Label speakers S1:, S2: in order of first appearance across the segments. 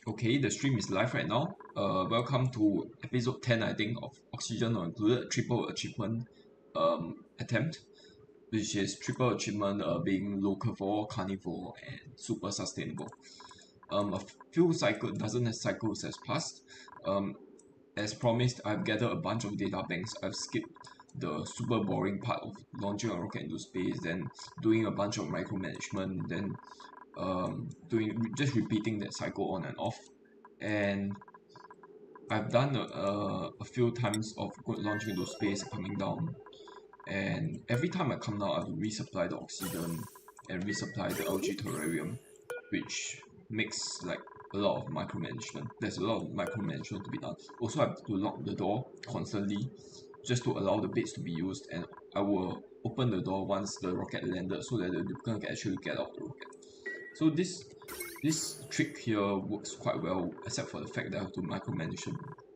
S1: Okay, the stream is live right now. Welcome to episode 10, I think, of Oxygen Not Included Triple Achievement attempt, which is triple achievement being low carnivore, carnivore, and super sustainable. A few cycles has passed. As promised, I've gathered a bunch of data banks. I've skipped the super boring part of launching a rocket into space, then doing a bunch of micromanagement, then doing just repeating that cycle on and off. And I've done a few times of launching into space, coming down, and every time I come down, I have to resupply the oxygen and resupply the algae terrarium, which makes like a lot of micromanagement. There's a lot of micromanagement to be done. Also, I have to lock the door constantly just to allow the beds to be used, and I will open the door once the rocket landed so that the duplicant can actually get out of the rocket. So this trick here works quite well, except for the fact that I have to micromanage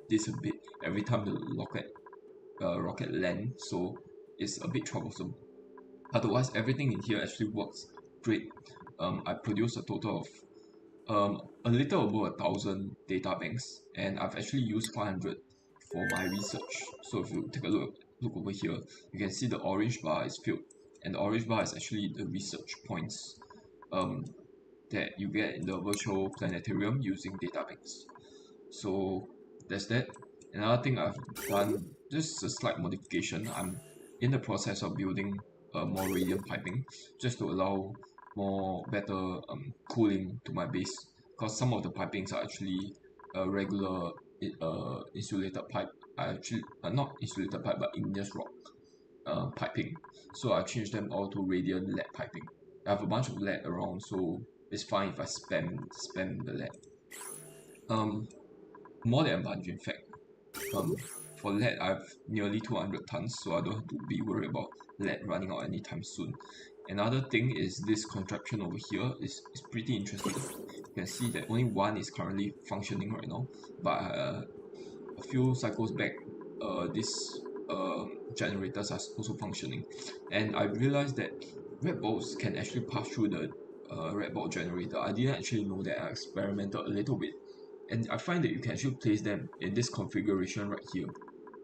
S1: this a bit every time the rocket land, so it's a bit troublesome. Otherwise, everything in here actually works great. I produced a total of a little over 1,000 data banks, and I've actually used 500 for my research. So if you take a look over here, you can see the orange bar is filled, and the orange bar is actually the research points um, that you get in the virtual planetarium using data banks. So that's that. Another thing I've done, just a slight modification. I'm in the process of building more radiant piping just to allow better cooling to my base, because some of the pipings are actually regular insulated pipe. I actually not insulated pipe but igneous rock piping. So I changed them all to radiant lead piping. I have a bunch of lead around, so it's fine if I spam the lead. More than a bunch, in fact. For lead, I have nearly 200 tons, so I don't have to be worried about lead running out anytime soon. Another thing is this contraption over here is pretty interesting. You can see that only one is currently functioning right now, but a few cycles back, this generators are also functioning, and I realized that red bulbs can actually pass through the red bulb generator. I didn't actually know that. I experimented a little bit, and I find that you can actually place them in this configuration right here,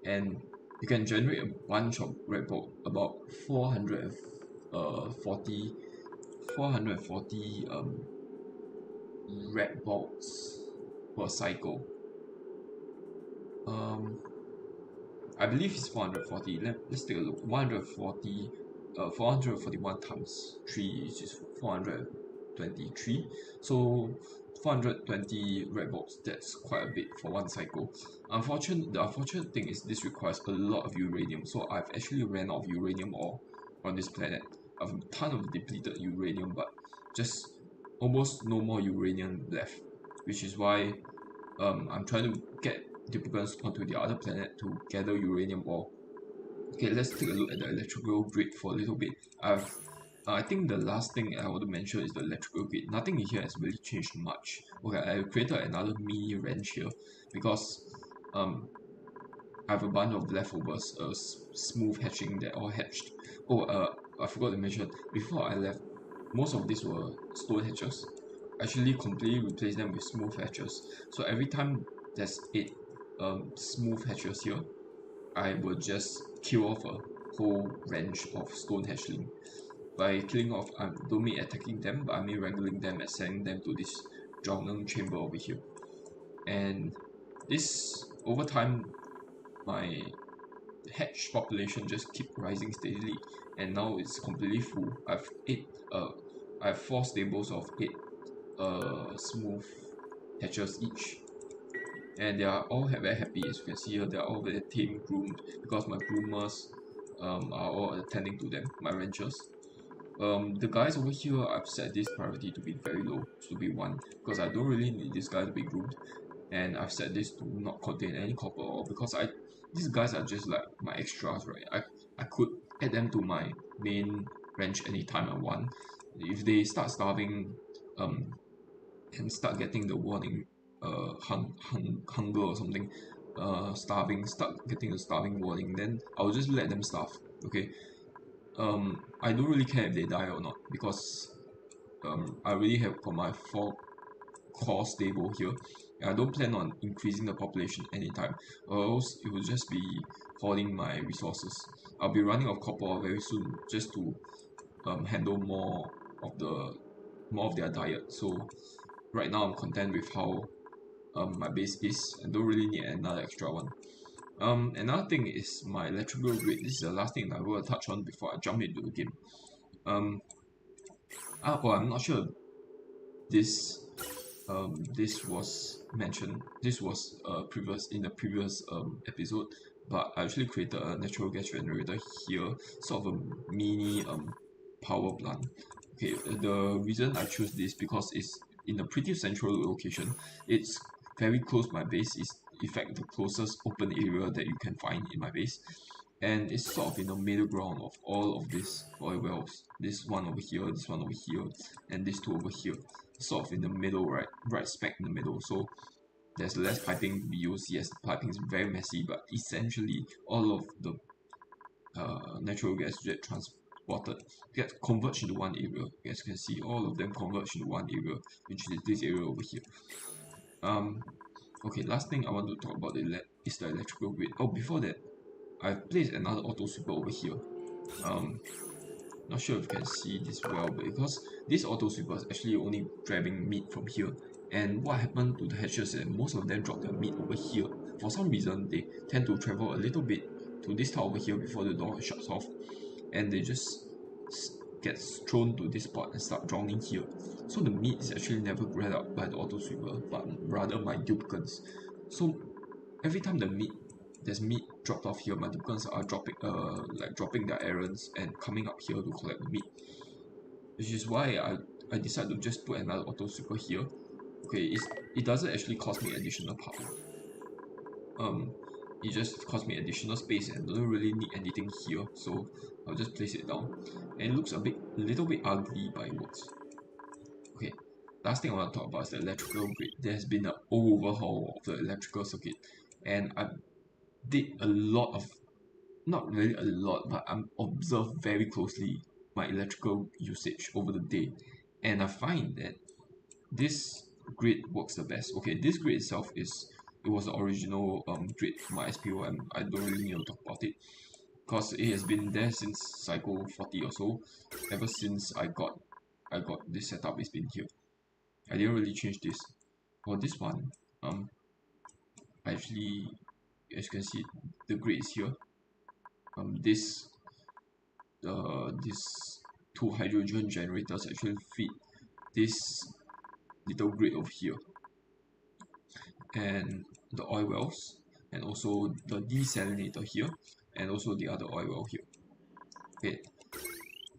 S1: and you can generate a bunch of red bulb, about 440 red bulbs per cycle. I believe it's 440. Let's take a look. 441 times 3 is 423. So 420 red bulbs, that's quite a bit for one cycle. The unfortunate thing is this requires a lot of uranium. So I've actually ran out of uranium ore on this planet. I have a ton of depleted uranium, but just almost no more uranium left, which is why I'm trying to get duplicants onto the other planet to gather uranium ore. Okay, let's take a look at the electrical grid for a little bit. I think the last thing I want to mention is the electrical grid. Nothing in here has really changed much. Okay, I created another mini wrench here because I have a bunch of leftovers, smooth hatching that all hatched. Oh, I forgot to mention, before I left, most of these were stone hatches. I actually completely replaced them with smooth hatches. So every time there's 8 smooth hatches here, I will just kill off a whole range of stone hatchling. By killing off, I don't mean attacking them, but I mean wrangling them and sending them to this Zhongneng chamber over here. And this, over time, my hatch population just keep rising steadily, and now it's completely full. I have 4 stables of 8 smooth hatches each, and they are all very happy. As you can see here, they are all very tame groomed because my groomers are all attending to them, my ranchers. The guys over here, I've set this priority to be very low, to be 1, because I don't really need this guy to be groomed, and I've set this to not contain any copper ore because these guys are just like my extras, right? I could add them to my main ranch anytime I want. If they start starving and start getting the warning hunger or something, start getting the starving warning, then I'll just let them starve. Okay, I don't really care if they die or not because I already have got my core stable here. And I don't plan on increasing the population anytime, or else it will just be hoarding my resources. I'll be running out of copper very soon just to handle of the more of their diet. So right now I'm content with how my base is and don't really need another extra one. Another thing is my electrical grid. This is the last thing I will touch on before I jump into the game. Um, well, I'm not sure this this was mentioned. This was previous in the previous episode, but I actually created a natural gas generator here, sort of a mini power plant. Okay, the reason I choose this because it's in a pretty central location. It's very close my base. Is in fact the closest open area that you can find in my base, and it's sort of in the middle ground of all of these oil wells. This one over here, this one over here, and these two over here. Sort of in the middle, right smack in the middle. So there's less piping to be used. Yes, the piping is very messy, but essentially all of the natural gas get transported, get converged into one area. As you can see, all of them converge into one area, which is this area over here. Okay, last thing I want to talk about is the electrical grid. Oh, before that, I've placed another auto sweeper over here. Not sure if you can see this well, but because this auto sweeper is actually only grabbing meat from here, and what happened to the hatches is that most of them drop their meat over here. For some reason, they tend to travel a little bit to this tower over here before the door shuts off, and they just get thrown to this spot and start drowning here. So the meat is actually never grabbed up by the auto sweeper, but rather my duplicants. So every time there's meat dropped off here, my duplicants are dropping their errands and coming up here to collect the meat. Which is why I decided to just put another auto sweeper here. Okay, it doesn't actually cost me additional power. It just costs me additional space and don't really need anything here, so I'll just place it down. And it looks a little bit ugly, but it works. Okay, last thing I want to talk about is the electrical grid. There has been an overhaul of the electrical circuit, and I did a lot of, not really a lot, but I'm observed very closely my electrical usage over the day, and I find that this grid works the best. Okay, this grid itself it was the original grid for my SPO, and I don't really need to talk about it because it has been there since cycle 40 or so. Ever since I got this setup, it's been here. I didn't really change this. For this one, I actually, as you can see, the grid is here. This these two hydrogen generators actually feed this little grid over here, and the oil wells, and also the desalinator here, and also the other oil well here. Okay,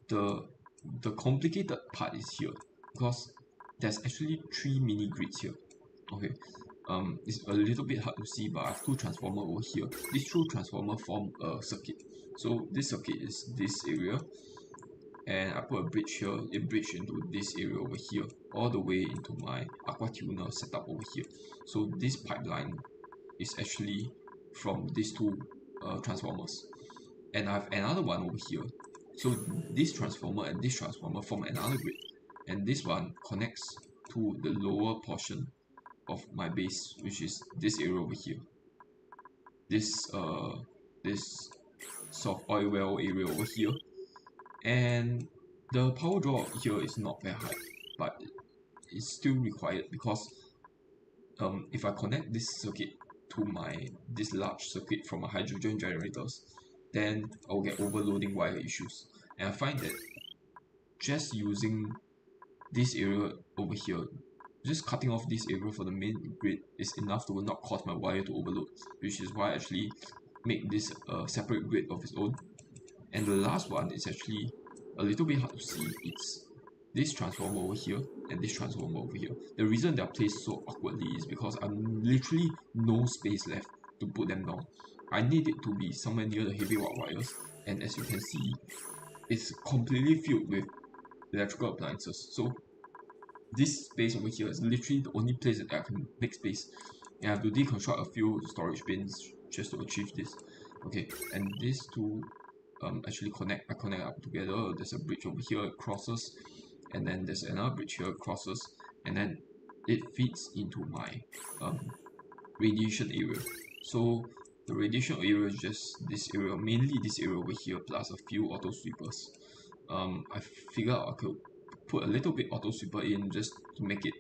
S1: the complicated part is here because there's actually 3 mini grids here. Okay, it's a little bit hard to see, but I have 2 transformer over here. These 2 transformer form a circuit. So this circuit is this area, and I put a bridge here. It bridged into this area over here, all the way into my aqua tuner setup over here. So this pipeline is actually from these 2 transformers, and I have another one over here. So this transformer and this transformer form another grid, and this one connects to the lower portion of my base, which is this area over here. This sort of oil well area over here, and the power draw here is not very high, but it's still required because if I connect this circuit to this large circuit from my hydrogen generators, then I'll get overloading wire issues. And I find that just using this area over here, just cutting off this area for the main grid is enough to not cause my wire to overload, which is why I actually make this a separate grid of its own. And the last one is actually a little bit hard to see. It's this transformer over here and this transformer over here. The reason they're placed so awkwardly is because I'm literally no space left to put them down. I need it to be somewhere near the heavy watt wires, and as you can see, it's completely filled with electrical appliances. So this space over here is literally the only place that I can make space, and I have to deconstruct a few storage bins just to achieve this. Okay, and these two actually connect up together. There's a bridge over here, it crosses, and then there's another bridge here, it crosses, and then it feeds into my radiation area. So the radiation area is just this area, mainly this area over here, plus a few auto sweepers. I figured I could put a little bit auto sweeper in just to make it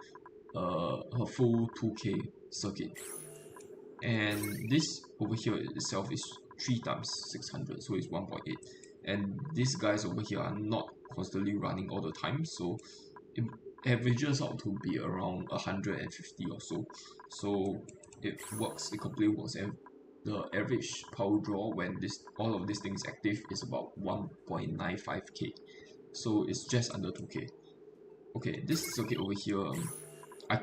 S1: a full 2k circuit. And this over here itself is 3 times 600, so it's 1.8. And these guys over here are not constantly running all the time, so it averages out to be around 150 or so. So it works, it completely works. And the average power draw when all of these things active is about 1.95k, so it's just under 2k. Okay, this circuit over here, I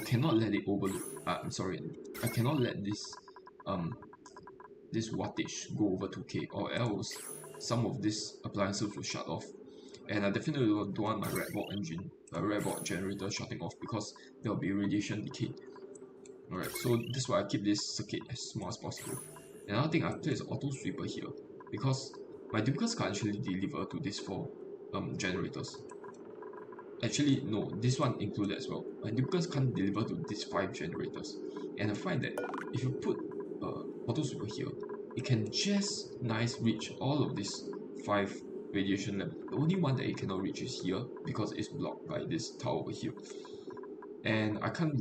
S1: cannot let it overload. I'm sorry, I cannot let this wattage go over 2k, or else some of these appliances will shut off. And I definitely don't want my red board generator shutting off, because there will be radiation decay. Alright, so this is why I keep this circuit as small as possible. Another thing, I've placed an auto sweeper here because my duplicates can't actually deliver to these 4 generators. Actually, no, this one included as well. My duplicates can't deliver to these 5 generators. And I find that if you put auto sweeper here, it can just nice reach all of these 5 radiation lamp. The only one that it cannot reach is here, because it's blocked by this tower over here. And I can't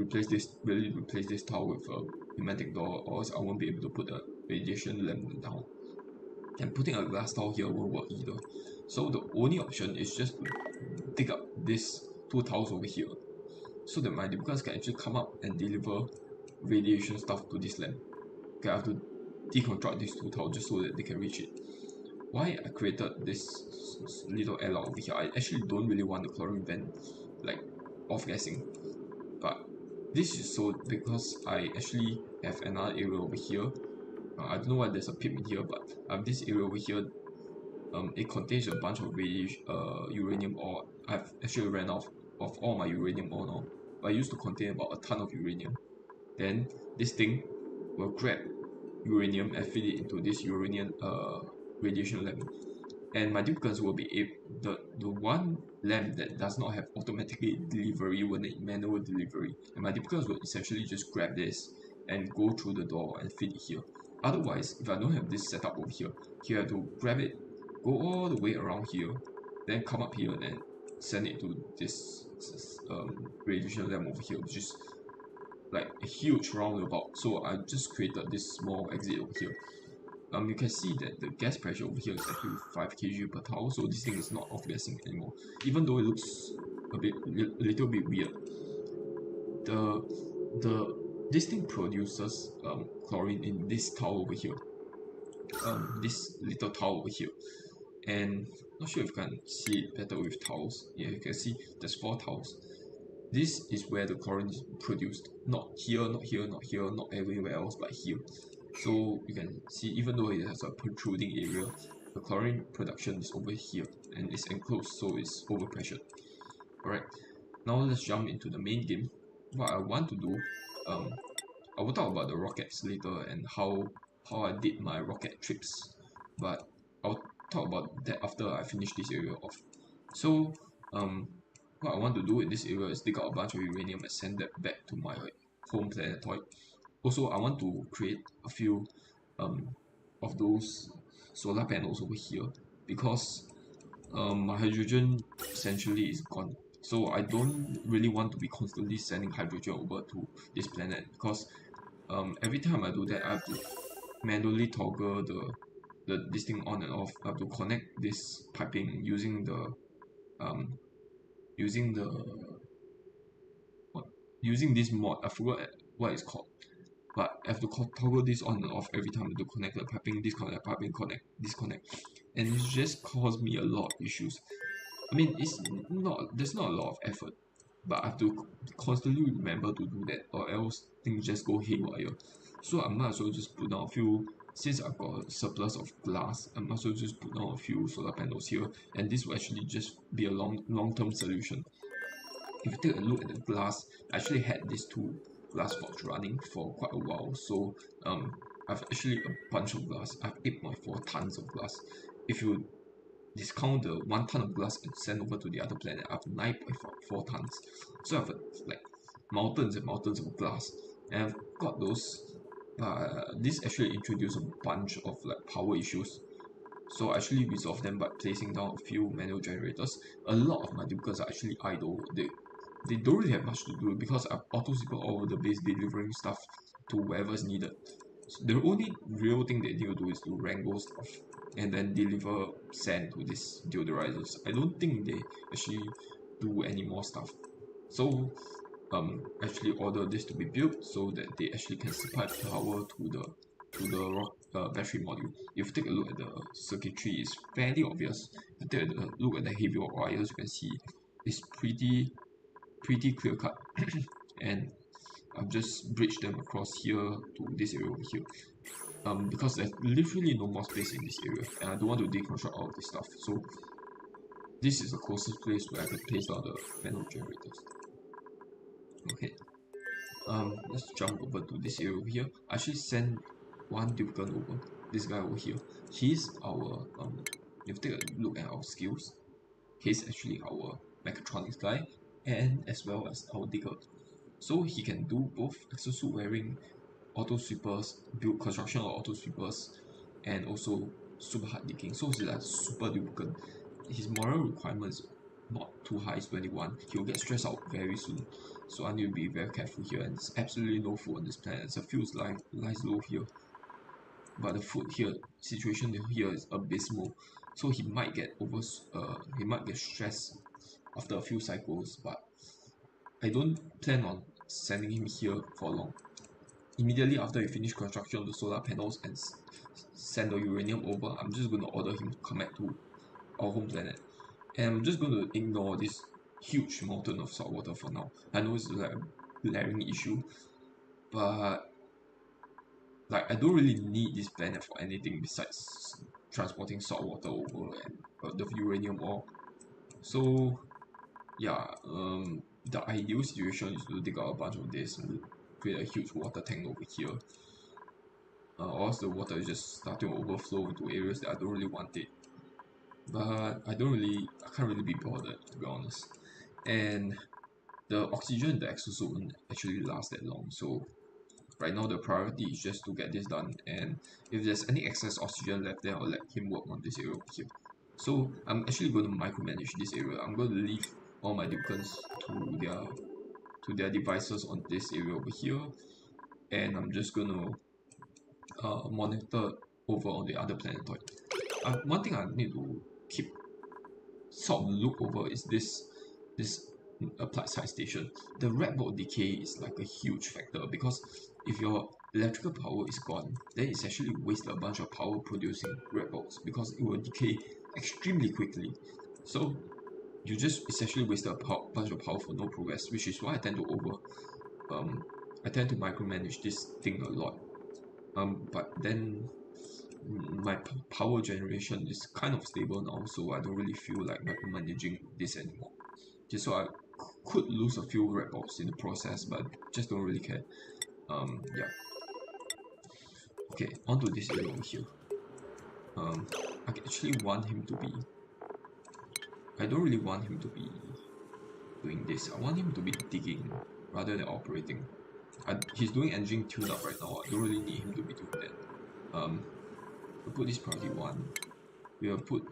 S1: really replace this tower with a pneumatic door, or else I won't be able to put a radiation lamp down. And putting a glass tower here won't work either. So the only option is just to dig up these 2 towers over here, so that my duplicates can actually come up and deliver radiation stuff to this lamp. Okay, I have to deconstruct these 2 towers just so that they can reach it. Why I created this little airlock over here, I actually don't really want the chlorine vent like off-gassing, but this is so because I actually have another area over here. I don't know why there's a pip in here, but I have this area over here. It contains a bunch of uranium ore. I've actually ran out of all my uranium ore now, but I used to contain about a ton of uranium. Then this thing will grab uranium and feed it into this uranium radiation lamp. And my duplicates will be able, the one lamp that does not have automatically delivery will need manual delivery, and my duplicates will essentially just grab this and go through the door and feed it here. Otherwise, if I don't have this setup over here, you have to grab it, go all the way around here, then come up here and then send it to this radiation lamp over here, which is like a huge roundabout. So I just created this small exit over here. You can see that the gas pressure over here is actually 5 kg per tower, so this thing is not off-gassing anymore, even though it looks a little bit weird. This thing produces chlorine in this tower over here, this little tower over here, and not sure if you can see it better with tiles. Yeah, you can see there's 4 tiles. This is where the chlorine is produced, not here, not here, not here, not everywhere else, but here. So you can see, even though it has a protruding area, the chlorine production is over here and it's enclosed, so it's overpressured. Alright, now let's jump into the main game. What I want to do, I will talk about the rockets later and how I did my rocket trips, but I'll talk about that after I finish this area off. So what I want to do in this area is dig out a bunch of uranium and send that back to my home planetoid. Also, I want to create a few of those solar panels over here, because my hydrogen essentially is gone. So I don't really want to be constantly sending hydrogen over to this planet, because every time I do that, I have to manually toggle this thing on and off. I have to connect this piping using the using this mod. I forgot what it's called, but I have to toggle this on and off every time to connect the piping, disconnect, piping, connect, disconnect, and it just caused me a lot of issues. I mean, there's not a lot of effort, but I have to constantly remember to do that, or else things just go haywire. So I might as well just put down a few. Since I've got a surplus of glass, I might as well just put down a few solar panels here, and this will actually just be a long-term solution. If you take a look at the glass, I actually had these 2 glass pots running for quite a while. So I've actually a bunch of glass. I have 8.4 tons of glass. If you discount the 1 ton of glass and send over to the other planet, I have 9.4 tons. So I have like mountains and mountains of glass, and I've got those. This actually introduced a bunch of like power issues. So I actually resolve them by placing down a few manual generators. A lot of my duplicates are actually idle. They don't really have much to do because I've auto super all over the base delivering stuff to wherever's needed. So the only real thing they need to do is to wrangle stuff and then deliver sand to these deodorizers. I don't think they actually do any more stuff. So actually order this to be built so that they actually can supply power to the battery module. If you take a look at the circuitry, it's fairly obvious. If you take a look at the heavy wires, you can see it's pretty clear cut. And I've just bridged them across here to this area over here. Because there's literally no more space in this area, and I don't want to deconstruct all of this stuff. So this is the closest place where I can place all the panel generators. Okay. Let's jump over to this area over here. I actually send one duplicate over. This guy over here. He's our if you take a look at our skills, he's actually our mechatronics guy, and as well as our digger. So he can do both exosuit wearing, auto sweepers, build construction of auto sweepers, and also super hard digging. So he's like super duplicate. His moral requirements not too high, is 21. He'll get stressed out very soon. So I need to be very careful here, and there's absolutely no food on this planet. The fuel lies low here. But the food here situation here is abysmal. So he might get stressed after a few cycles, but I don't plan on sending him here for long. Immediately after we finish construction of the solar panels and send the uranium over, I'm just going to order him to come back to our home planet. And I'm just going to ignore this huge mountain of salt water for now. I know it's like a glaring issue, but like I don't really need this planet for anything besides transporting salt water over and the uranium ore. So yeah, the ideal situation is to dig out a bunch of this and create a huge water tank over here. Or else the water is just starting to overflow into areas that I don't really want it. But I can't really be bothered, to be honest. And the oxygen in the exosuit won't actually last that long, so right now the priority is just to get this done, and if there's any excess oxygen left, then I'll let him work on this area over here. So I'm actually going to micromanage this area. I'm going to leave all my duplicates to their devices on this area over here, and I'm just going to monitor over on the other planetoid. One thing I need to keep sort of look over is this applied side station. The red bolt decay is like a huge factor, because if your electrical power is gone, then it's actually wasted a bunch of power producing red bolts, because it will decay extremely quickly. So you just essentially wasted a bunch of power for no progress, which is why I tend to micromanage this thing a lot. But then my power generation is kind of stable now, so I don't really feel like micromanaging this anymore. Just so I could lose a few red balls in the process, but just don't really care. Yeah. Okay, onto this area over here. I actually want him to be. I don't really want him to be doing this. I want him to be digging rather than operating. He's doing engine tune-up right now. I don't really need him to be doing that. We'll put this priority 1. We will put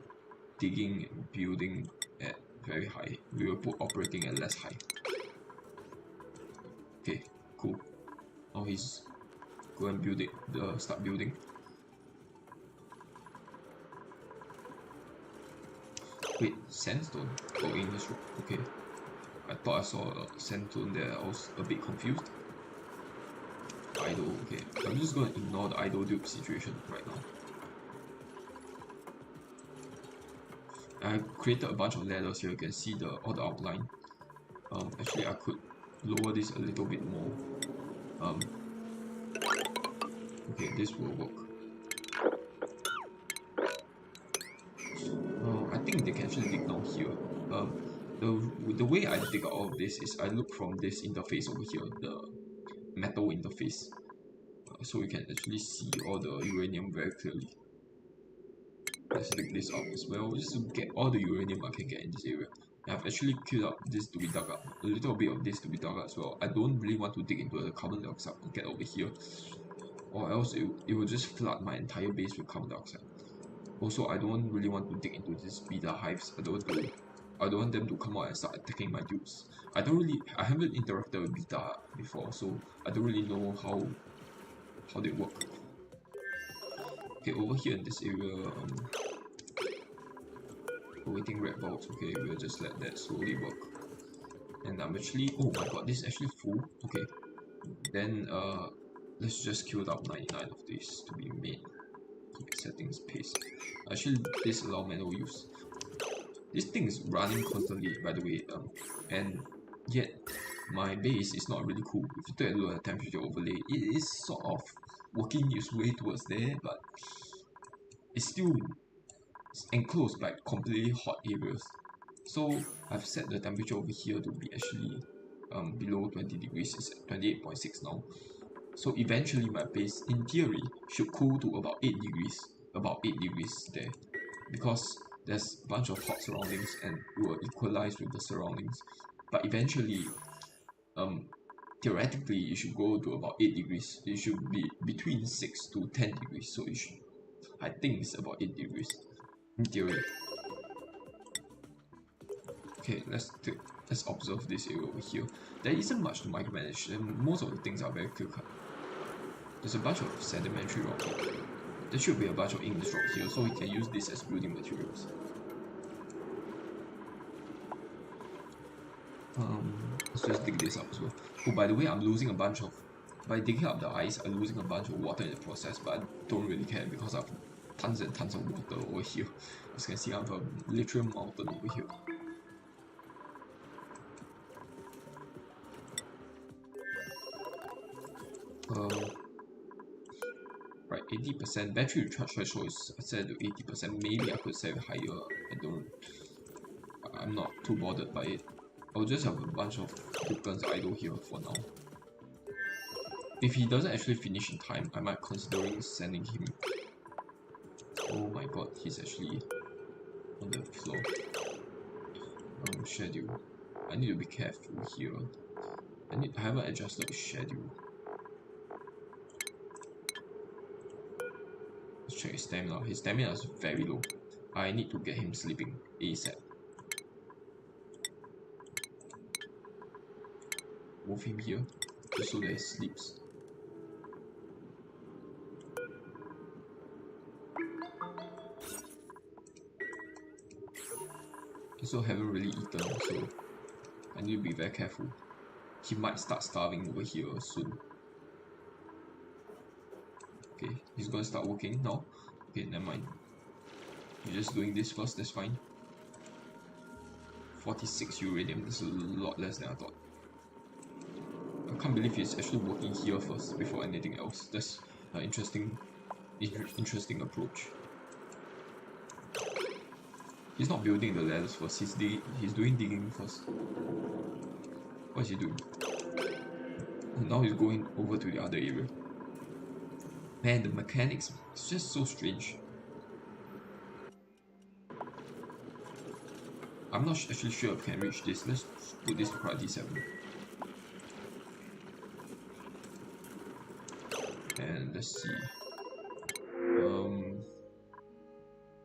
S1: digging and building at very high. We will put operating at less high. Okay, cool. Now he's go and build it. Start building. Wait, sandstone. Oh, English rock. Okay. I thought I saw a sandstone there. I was a bit confused. Idle. Okay, I'm just going to ignore the idle dupe situation right now. I created a bunch of ladders here. You can see all the outline. Actually, I could lower this a little bit more. Okay, this will work. I think they can actually dig down here. The way I dig out of this is I look from this interface over here, the metal interface, so you can actually see all the uranium very clearly. Let's dig this out as well, just to get all the uranium I can get in this area. I've actually queued up this to be dug up, a little bit of this to be dug up as well. I don't really want to dig into the carbon dioxide to get over here, or else it will just flood my entire base with carbon dioxide. Also, I don't really want to dig into these beta hives. I don't want them to come out and start attacking my dudes. I haven't interacted with beta before, so I don't really know how they work. Okay, over here in this area, awaiting red bolts. Okay, we'll just let that slowly work. And I'm actually, oh my god, this is actually full. Okay, then let's just queue up 99 of these to be made. Keep settings paste. Actually, this allow manual use. This thing is running constantly, by the way, and yet my base is not really cool. If you take a look at the temperature overlay, it is sort of working its way towards there, but it's still enclosed by completely hot areas. So I've set the temperature over here to be actually below 20 degrees. It's at 28.6 now. So eventually my base, in theory, should cool to about 8 degrees. About 8 degrees there. Because there's a bunch of hot surroundings and it will equalize with the surroundings. But eventually, theoretically, it should go to about 8 degrees. It should be between 6 to 10 degrees. So I think it's about 8 degrees in theory. Okay, let's observe this area over here. There isn't much to micromanage, and most of the things are very clear cut. There's a bunch of sedimentary rock here. There should be a bunch of igneous rock here, so we can use this as building materials. Let's just dig this up as well. Oh, by the way, I'm losing a bunch of... By digging up the ice, I'm losing a bunch of water in the process, but I don't really care because I have tons and tons of water over here. As you can see, I have a literal mountain over here. Right, 80%. Battery recharge threshold is set to 80%. Maybe I could set it higher. I'm not too bothered by it. I'll just have a bunch of tokens idle here for now. If he doesn't actually finish in time, I might considering sending him. Oh my god, he's actually on the floor. Schedule. I need to be careful here. I haven't adjusted the schedule. Let's check his stamina. His stamina is very low. I need to get him sleeping ASAP. Move him here, just so that he sleeps. Also haven't really eaten, so I need to be very careful. He might start starving over here soon. Okay, he's gonna start working now. Okay, never mind. You're just doing this first, that's fine. 46 uranium, that's a lot less than I thought. I can't believe he's actually working here first before anything else. That's an interesting approach. He's not building the ladders first, he's doing digging first. What is he doing? And now he's going over to the other area. Man, the mechanics, it's just so strange. I'm not actually sure if I can reach this. Let's put this to priority 7. And let's see.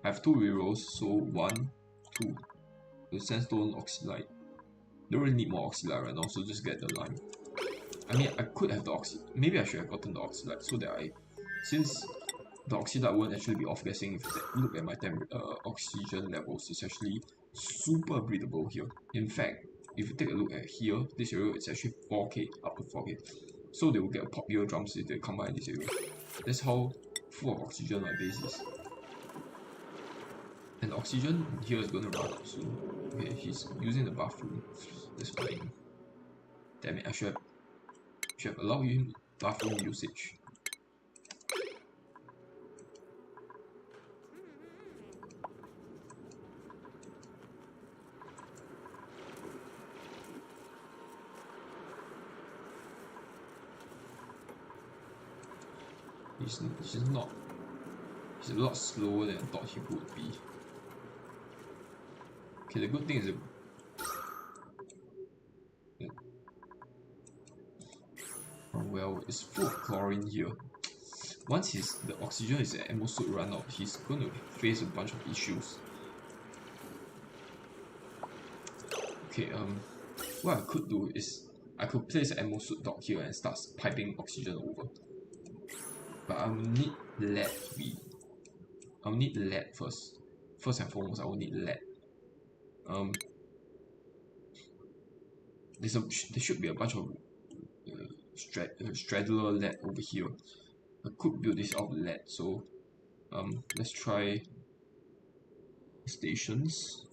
S1: I have 2 rerolls, so 1, 2. The sandstone oxylite. Don't really need more oxylite right now, so just get the lime. I mean, I could have the maybe I should have gotten the oxylite so that since the oxylite won't actually be off-gassing. If you look at my oxygen levels, it's actually super breathable here. In fact, if you take a look at here, this area it's actually 4k, up to 4k. So they will get pop eardrums if they come by this area. That's how full of oxygen my base is. And the oxygen here is going to run out soon. Okay, he's using the bathroom. That's fine. Damn it, I should have allowed him bathroom usage. He's a lot slower than I thought he would be. Okay, the good thing is that well, it's full of chlorine here. Once the oxygen is ammo suit run out, he's going to face a bunch of issues. Okay, what I could do is I could place an ammo suit dock here and start piping oxygen over. But I'll need lead to be. I'll need lead first. First and foremost, I will need lead. There should be a bunch of straddler lead over here. I could build this out of lead, so let's try stations.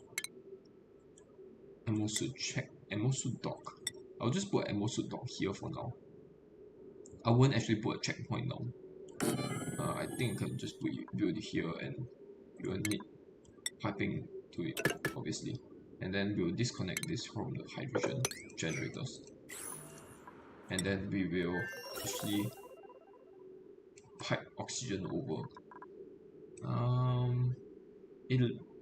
S1: Ammo suit check. Ammo suit dock. I'll just put ammo suit dock here for now. I won't actually put a checkpoint now. I think I can just build it here, and we will need piping to it, obviously. And then we'll disconnect this from the hydrogen generators. And then we will actually pipe oxygen over.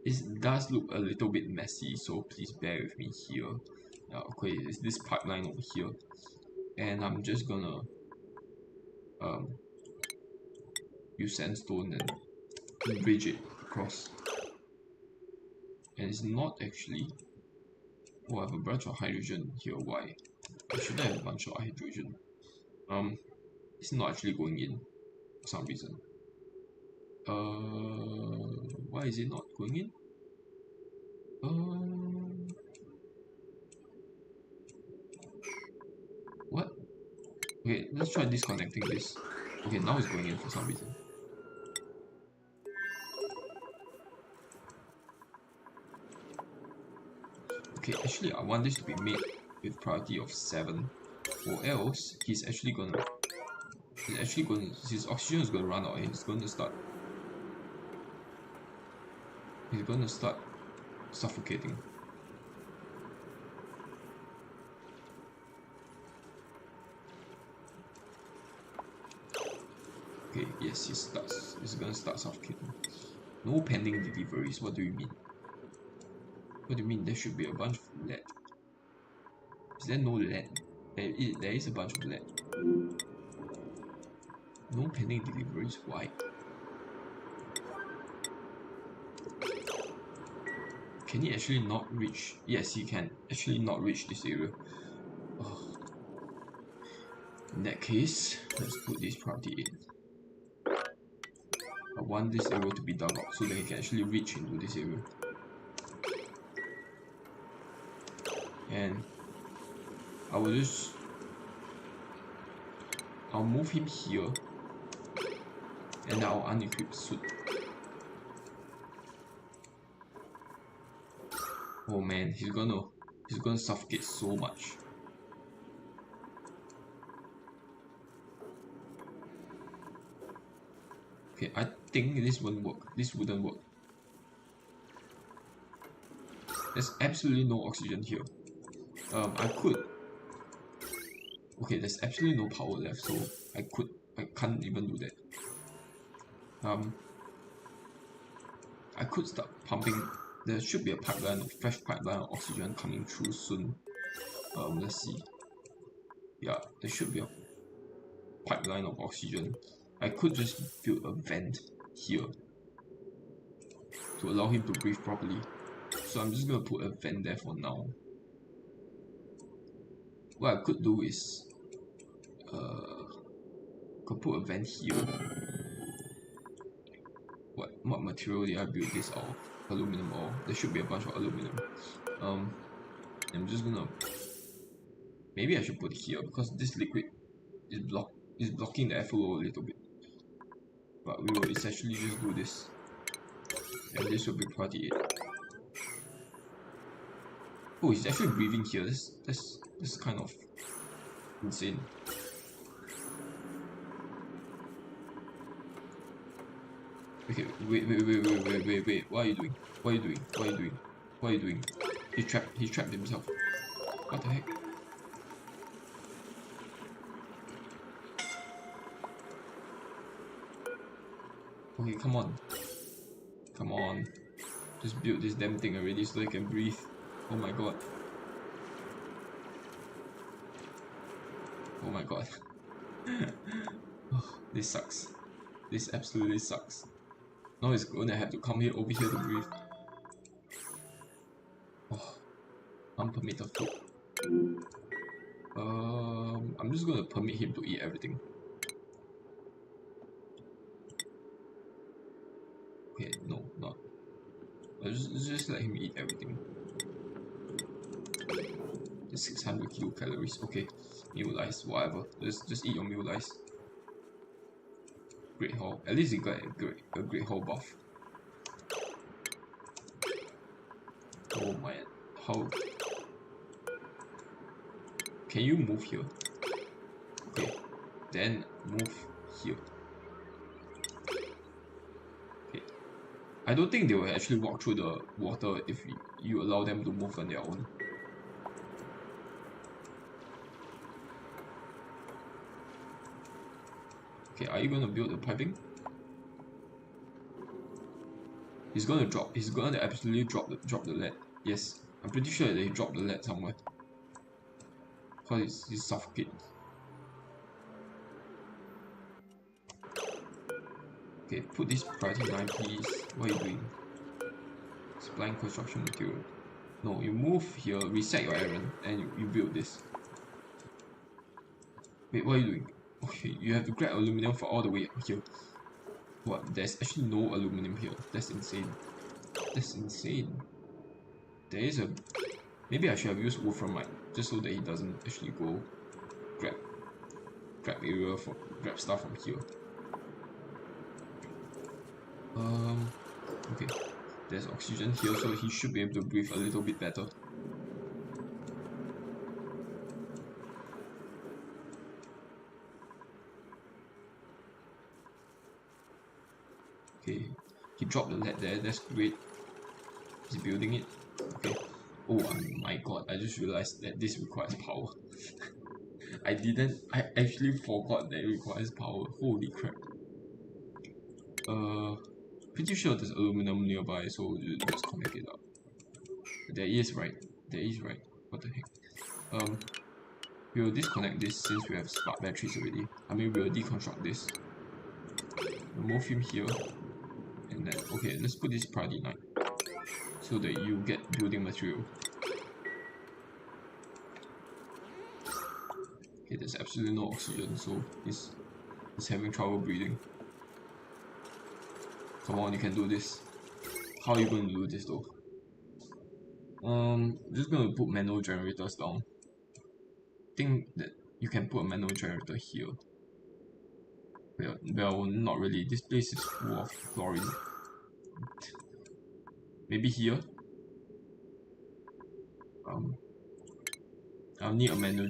S1: It does look a little bit messy, so please bear with me here. Okay, it's this pipeline over here, and I'm just gonna use sandstone and bridge it across. And it's not actually. Oh, I have a bunch of hydrogen here. Why? I shouldn't have a bunch of hydrogen. It's not actually going in for some reason. Why is it not going in? What? Okay, let's try disconnecting this. Okay, now it's going in for some reason. Okay, actually I want this to be made with priority of 7, or else his oxygen is gonna run out and he's going to start suffocating. Okay, yes, he's gonna start suffocating. No pending deliveries, what do you mean? What do you mean there should be a bunch of lead? Is there no lead? There is a bunch of lead. No pending deliveries, why? Can he actually not reach? Yes, he can actually not reach this area. Oh. In that case, let's put this priority in. I want this area to be dug out so that he can actually reach into this area. And I'll move him here, and I'll unequip suit. Oh man, he's gonna suffocate so much. Okay, I think this won't work. This wouldn't work. There's absolutely no oxygen here. Okay, there's absolutely no power left, so I can't even do that. I could start pumping. There should be a fresh pipeline of oxygen coming through soon. Let's see. Yeah, there should be a pipeline of oxygen. I could just build a vent here to allow him to breathe properly. So I'm just gonna put a vent there for now. What I could do is could put a vent here. What material did I build this out of? Aluminum ore. There should be a bunch of aluminum. I'm just gonna, maybe I should put it here because this liquid is blocking the airflow a little bit. But we will essentially just do this, and this will be priority 8. Oh, he's actually breathing here. This kind of insane. Okay, wait. What are you doing? What are you doing? He trapped himself. What the heck? Okay, come on. Just build this damn thing already so I can breathe. Oh my god. This sucks. This absolutely sucks. Now it's gonna have to come here over here to breathe. Oh, unpermitted food. I'm just gonna permit him to eat everything. Okay, no, not. Just let him eat everything. Just 600 kilocalories. Okay, meal lice, whatever. Just eat your meal lice. Great Hall. At least you got a Great Hall buff. Oh my, how? Can you move here? Okay, then move here. Okay, I don't think they will actually walk through the water if you allow them to move on their own. Okay, are you gonna build the piping? He's gonna drop. He's gonna absolutely drop the lead. Yes, I'm pretty sure that he dropped the lead somewhere. Cause he's suffocating. Okay, put this priority 9 please. What are you doing? Supplying construction material. No, you move here, reset your errand, and you build this. Wait, what are you doing? Okay, you have to grab aluminum for all the way up here. What? There's actually no aluminum here. That's insane. That's insane. There is a... Maybe I should have used wolframite, just so that he doesn't actually go grab area for grab stuff from here. Okay. There's oxygen here, so he should be able to breathe a little bit better. Okay, he dropped the lead there, that's great. He's building it. Okay. Oh my god, I just realized that this requires power. I actually forgot that it requires power. Holy crap. Pretty sure there's aluminum nearby, so just connect it up. There is, right? There is, right? What the heck? We'll disconnect this since we have spark batteries already. I mean, we'll deconstruct this. We'll move him here. And then, okay, let's put this priority 9. So that you get building material. Okay, there's absolutely no oxygen, so he's having trouble breathing. Come on, you can do this. How are you going to do this though? Just gonna put manual generators down. Think that you can put a manual generator here. Well, not really. This place is full of chlorine. Maybe here. I'll need a manual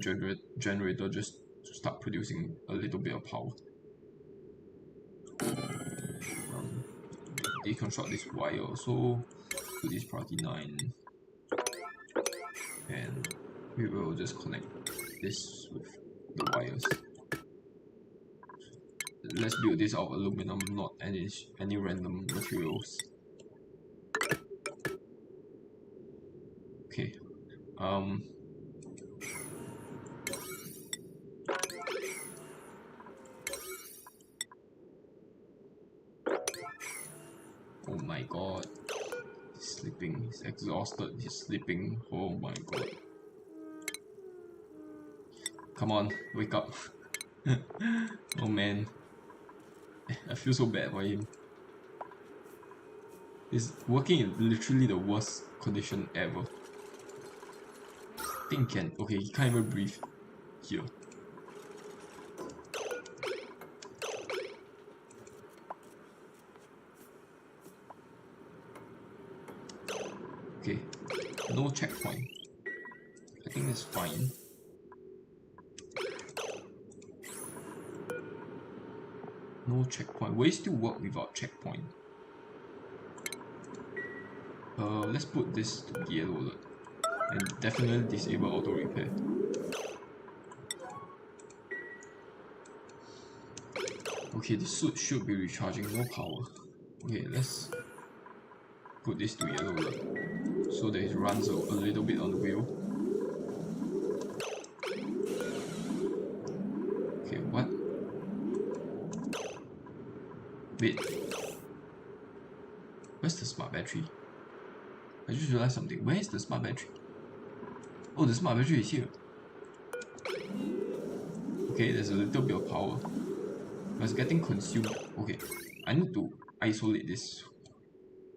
S1: generator just to start producing a little bit of power. Deconstruct this wire also. Put this priority 9. And we will just connect this with the wires. Let's build this out of aluminum, not any random materials. Okay. Oh my god. He's sleeping. He's exhausted. He's sleeping. Oh my god. Come on, wake up. Oh man. I feel so bad for him. He's working in literally the worst condition ever. I think he can. Okay, he can't even breathe here. Okay, no checkpoint. I think it's fine. No checkpoint. Will it still work without checkpoint? Let's put this to yellow alert. And definitely disable auto repair. Okay, the suit should be recharging, no power. Okay, let's put this to yellow alert so that it runs a little bit on the wheel. Okay, what? Wait, where's the smart battery? I just realized something. Where is the smart battery? Oh, the smart battery is here. Okay, there's a little bit of power. But it's getting consumed. Okay, I need to isolate this.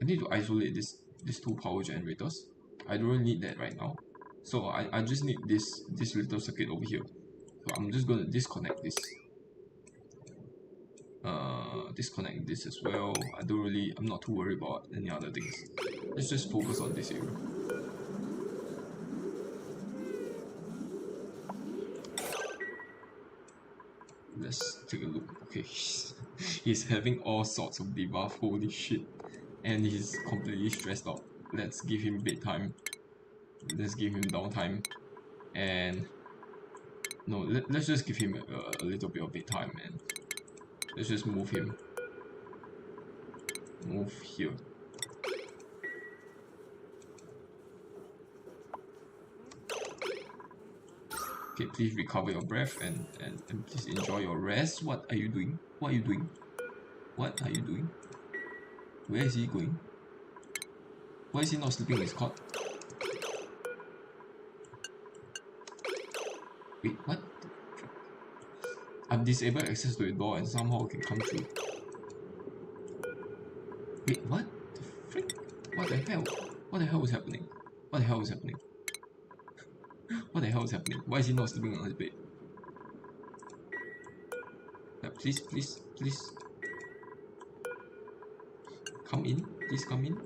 S1: I need to isolate these two power generators. I don't really need that right now. So I just need this little circuit over here. So I'm just gonna disconnect this. Disconnect this as well. I'm not too worried about any other things. Let's just focus on this area. Let's take a look. Okay, he's having all sorts of debuff. Holy shit! And he's completely stressed out. Let's give him bedtime. Let's give him downtime. And no, let's just give him a little bit of bedtime, and let's just move him. Move here. Okay, please recover your breath and please enjoy your rest. What are you doing? What are you doing? What are you doing? Where is he going? Why is he not sleeping in his cot? Wait, what? I've disabled access to the door and somehow it can come through. Wait, what the frick? What the hell? What the hell is happening? What the hell is happening? What the hell is happening? Why is he not sleeping on his bed? Please, please, please. Come in. Please come in.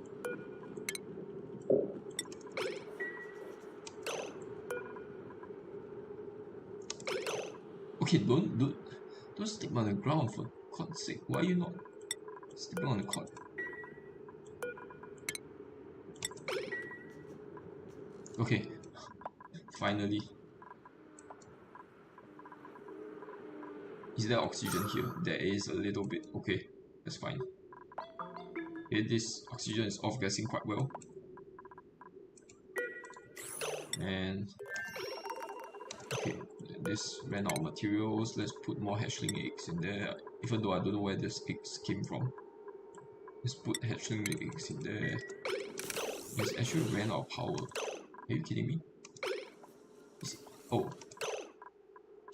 S1: Okay, don't sleep on the ground for God's sake. Why are you not sleeping on the cot? Okay, finally. Is there oxygen here? There is a little bit. Okay, that's fine. Okay, this oxygen is off-gassing quite well. And okay, this ran out of materials. Let's put more hatchling eggs in there. Even though I don't know where this eggs came from. Let's put hatchling eggs in there. It's actually ran out of power. Are you kidding me? Oh,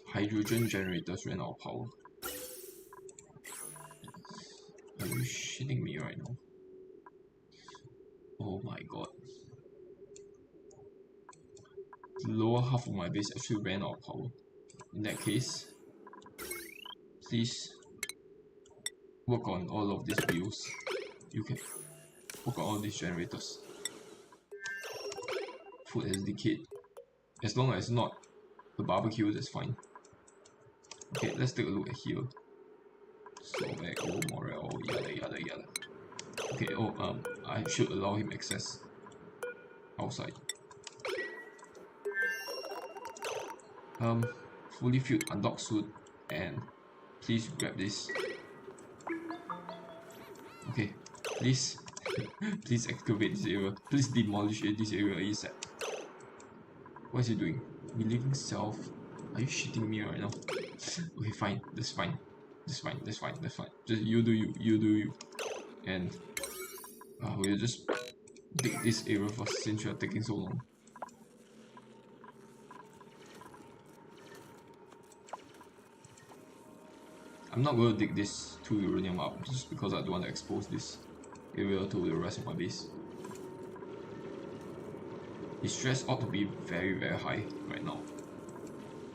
S1: hydrogen generators ran out of power. Are you shitting me right now? Oh my god. The lower half of my base actually ran out of power. In that case, please work on all of these builds. You can work on all these generators. Food has decayed. As long as it's not a barbecue, that's fine. Okay, let's take a look at here. So back, oh, morale, yada yada yada. Okay, oh, I should allow him access outside. Fully filled undock suit, and please grab this. Okay, please, please excavate this area. Please demolish this area ASAP. What is he doing? Relieving self. Are you shitting me right now? Okay, fine. That's fine. That's fine. That's fine. That's fine. Just you do you. You do you. And we'll just dig this area first since you're taking so long. I'm not going to dig this 2 uranium up just because I don't want to expose this area to the rest of my base. His stress ought to be very high right now,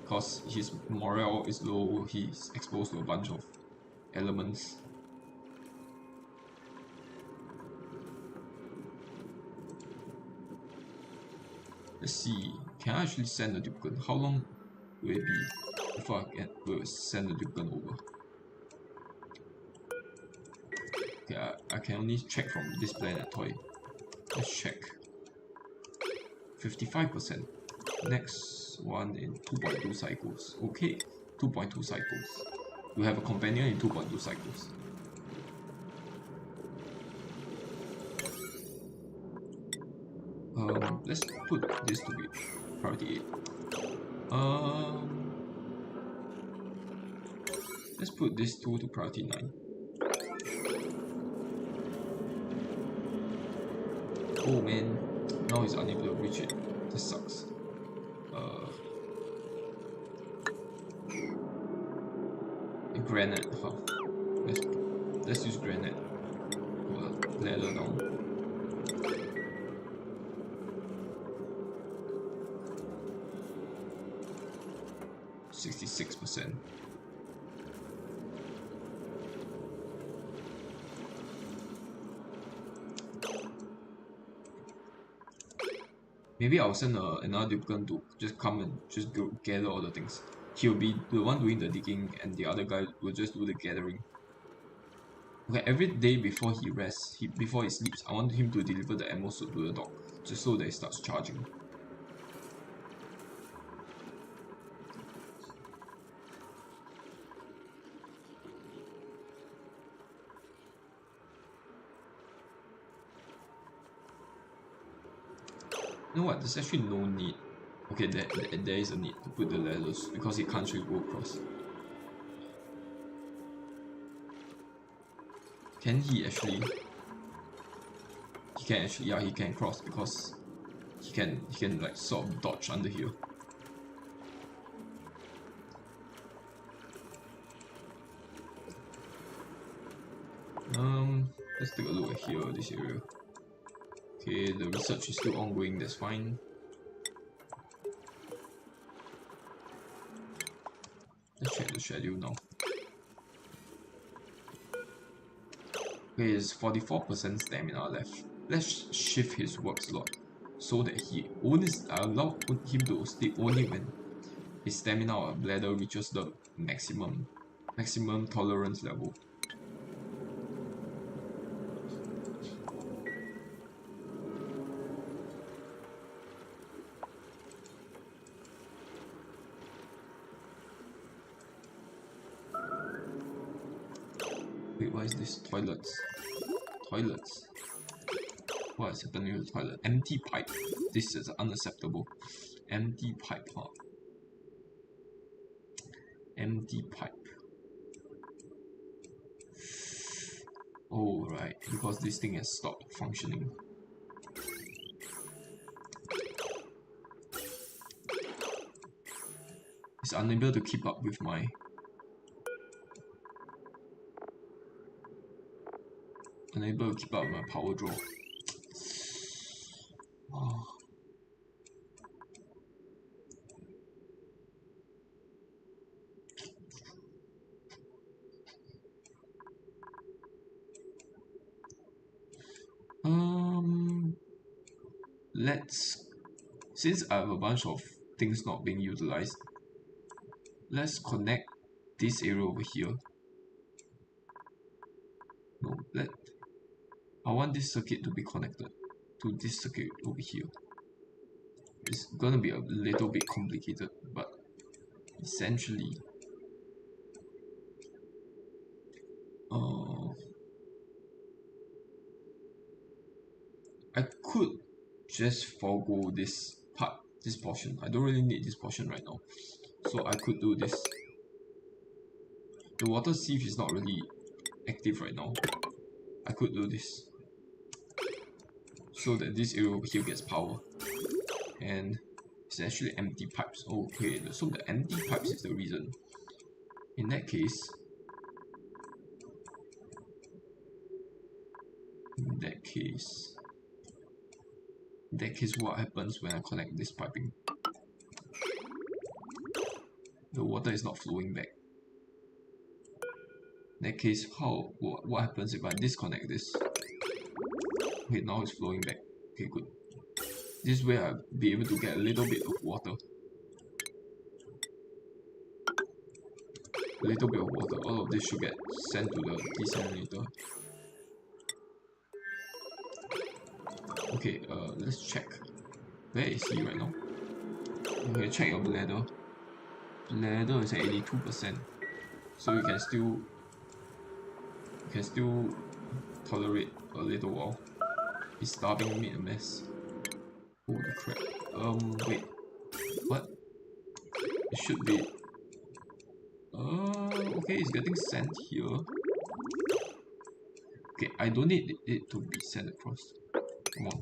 S1: because his morale is low, he's exposed to a bunch of elements. Let's see, can I actually send the duplicate? How long will it be before I will send the duplicate over? Okay, I can only check from this planet toy. Let's check. 55%. Next one in 2.2 cycles. Okay, 2.2 cycles. We have a companion in 2.2 cycles. Let's put this to be priority 8. Let's put this 2 to priority 9. Oh man, now he's unable to reach it. This sucks. Granite, huh? Let's use granite. Ladder down. 66%. Maybe I'll send another duplicant to just come and just go gather all the things. He'll be the one doing the digging, and the other guy will just do the gathering. Okay, every day before he rests, before he sleeps, I want him to deliver the ammo suit to the dog, just so that he starts charging. You know what? There's actually no need. Okay, there is a need to put the ladders because he can't really go across. Can he actually? He can actually, yeah, he can cross because he can like sort of dodge under here. Let's take a look at here, this area. Okay, the research is still ongoing, that's fine. Let's check the schedule now. Okay, it's 44% stamina left. Let's shift his work slot so that he only allow him to sleep only when his stamina or bladder reaches the maximum tolerance level. Wait, what is this? Toilets. What is happening with the toilet? Empty pipe. This is unacceptable. Empty pipe, huh? Empty pipe. Oh, right. Because this thing has stopped functioning. It's unable to keep up with my... Unable to keep up with my power draw. Oh. Since I have a bunch of things not being utilized, let's connect this area over here. No, I want this circuit to be connected to this circuit over here. It's gonna be a little bit complicated, but essentially, I could just forego this portion. I don't really need this portion right now, so I could do this. The water sieve is not really active right now. I could do this so that this area over here gets power, and it's actually empty pipes. Okay, so the empty pipes is the reason. In that case, what happens when I connect this piping? The water is not flowing back. In that case, what happens if I disconnect this? Okay, now it's flowing back. Okay, good. This way I'll be able to get a little bit of water. A little bit of water. All of this should get sent to the desalinator. Okay, let's check. Where is he right now? Okay, check your bladder. Bladder is at 82%. So you can still tolerate a little while. He's starving me a mess. Holy crap. Wait. What? It should be... okay, it's getting sent here. Okay, I don't need it to be sent across. Come on.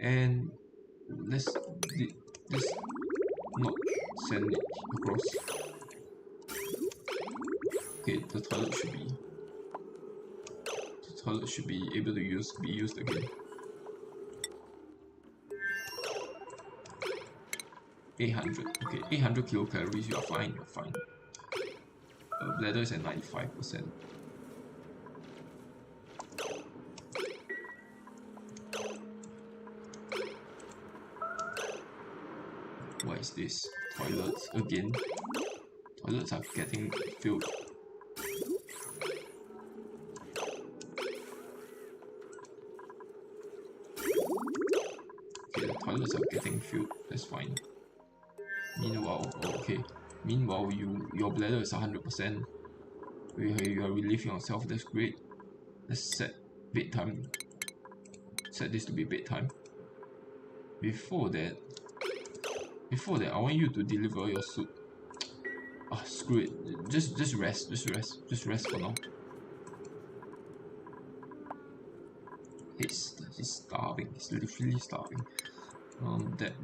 S1: And let's not send it across. Okay, the toilet should be able to be used again. 800. Okay, 800 kilocalories. You're fine. You're fine. Bladder is at 95%. What is this? Toilets again. Toilets are getting filled. Okay, the toilets are getting filled. That's fine. Meanwhile, okay. Meanwhile, your bladder is 100%. You are relieving yourself. That's great. Let's set bedtime. Set this to be bedtime. Before that, I want you to deliver your suit. Ah, screw it. Just rest. Just rest for now. He's starving. He's literally starving.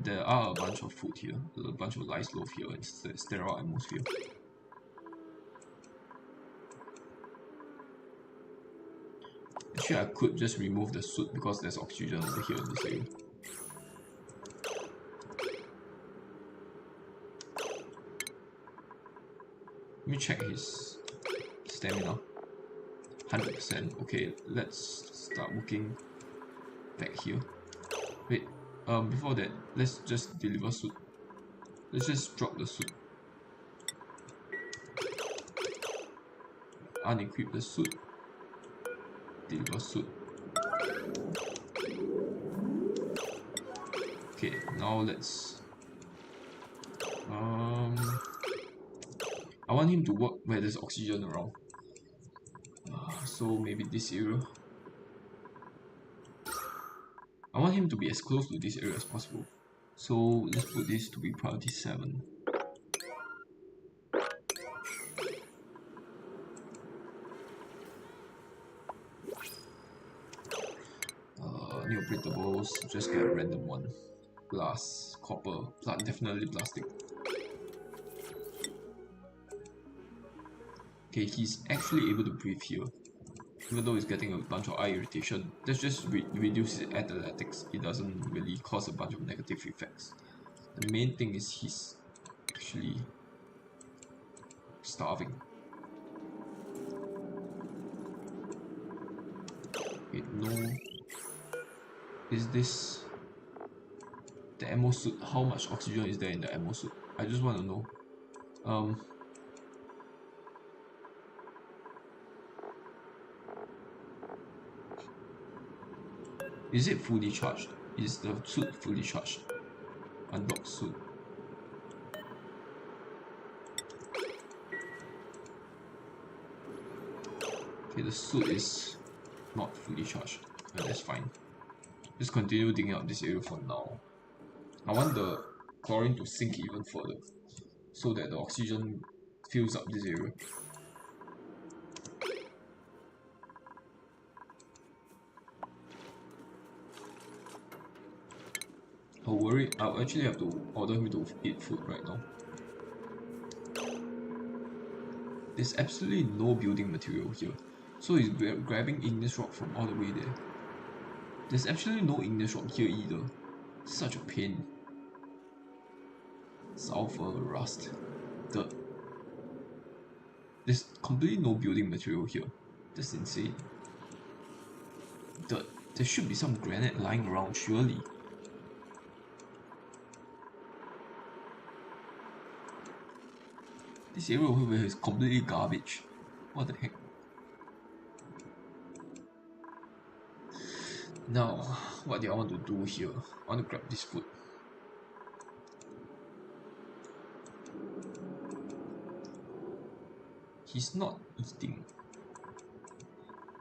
S1: There are a bunch of food here, a bunch of rice loaf here in sterile atmosphere. Actually, I could just remove the suit because there's oxygen over here in this area. Let me check his stamina. 100%. Okay, let's start working back here. Wait, before that, let's just deliver suit. Let's just drop the suit. Unequip the suit. Deliver suit. Okay, now let's I want him to work where there's oxygen around. So maybe this area. I want him to be as close to this area as possible. So let's put this to be priority 7. New printables, just get a random one. Glass, copper, definitely plastic. Okay, he's actually able to breathe here. Even though he's getting a bunch of eye irritation, let's just reduce his athletics. It doesn't really cause a bunch of negative effects. The main thing is he's actually starving. Wait, no. Is this the ammo suit? How much oxygen is there in the ammo suit? I just want to know. Is it fully charged? Is the suit fully charged? Undock suit. Okay, the suit is not fully charged. That's fine. Just continue digging out this area for now. I want the chlorine to sink even further so that the oxygen fills up this area. I'll actually have to order him to eat food right now. There's absolutely no building material here. So he's grabbing igneous rock from all the way there. There's actually no igneous rock here either. Such a pain. Sulfur, rust, dirt. There's completely no building material here. That's insane. Dirt. There should be some granite lying around, surely. This area over here is completely garbage. What the heck? Now, what do I want to do here? I want to grab this food. He's not eating.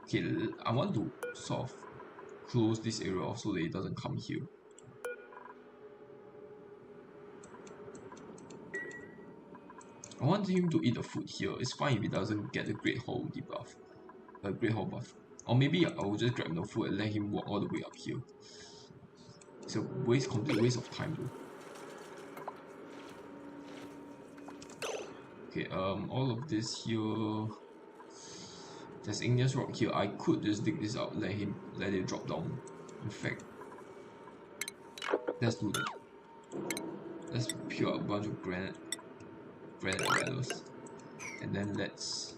S1: Okay, I want to sort of close this area off so that it doesn't come here. I want him to eat the food here. It's fine if he doesn't get the Great Hall debuff. A Great Hall buff. Or maybe I will just grab the food and let him walk all the way up here. It's a complete waste of time though. Okay, all of this here. There's igneous rock here. I could just dig this out, let it drop down. In fact, let's do that. Let's peel out a bunch of granite pillars, and then let's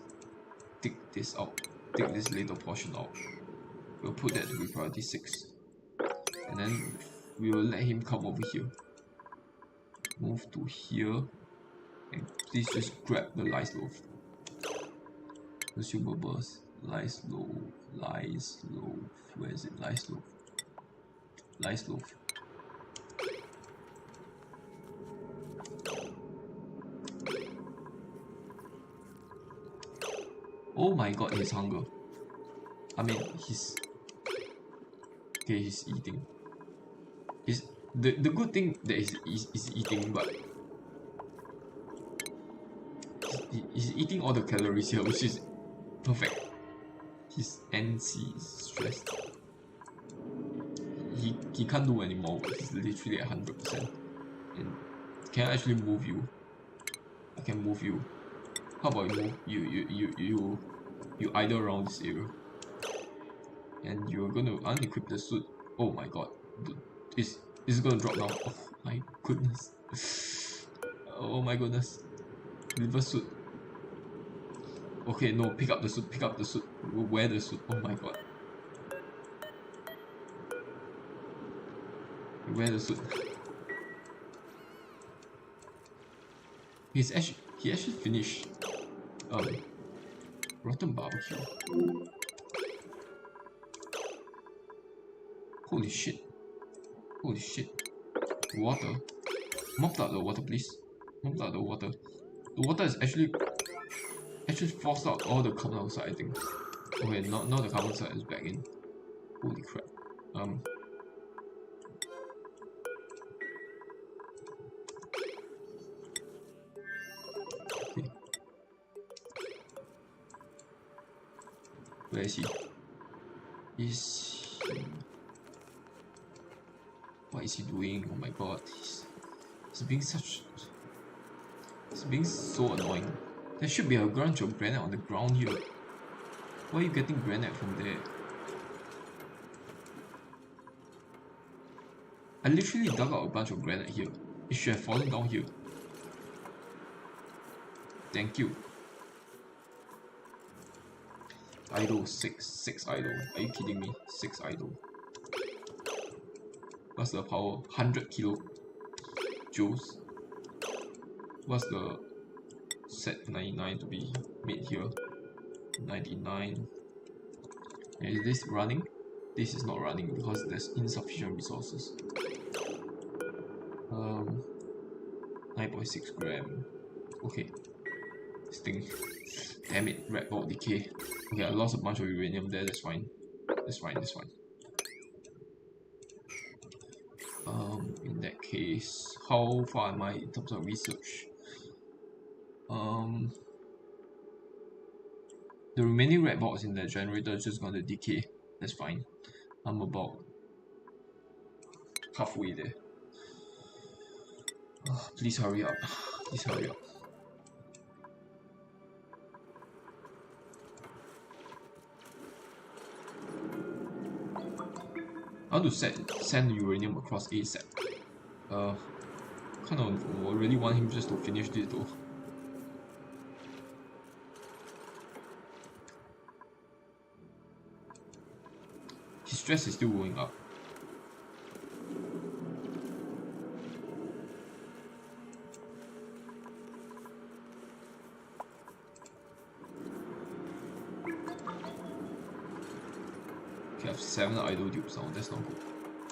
S1: dig this out. Dig this little portion out. We'll put that to be priority 6, and then we will let him come over here. Move to here, and please just grab the lice loaf. Consumables, lice loaf. Where is it? Lice loaf. Oh my god, he's hunger. I mean, he's eating. The good thing that he's eating, but he's eating all the calories here, which is perfect. His NC is stressed. He can't do anymore. He's literally at 100%. And can I actually move you? I can move you. How about you idle around this area, and you're gonna unequip the suit. Oh my god, it's gonna drop now. Oh my goodness. Oh my goodness. Reverse suit. Okay, no, pick up the suit. Wear the suit. Oh my god. Wear the suit. He actually finished rotten barbecue. Holy shit. Water. Mop out the water, please. Mop out the water. The water is actually forced out all the carbon dioxide, I think. Okay, now the carbon dioxide is back in. Holy crap. Okay. Where is he? What is he doing? Oh my god, he's being so annoying. There should be a bunch of granite on the ground here. Why are you getting granite from there? I literally dug out a bunch of granite here. It should have fallen down here. Thank you. Idle 6 idle. Are you kidding me? 6 idle. What's the power? 100 kilo joules. What's the set 99 to be made here? 99. And is this running? This is not running because there's insufficient resources. 9.6 gram. Okay. This thing. Damn it, red ball decay. Okay, I lost a bunch of uranium there, that's fine. That's fine. In that case, how far am I in terms of research? The remaining red box in the generator is just gonna decay. That's fine. I'm about halfway there. Oh, please hurry up. Please hurry up. I want to send uranium across ASAP. Kind of really want him just to finish this though. His stress is still going up. Okay, I have 7 idle dupes now, that's not good.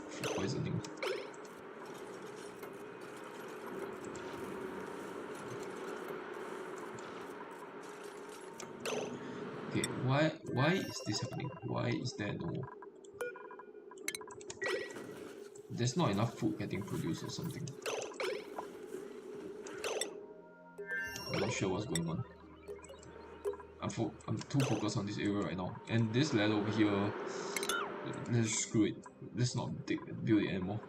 S1: Food poisoning. Okay, why is this happening? Why is there no... There's not enough food getting produced or something. I'm not sure what's going on. I'm too focused on this area right now. And this ladder over here, let's screw it. Let's not build it anymore.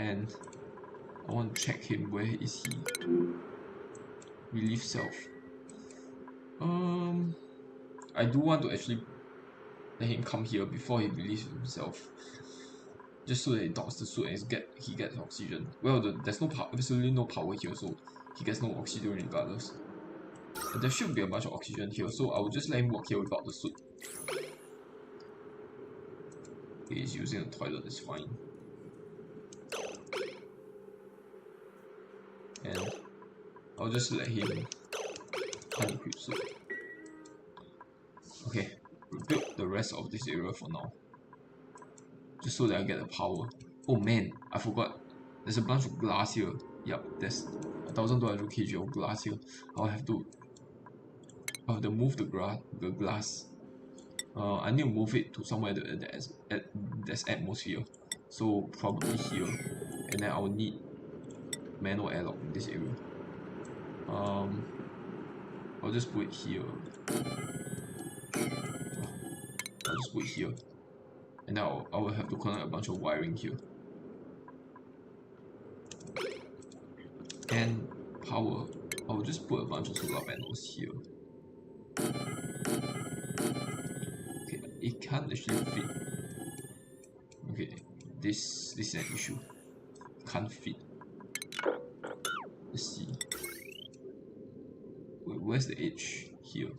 S1: and I want to check him. Where is he? Relief self. I do want to actually let him come here before he relieves himself, just so that he docks the suit and he gets oxygen. Well, there's no power, absolutely no power here, so he gets no oxygen regardless. And there should be a bunch of oxygen here, so I will just let him walk here without the suit. Okay, he's using the toilet, it's fine. And I'll just let him unequip suit. Okay, build the rest of this area for now, just so that I get the power. Oh man, I forgot. There's a bunch of glass here. Yep, there's 1200 kg of glass here. I'll have to move the glass. I need to move it to somewhere that's atmosphere. So probably here, and then I'll need manual airlock in this area. I'll just put it here. I'll just put it here, and now I will have to connect a bunch of wiring here. And power, I'll just put a bunch of solar panels here. Okay, it can't actually fit. Okay, this is an issue. Can't fit. Let's see. Wait, where's the edge? Here.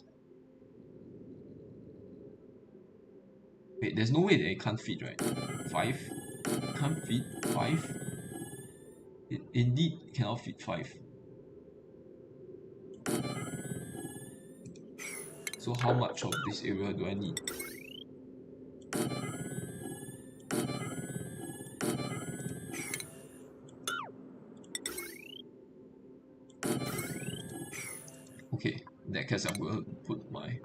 S1: Wait, there's no way that it can't fit, right? 5? Can't fit 5? It indeed cannot fit 5. So how much of this area do I need? Okay, in that case I'm going to put my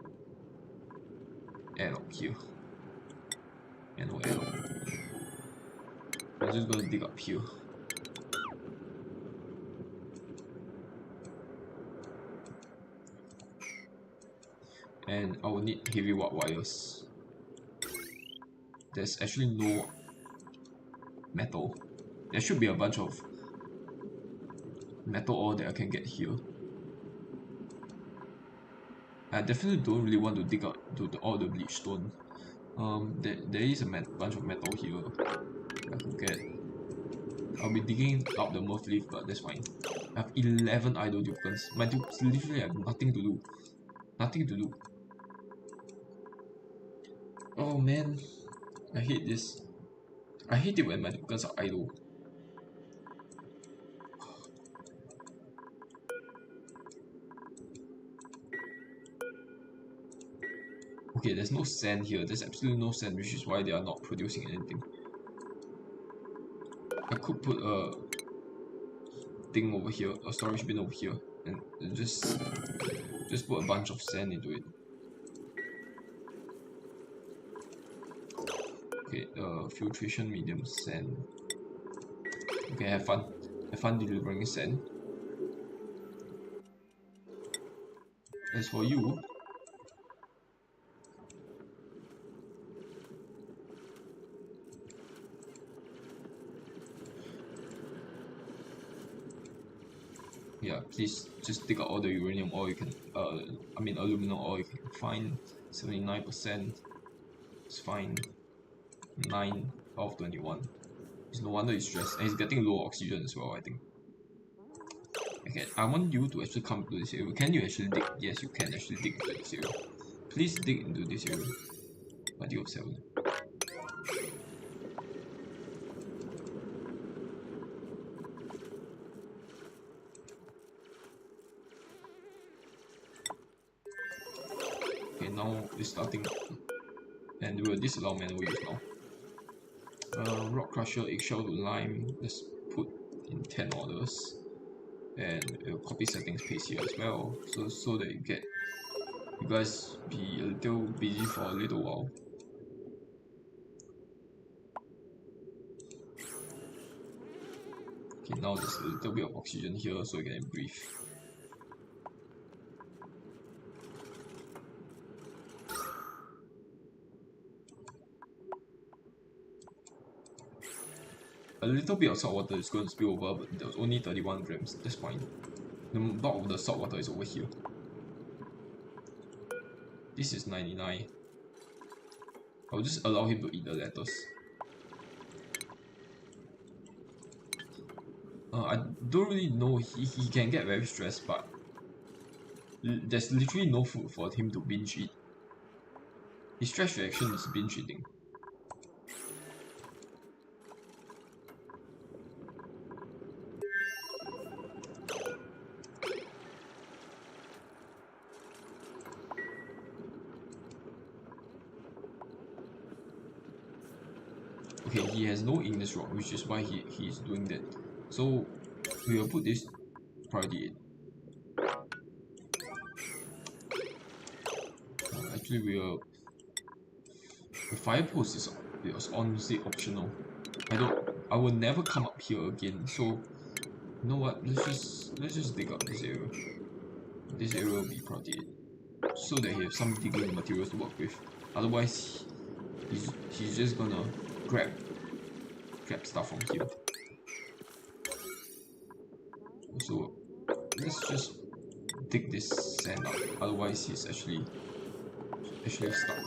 S1: airlock here. And no airlock. I'm just going to dig up here. And I will need heavy watt wires. There's actually no metal. There should be a bunch of metal ore that I can get here. I definitely don't really want to dig out all the bleach stone. There is a bunch of metal here I could get. I'll be digging out the Murph leaf, but that's fine. I have 11 idle tokens. My tokens literally have nothing to do. Nothing to do. Oh man, I hate this. I hate it when my tokens are idle. Okay, there's no sand here. There's absolutely no sand, which is why they are not producing anything. I could put a thing over here, a storage bin over here, and just put a bunch of sand into it. Okay, filtration medium sand. Okay, have fun delivering sand. As for you, yeah, please just dig out all the uranium ore you can, aluminum ore you can find. 79%. It's fine. 9 out of 21. It's no wonder he's stressed, and he's getting low oxygen as well, I think. Okay, I want you to actually come to this area. Can you actually dig? Yes, you can actually dig into this area. Please dig into this area. Party of 7. Okay, now it's starting, and we will disallow manual use now. Rock crusher, eggshell to lime. Let's put in 10 orders, and copy settings paste here as well, so that you guys be a little busy for a little while. Okay, now there's a little bit of oxygen here, so you can breathe. A little bit of salt water is going to spill over, but there was only 31 grams. That's fine. The bulk of the salt water is over here. This is 99. I'll just allow him to eat the lettuce. I don't really know. He can get very stressed, but there's literally no food for him to binge eat. His stress reaction is binge eating. Okay, he has no igneous rock, which is why he is doing that. So we will put this priority 8. Actually, the fire post is honestly optional. I will never come up here again. So you know what? Let's just dig up this area. This area will be priority 8, so that he has some digging materials to work with. Otherwise, he's just gonna grab stuff from here. So let's just dig this sand up. Otherwise, he's actually stuck.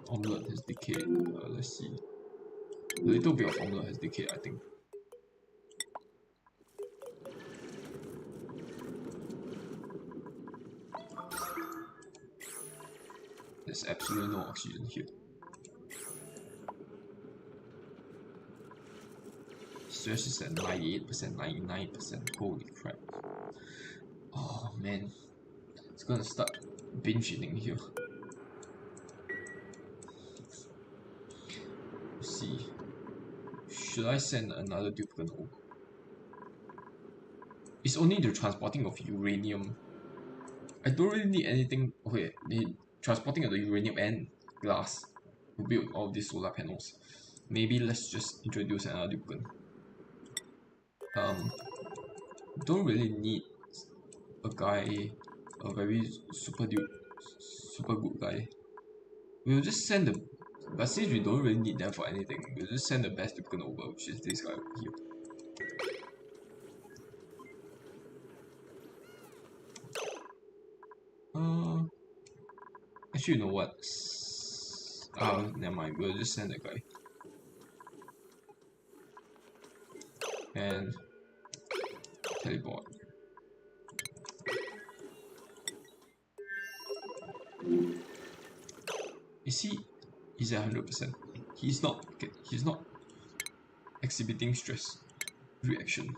S1: Omelette has decayed. Let's see. A little bit of omelette has decayed, I think. There's absolutely no oxygen here. Stress is at 98%, 99%. Holy crap. Oh man. It's gonna start binge eating here. Let's see. Should I send another duplicate over? It's only the transporting of uranium. I don't really need anything. Okay, the transporting of the uranium and glass to build all these solar panels. Maybe let's just introduce another duplicate. Don't really need a guy, a very super good guy. We'll just send the, but since we don't really need them for anything, we'll just send the best duplicate over, which is this guy over here. Actually, you know what? Never mind. We'll just send the guy. And teleport. Is he? He's at 100%. He's not. Okay, he's not exhibiting stress reaction.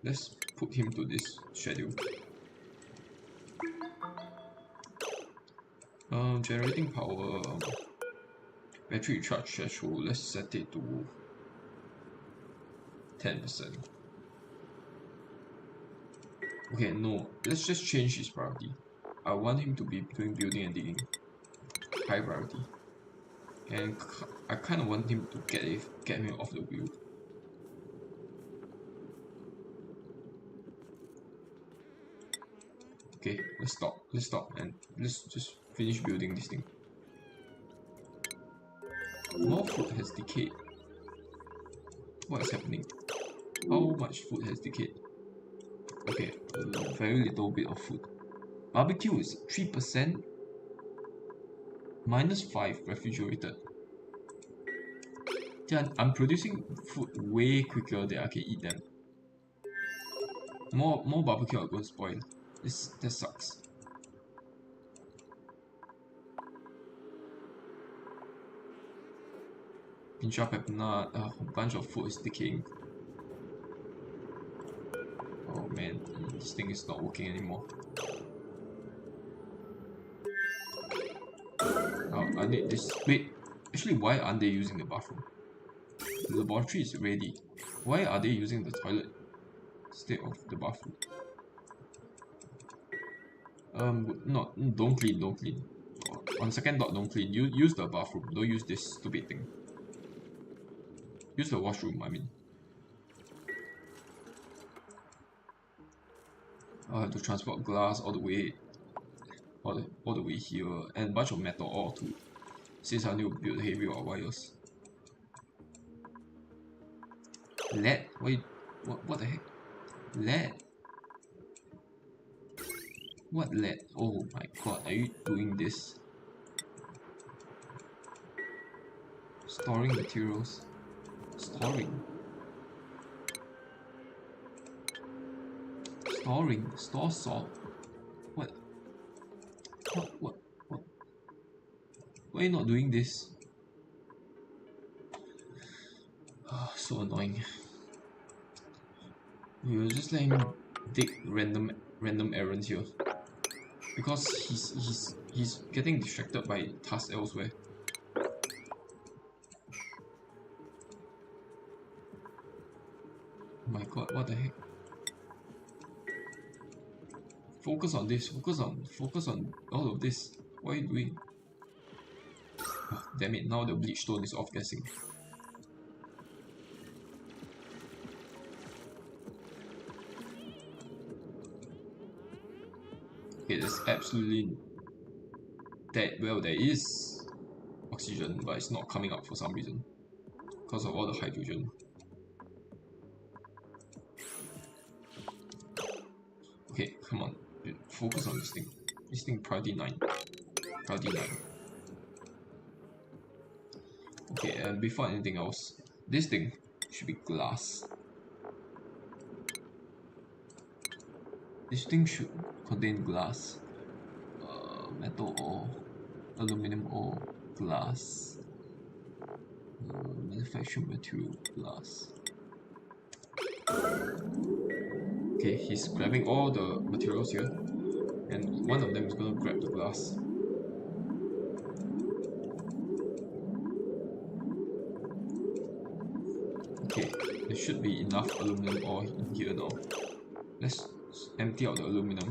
S1: Let's put him to this schedule. Generating power. Battery charge threshold. Let's set it to 10%. Okay, no. Let's just change his priority. I want him to be doing building and digging. High priority. And I kind of want him to get him off the wheel. Okay, let's stop and let's just finish building this thing. More food has decayed. What is happening? How much food has decayed? Okay, very little bit of food. Barbecue is 3%. -5 refrigerated. Yeah, I'm producing food way quicker than I can eat them. More barbecue are going to spoil. That sucks. Pinch up ep9, a bunch of food is decaying. Oh man, this thing is not working anymore. I need this. Wait, actually, why aren't they using the bathroom? The laboratory is ready. Why are they using the toilet instead of the bathroom? No, don't clean. On second thought, don't clean. Use the bathroom. Don't use this stupid thing. Use the washroom, I mean. I have to transport glass all the way here, and a bunch of metal all too. Since I need to build heavy wires. Lead? Wait, what the heck? Lead? What lead? Oh my god, are you doing this? Storing materials. Storing. Storing. Store salt. What? What? Why are you not doing this? So annoying. We will just let him dig random errands here. Because he's getting distracted by tasks elsewhere. Oh my god, what the heck? Focus on this, focus on all of this. What are you doing? Oh, damn it, now the bleach stone is off guessing. Okay, there's absolutely there is oxygen, but it's not coming up for some reason. Because of all the hydrogen. Okay, come on. Dude, focus on this thing. This thing priority 9. Priority 9. Okay, and before anything else, this thing should be glass. This thing should contain glass. Metal ore, aluminum ore, glass. Manufacturing material, glass. Okay, he's grabbing all the materials here, and one of them is gonna grab the glass. Okay, there should be enough aluminum ore in here now. Let's empty out the aluminum.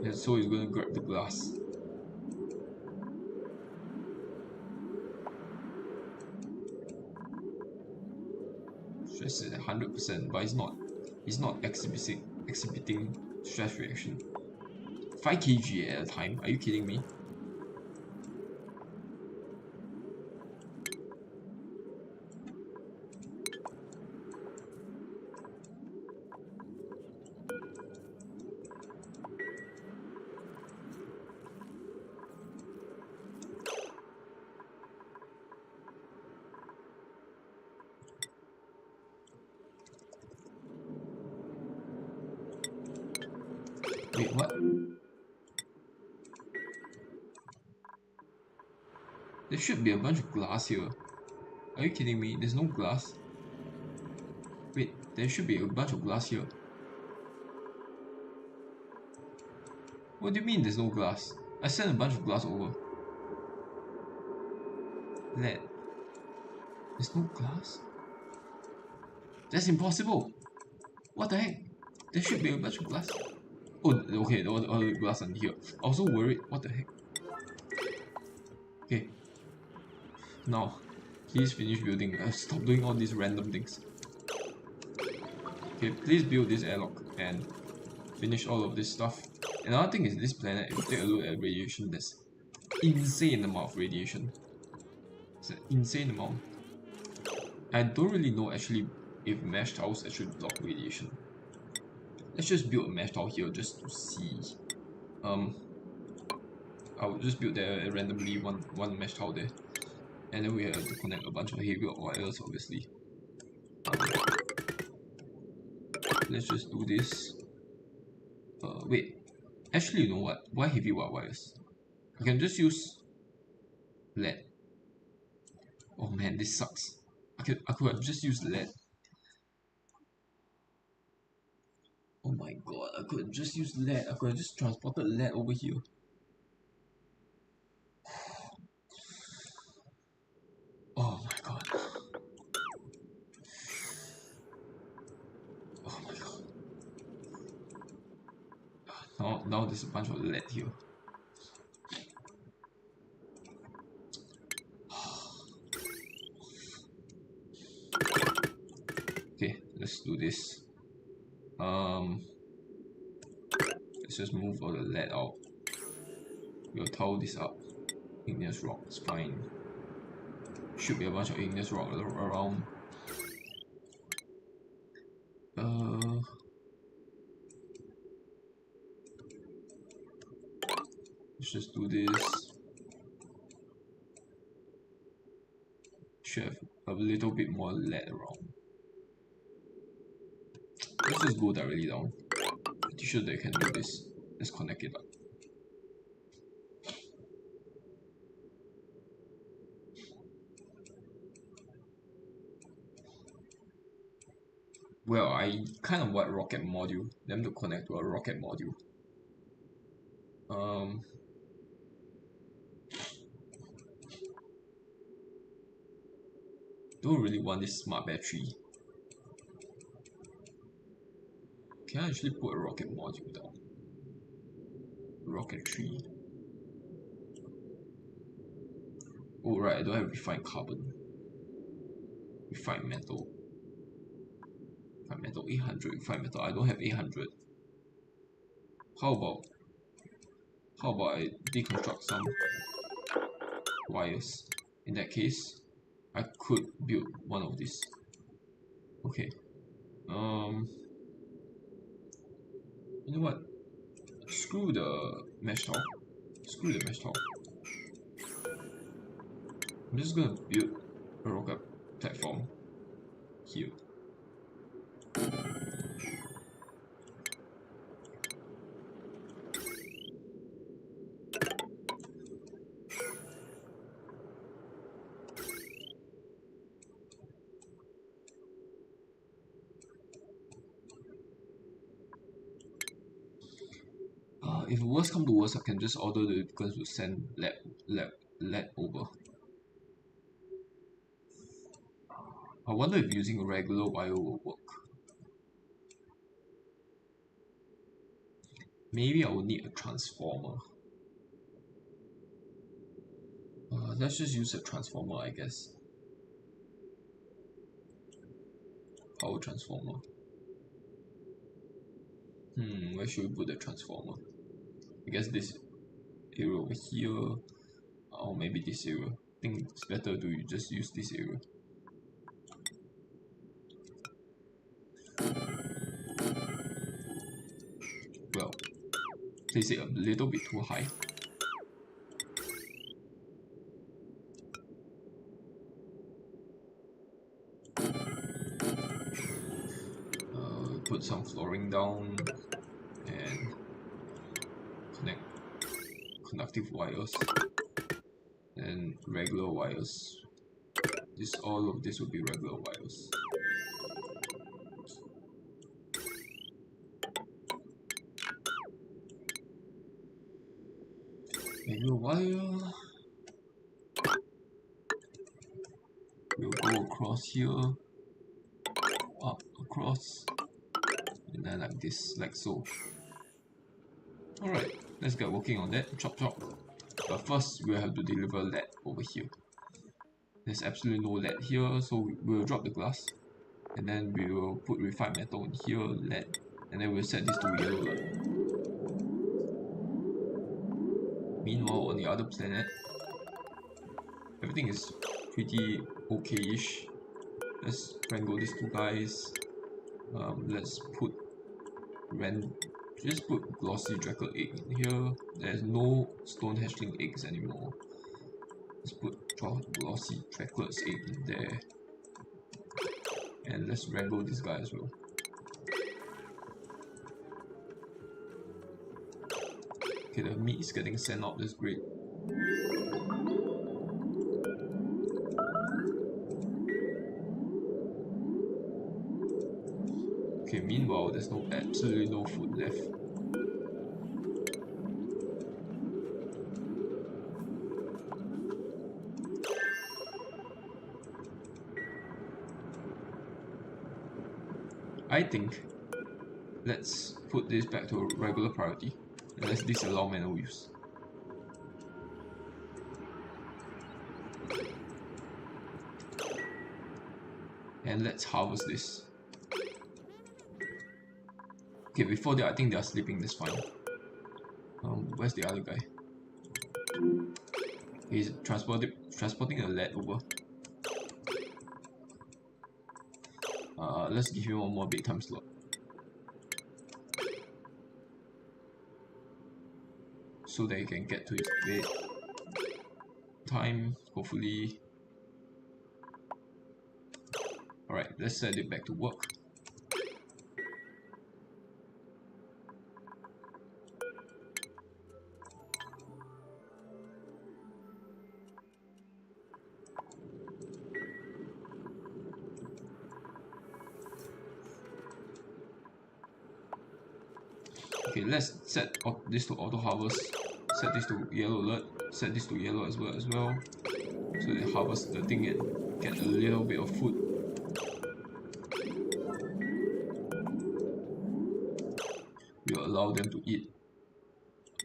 S1: And so he's gonna grab the glass. Stress is at 100%, but he's not exhibiting stress reaction. 5 kg at a time, are you kidding me? Wait, what? There should be a bunch of glass here. Are you kidding me? There's no glass. Wait, there should be a bunch of glass here. What do you mean there's no glass? I sent a bunch of glass over. Lead. There's no glass? That's impossible! What the heck? There should be a bunch of glass. Oh, okay, all the glass under here. I was so worried. What the heck? Okay. Now, he's finished building. Stop doing all these random things. Okay, please build this airlock and finish all of this stuff. Another thing is this planet, if you take a look at radiation, there's insane amount of radiation. It's an insane amount. I don't really know actually if mesh tiles actually block radiation. Let's just build a mesh tile here just to see. I'll just build there randomly one mesh tile there. And then we have to connect a bunch of heavy wires obviously. Let's just do this. Wait. Actually, you know what? Why heavy wires? I can just use lead. Oh man, this sucks. I could have just used lead. Oh my god, I could have just used lead. I could have just transported lead over here. Oh my god. Oh my god. Now there's a bunch of lead here. Okay, let's do this. Let's just move all the lead out. We'll tile this up. Igneous rock is fine. Should be a bunch of igneous rock around. let's just do this. Should have a little bit more lead around. Let's just go directly down. Pretty sure they can do this. Let's connect it up. Well, I kind of want rocket module, them to connect to a rocket module. Don't really want this smart battery. Can I actually put a rocket module down? Rocketry. Oh right, I don't have refined carbon. Refined metal. Refined metal 800. Refined metal. I don't have 800. How about I deconstruct some wires? In that case, I could build one of these. Okay. You know what? Screw the mesh tile. Screw the mesh tile. I'm just gonna build a rocket platform here. If worst come to worst, I can just order the guns to send lead over. I wonder if using a regular wire will work. Maybe I will need a transformer. Let's just use a transformer, I guess. Power transformer. Where should we put the transformer? I guess this area over here, or maybe this area. I think it's better to just use this area. Well, place it a little bit too high. Put some flooring down and connect conductive wires and regular wires. All of this will be regular wires. Regular wire. We'll go across here, up, across, and then like this, like so. Alright, let's get working on that. Chop chop. But first, we'll have to deliver lead over here. There's absolutely no lead here, so we'll drop the glass. And then we will put refined metal in here, lead. And then we'll set this to yellow light. Meanwhile, on the other planet, everything is pretty okay-ish. Let's wrangle these two guys. Let's just put glossy Draco egg in here. There's no stone hatchling eggs anymore. Let's put glossy Draco's egg in there. And let's wrangle this guy as well. Okay, the meat is getting sent out, that's great. Okay, meanwhile, there's absolutely no food left. I think let's put this back to a regular priority and let's disallow manual use. And let's harvest this. Okay, before that, I think they are sleeping, that's fine. Where's the other guy? He's transporting a lead over. Let's give him one more big time slot. so that he can get to his bed. Time, hopefully. Alright, let's set it back to work. Okay, let's set this to auto harvest, set this to yellow alert, set this to yellow as well, so they harvest the thing and get a little bit of food. We'll allow them to eat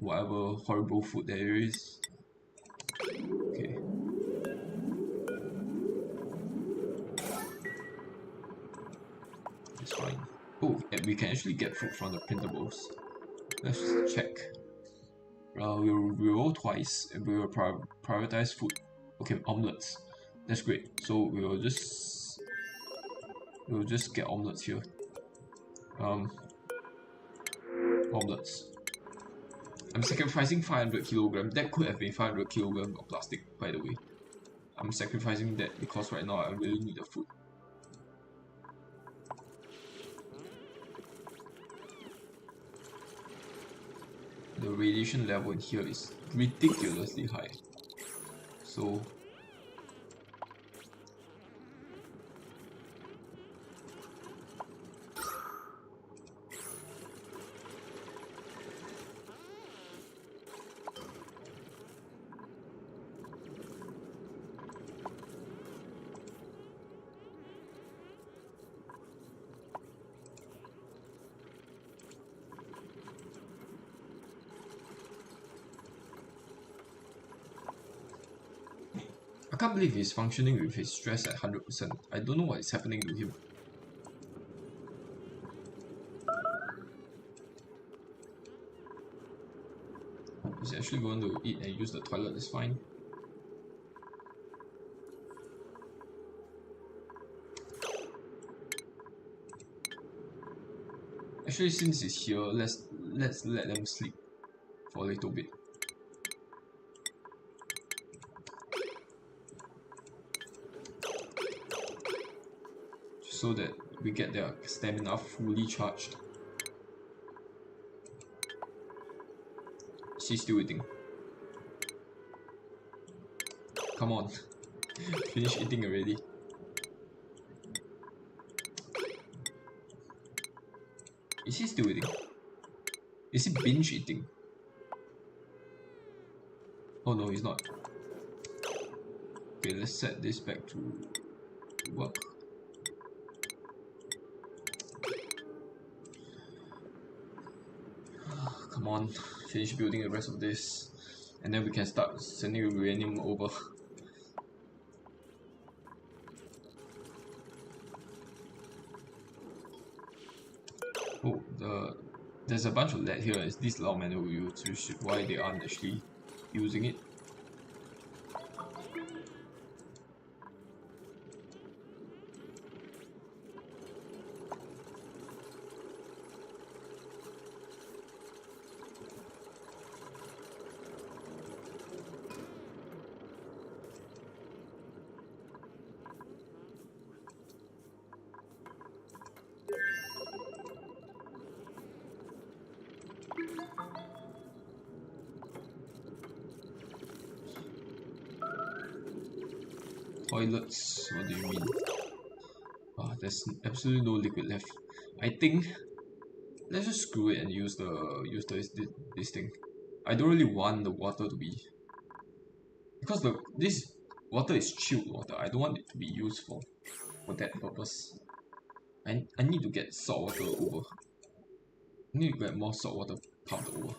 S1: whatever horrible food there is. Okay. That's fine. Oh, and we can actually get food from the printables. Let's check. We'll roll twice and we will prioritize food. Okay, omelets. That's great. So we'll just get omelets here. Omelets. I'm sacrificing 500 kilograms. That could have been 500 kilograms of plastic, by the way. I'm sacrificing that because right now I really need the food. The radiation level in here is ridiculously high. So I can't believe he's functioning with his stress at 100%. I don't know what is happening to him. He's actually going to eat and use the toilet, it's fine. Actually, since he's here, let's let them sleep for a little bit. So that we get their stamina fully charged. She's still eating. Come on. Finish eating already. Is he still eating? Is he binge eating? Oh no, he's not. Okay, let's set this back to work. Come on, finish building the rest of this, and then we can start sending uranium over. Oh, there's a bunch of lead here. Is this loud manual use, which is why they aren't actually using it. Toilets, what do you mean? There's absolutely no liquid left. I think let's just screw it and use this thing. I don't really want the water to be, because this water is chilled water. I don't want it to be used for that purpose. I need to get salt water over. I need to get more salt water pumped over.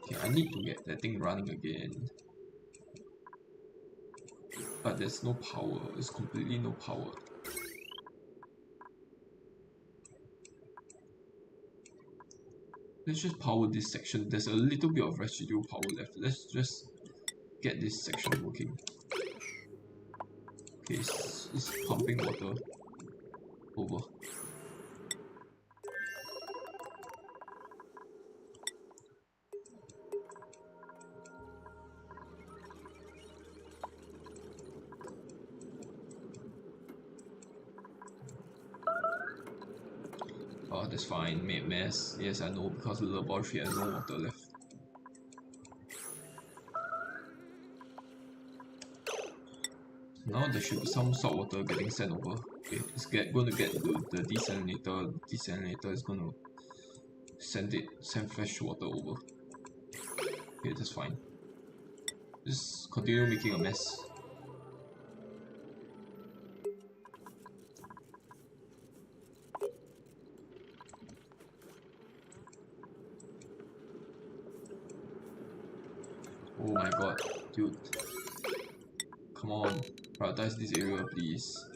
S1: Okay, I need to get that thing running again. But there's no power. It's completely no power. Let's just power this section. There's a little bit of residual power left. Let's just get this section working. Okay, it's pumping water over. That's fine. Made mess. Yes, I know, because the laboratory has no water left. Now there should be some salt water getting sent over. Okay, it's going to get the desalinator. The desalinator is going to send fresh water over. Okay, that's fine. Just continue making a mess. Oh my god, dude. Come on, prioritize this area, please.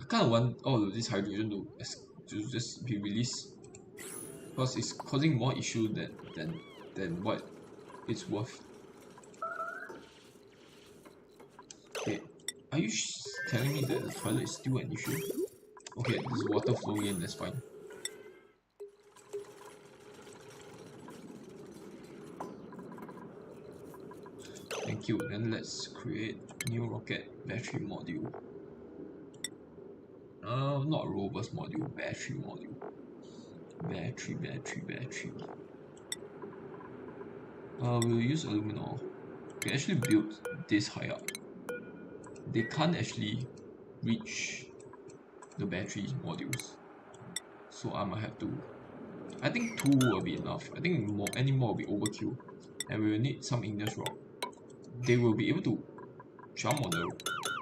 S1: I kind of want all of this hydrogen to just be released, because it's causing more issue than what it's worth. Okay, are you telling me that the toilet is still an issue? Okay, there's water flowing in, that's fine. Thank you. Then let's create new rocket battery module. Not robust module, battery module. Battery. We'll use aluminum. We actually built this high up. They can't actually reach the battery modules, so I might have to. I think 2 will be enough. I think any more will be overkill, and we will need some igneous rock. They will be able to jump on the.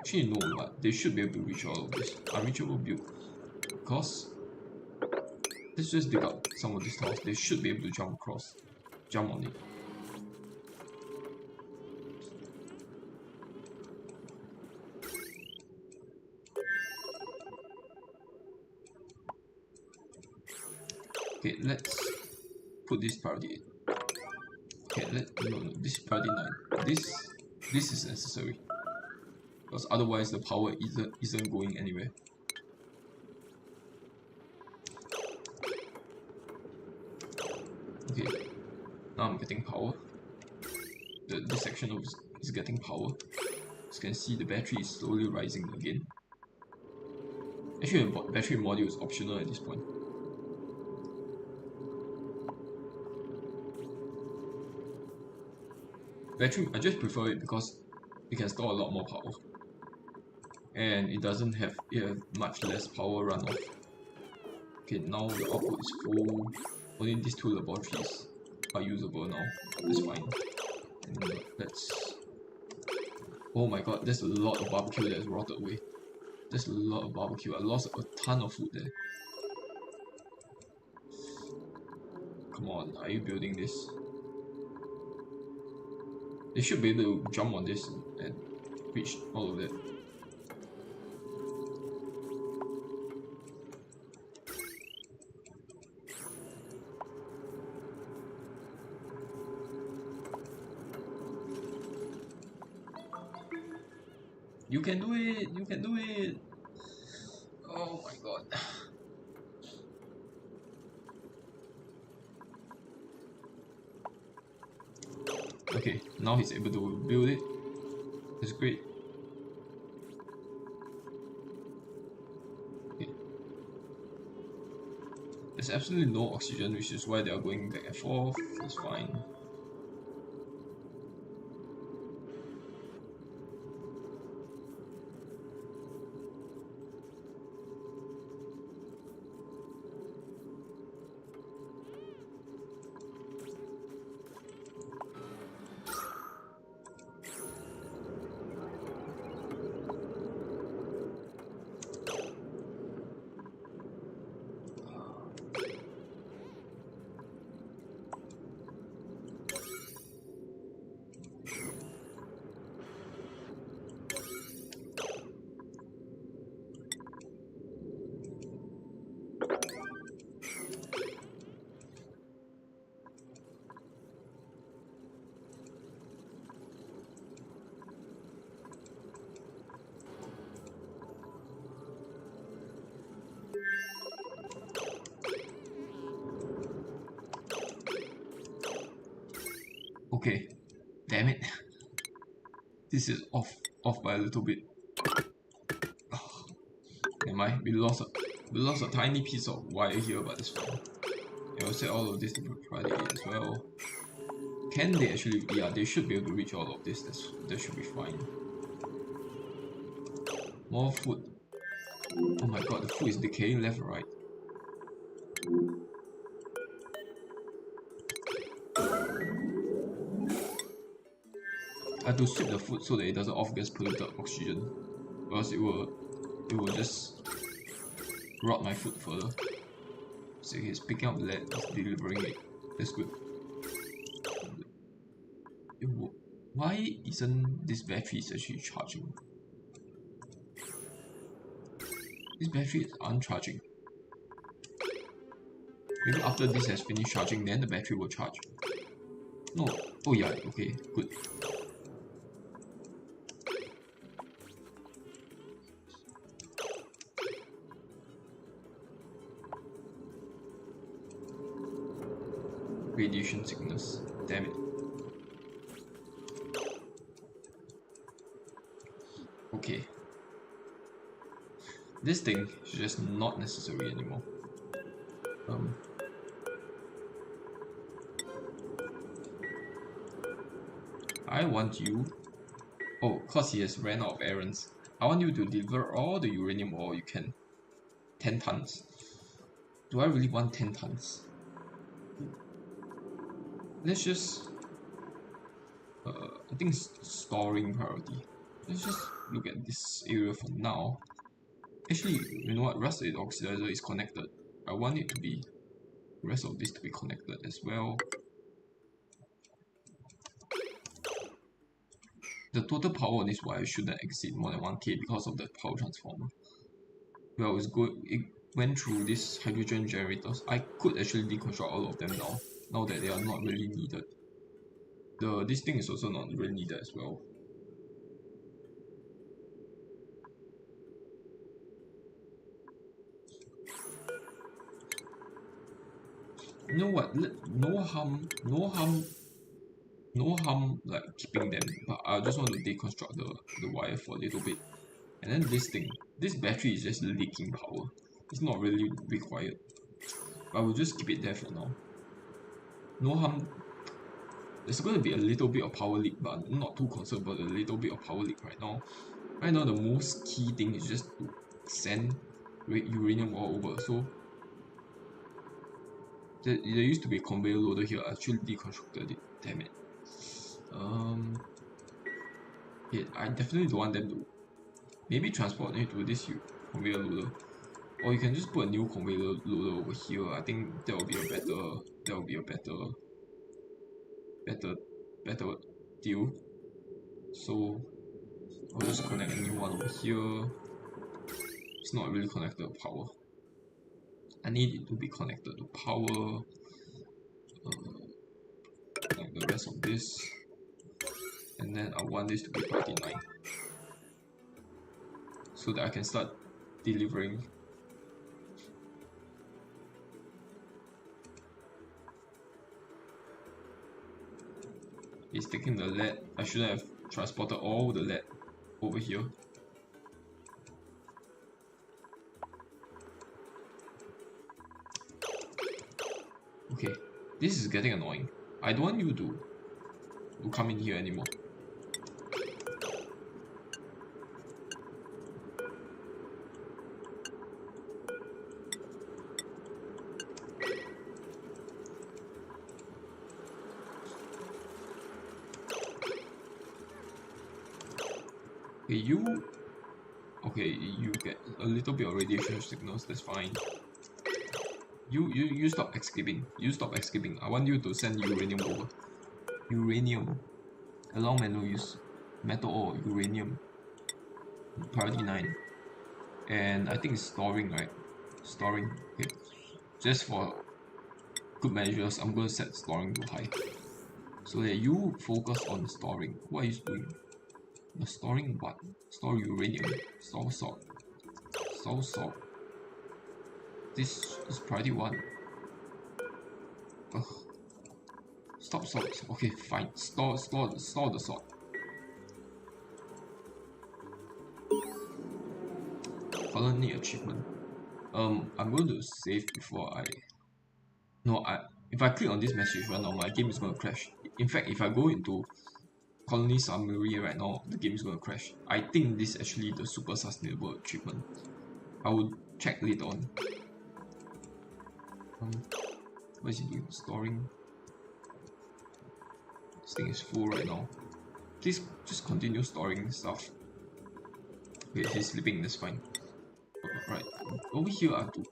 S1: Actually no, but they should be able to reach all of this. Unreachable build. Because let's just dig up some of these tiles. They should be able to jump on it. Okay, let's put this priority 8. Okay, no, this is priority 9. This is necessary, because otherwise the power isn't going anywhere. Okay, now I'm getting power. This section is getting power. As you can see, the battery is slowly rising again. Actually, the battery module is optional at this point. Battery, I just prefer it because it can store a lot more power, and it doesn't have much less power runoff. Okay, now the output is full. Only these 2 laboratories are usable now. That's fine. And let's. Oh my god, there's a lot of barbecue that's rotted away. There's a lot of barbecue. I lost a ton of food there. Come on, are you building this? They should be able to jump on this and reach all of that. You can do it! You can do it! Oh my god. Okay, now he's able to build it. It's great. Okay. There's absolutely no oxygen, which is why they are going back and forth. It's fine. Okay, damn it. This is off by a little bit. Never mind, we lost a tiny piece of wire here, but it's fine. I'll set all of this to Friday as well. Can they actually? Yeah, they should be able to reach all of this. That should be fine. More food. Oh my god, the food is decaying left and right. I have to sweep the food so that it doesn't off-gas polluted oxygen, or else it will just rot my food further. So he's picking up lead, he's delivering it. That's good. Why isn't this battery actually charging? This battery is uncharging. Maybe after this has finished charging, then the battery will charge. No. Oh yeah, okay, good. Radiation sickness. Damn it. Okay. This thing is just not necessary anymore. I want you. Oh, cause he has ran out of errands. I want you to deliver all the uranium ore you can. 10 tons. Do I really want 10 tons? Let's just I think storing priority. Let's just look at this area for now. Actually, you know what? Rust oxidizer is connected. I want it to be the rest of this to be connected as well. The total power on this wire shouldn't exceed more than 1k because of the power transformer. Well, it went through these hydrogen generators. I could actually deconstruct all of them now that they are not really needed. This thing is also not really needed as well. You know what? No harm like keeping them, but I just want to deconstruct the wire for a little bit. And then this battery is just leaking power. It's not really required. But I will just keep it there for now. No harm. There's going to be a little bit of power leak, but I'm not too concerned about a little bit of power leak right now. Right now, the most key thing is just to send uranium all over. So there used to be a conveyor loader here. I actually deconstructed it. Damn it. Yeah, I definitely don't want them to maybe transport it to this conveyor loader, or you can just put a new conveyor loader over here. I think that will be a better deal. So I'll just connect a new one over here. It's not really connected to power. I need it to be connected to power. Like the rest of this, and then I want this to be 49 so that I can start delivering. It's taking the lead. I shouldn't have transported all the lead over here. Okay, this is getting annoying. I don't want you to come in here anymore. Okay, you get a little bit of radiation signals, that's fine. You stop escaping. You stop escaping. I want you to send uranium over. Uranium. Allow manual use. Metal ore, uranium. Priority 9. And I think it's storing, right? Storing. Okay. Just for good measures, I'm going to set storing to high. So that you focus on storing. What are you doing? You're storing what? Store uranium. Store salt. Store salt. This is priority 1. Ugh. Stop salt. Okay, fine. Store the salt. Colony achievement. I'm going to save before I. No, if I click on this message right now, my game is going to crash. In fact, if I go into colony summary right now, the game is going to crash. I think this is actually the super sustainable achievement. I will check later on. What is he doing? Storing. This thing is full right now. Please just continue storing stuff. Okay, he's sleeping, that's fine. Right, over here I have to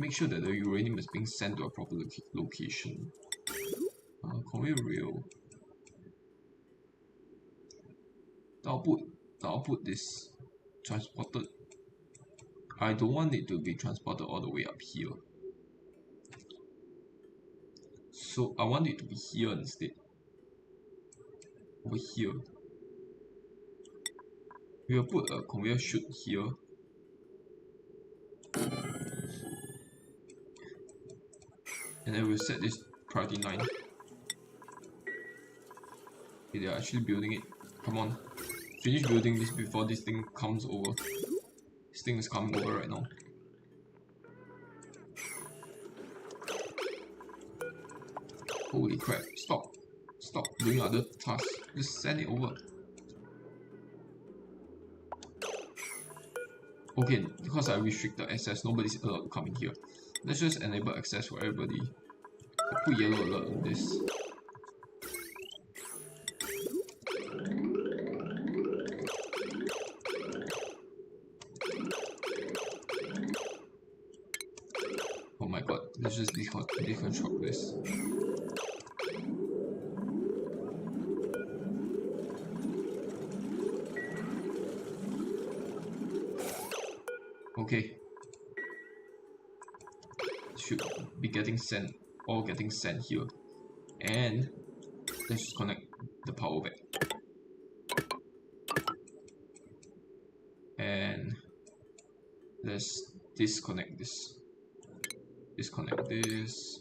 S1: make sure that the uranium is being sent to a proper location. Conveyor rail. The output is transported. I don't want it to be transported all the way up here. So I want it to be here instead. Over here. We will put a conveyor chute here. And then we'll set this priority 9. Okay, they're actually building it. Come on. Finish building this before this thing comes over. This thing is coming over right now. Holy crap. Stop doing other tasks. Just send it over. Okay, because I restricted access, nobody's allowed to come in here. Let's just enable access for everybody. I put yellow alert on this. Oh my god, let's just deconstruct this. Okay. Should be getting sent, all getting sent here. And let's just connect the power back. And let's disconnect this. Disconnect this.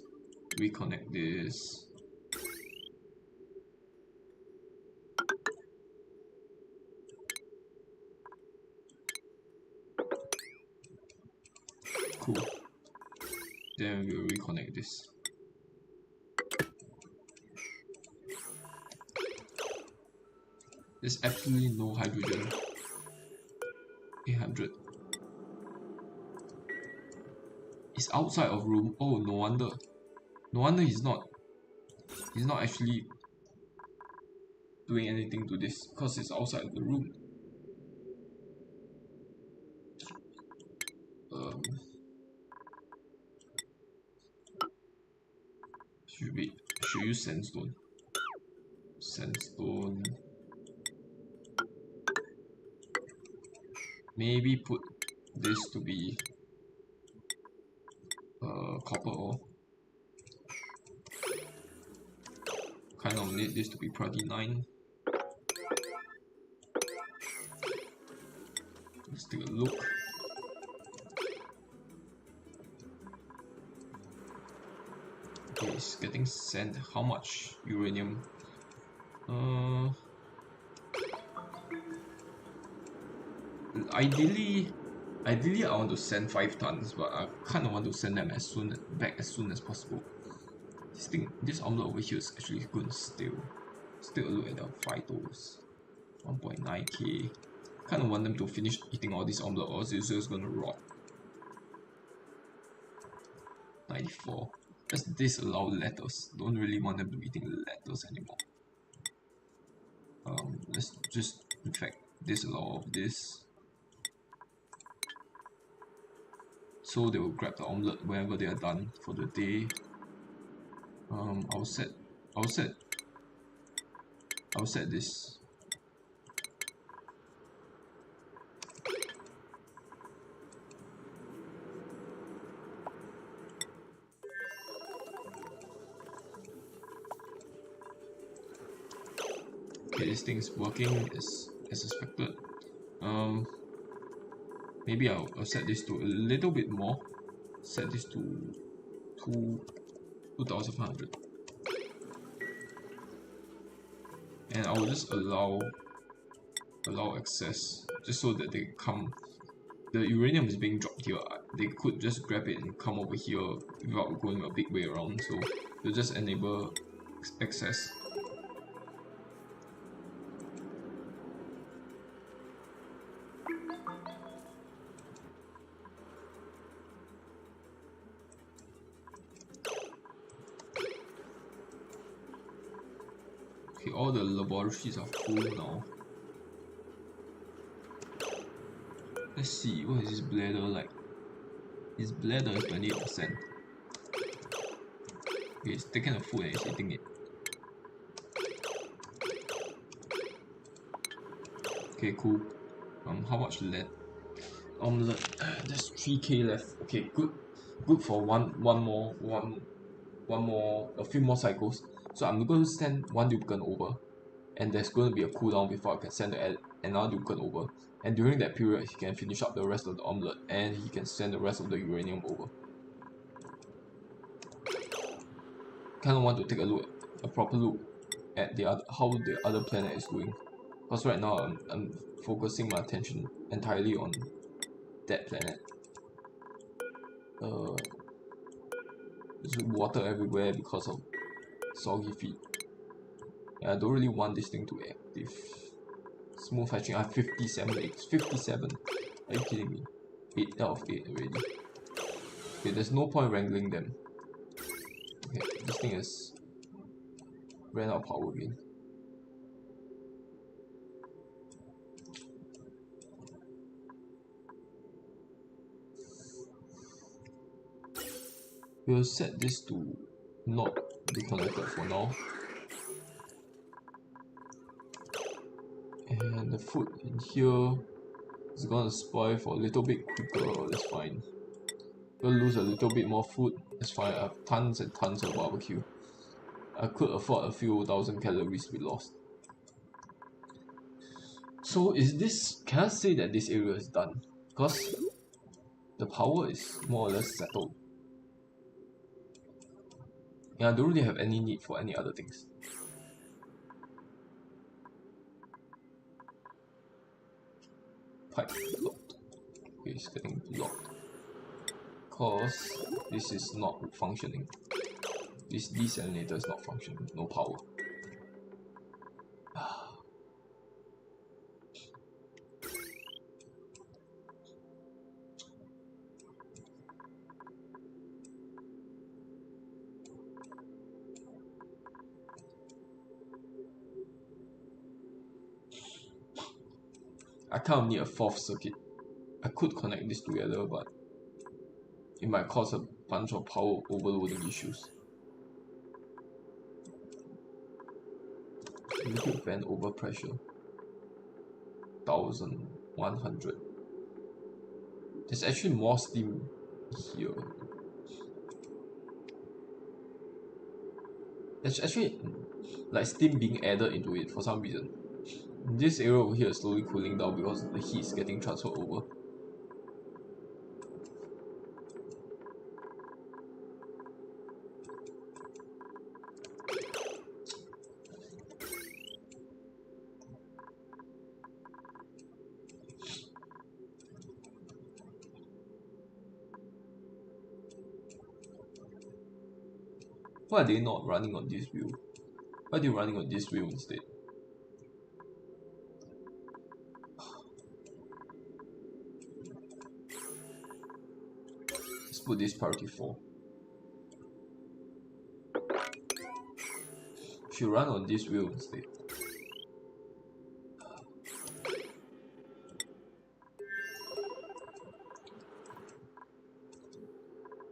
S1: Reconnect this. Cool. Then we'll reconnect this. There's absolutely no hydrogen. 800. It's outside of room. Oh, no wonder. No wonder he's not actually doing anything to this because it's outside of the room. Should use sandstone. Sandstone. Maybe put this to be copper ore. Kind of need this to be priority 9. Let's take a look. Okay, it's getting sent. How much uranium? Ideally I want to send 5 tons, but I kind of want to send them back as soon as possible. This omelette over here is actually good still. Still a look at the vitals. 1.9k. Kind of want them to finish eating all this omelette, or else it's just gonna rot. 94. Let's disallow lettuce. Don't really want them to be eating lettuce anymore. Let's just in fact disallow all of this. So they will grab the omelette whenever they are done for the day. I'll set this. Okay, this thing is working as expected. Maybe I'll set this to a little bit more. Set this to 2,500. and I will just allow access just so that they come. The uranium is being dropped here. They could just grab it and come over here without going a big way around. So we'll just enable access. Okay, all the laboratories are full now. Let's see, what is this bladder like? His bladder is 28%. Okay, it's taking the food and it's eating it. Okay, cool. How much left? Omelette. There's 3k left. Okay, good. Good for a few more cycles. So I'm going to send one duplicate over, and there's going to be a cooldown before I can send another duplicate over. And during that period, he can finish up the rest of the omelette, and he can send the rest of the uranium over. Kind of want to take a proper look at how the other planet is doing, because right now I'm focusing my attention entirely on that planet. There's water everywhere because of soggy feet. Yeah, I don't really want this thing to be active. Smooth hatching, I have 57 eggs. 57? Are you kidding me? 8 out of 8 already. Okay, there's no point wrangling them. Okay, this thing is ran out of power again. We'll set this to not be connected for now. And the food in here is gonna spoil for a little bit quicker, that's fine. We'll lose a little bit more food, that's fine. I have tons and tons of barbecue. I could afford a few thousand calories to be lost. So can I say that this area is done? Because the power is more or less settled. Yeah, I don't really have any need for any other things. Pipe locked. Okay, it's getting locked. Because this is not functioning. This desalinator is not functioning, no power. I kind of need a fourth circuit. I could connect this together, but it might cause a bunch of power overloading issues. Liquid fan overpressure 1100. There's actually more steam here. There's actually like steam being added into it for some reason. This area over here is slowly cooling down because the heat is getting transferred over. Why are they not running on this wheel? Why are they running on this wheel instead? Let's put this priority 4. Should run on this wheel instead.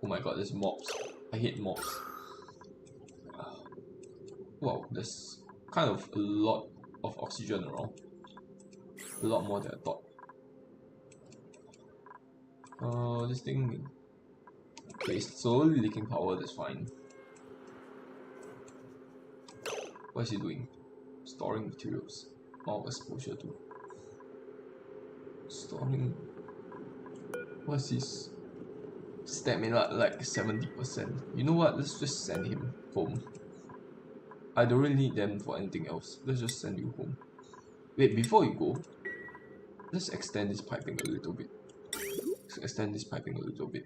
S1: Oh my god, there's mobs. I hate mobs. Wow, there's kind of a lot of oxygen around. A lot more than I thought. This thing... Okay, it's slowly leaking power, that's fine. What is he doing? Storing materials. More exposure to. Storing... What's his stamina? Like 70%. You know what? Let's just send him home. I don't really need them for anything else. Let's just send you home. Wait, before you go, let's extend this piping a little bit. Let's extend this piping a little bit.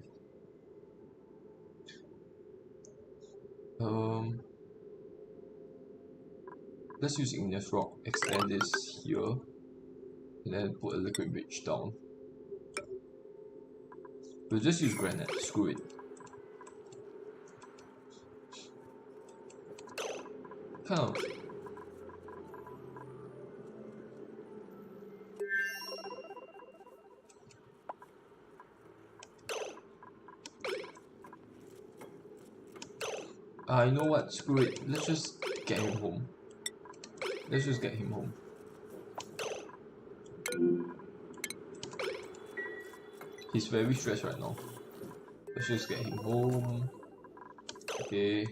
S1: Let's use igneous rock, extend this here, and then put a liquid bridge down. We'll just use granite, screw it. Kind of. You know what, screw it, let's just get him home. Let's just get him home. He's very stressed right now. Let's just get him home. Okay.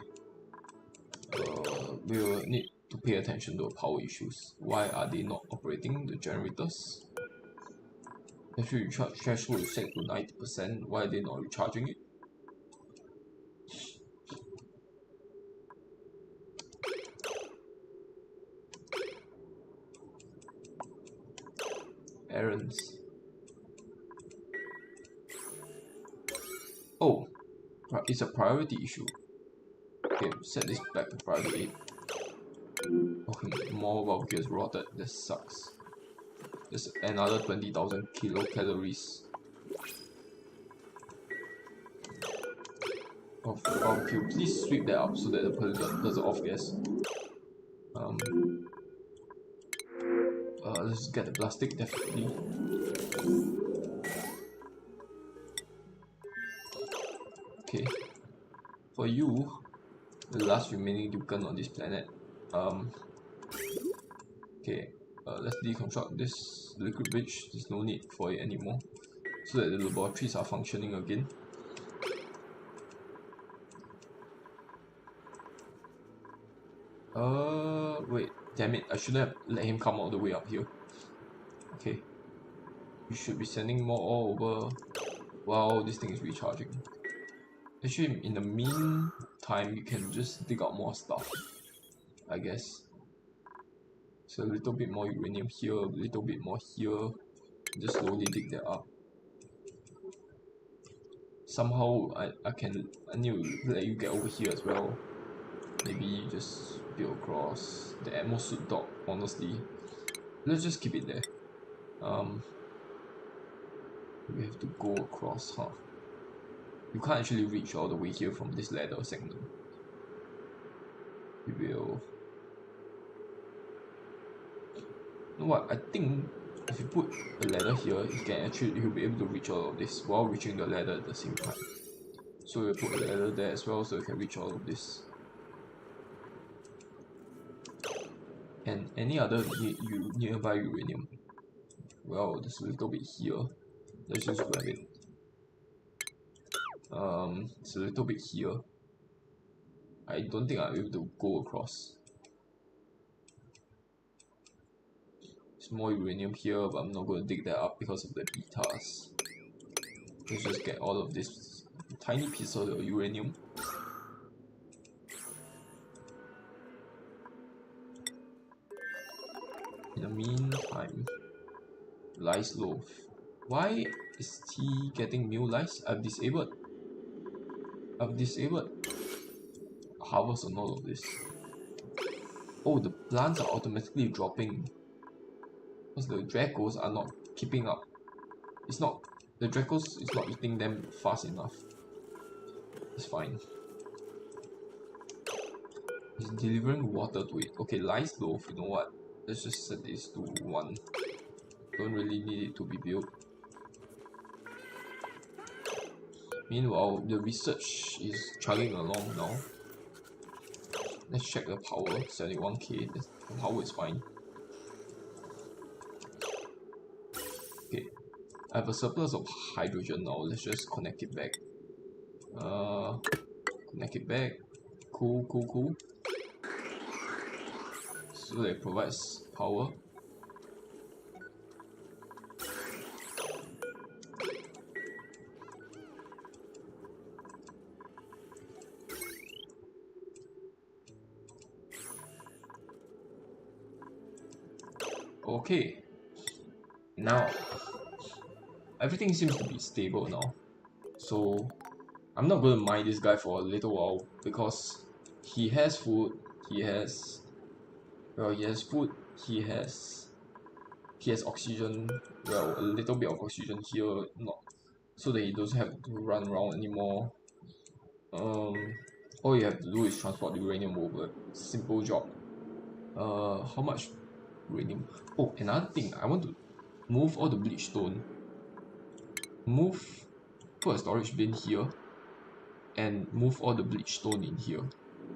S1: We'll need to pay attention to the power issues. Why are they not operating the generators? Actually, recharge threshold is set to 90%. Why are they not recharging it? Errands. Oh, it's a priority issue. Okay, set this back to priority 8. Okay, more barbecue rotted. This sucks. There's another 20,000 kilocalories of barbecue. Please sweep that up so that the person doesn't off gas. Let's get the plastic definitely. Okay, for you, the last remaining Dukan on this planet. Okay, let's deconstruct this liquid bridge. There's no need for it anymore, so that the laboratories are functioning again. Wait, damn it, I shouldn't have let him come all the way up here. Okay, we should be sending more all over while this thing is recharging. Actually, in the meantime, you can just dig out more stuff, I guess. So a little bit more uranium here, a little bit more here. Just slowly dig that up. Somehow I need to let you get over here as well. Maybe just build across the atmosuit dock, honestly. Let's just keep it there. We have to go across, huh? You can't actually reach all the way here from this ladder segment. We will. You know what? I think if you put a ladder here, you'll be able to reach all of this while reaching the ladder at the same time. So we'll put a ladder there as well, so you can reach all of this. And any other nearby uranium. Well, there's a little bit here. Let's just grab it. It's a little bit here. I don't think I'll be able to go across. There's more uranium here, but I'm not going to dig that up because of the betas. Let's just get all of this tiny piece of the uranium. In the meantime, lice loaf. Why is he getting new lice? I've disabled harvest on all of this. Oh, the plants are automatically dropping because the Dracos are not keeping up. The Dracos is not eating them fast enough. It's fine. It's delivering water to it. Okay, lice loaf, you know what? Let's just set this to 1. Don't really need it to be built. Meanwhile, the research is chugging along now. Let's check the power, 71k, the power is fine. Okay, I have a surplus of hydrogen now, let's just connect it back. Connect it back, cool. So that it provides power. Okay, now everything seems to be stable now. So I'm not going to mine this guy for a little while because he has food, he has he has food, he has oxygen, well a little bit of oxygen here, not so that he doesn't have to run around anymore. All you have to do is transport the uranium over. Simple job. How much uranium? Oh, another thing, I want to move all the bleach stone. Put a storage bin here, and move all the bleach stone in here.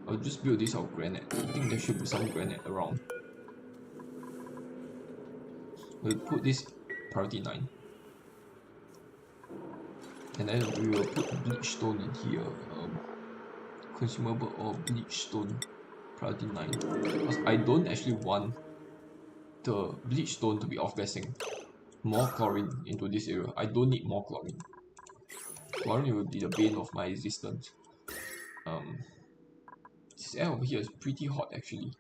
S1: I'll just build this out of granite. I think there should be some granite around. We'll put this priority 9. And then we will put bleach stone in here. Consumable or bleach stone priority 9. Because I don't actually want the bleach stone to be off-gassing more chlorine into this area. I don't need more chlorine. Chlorine will be the bane of my existence. This air over here is pretty hot actually.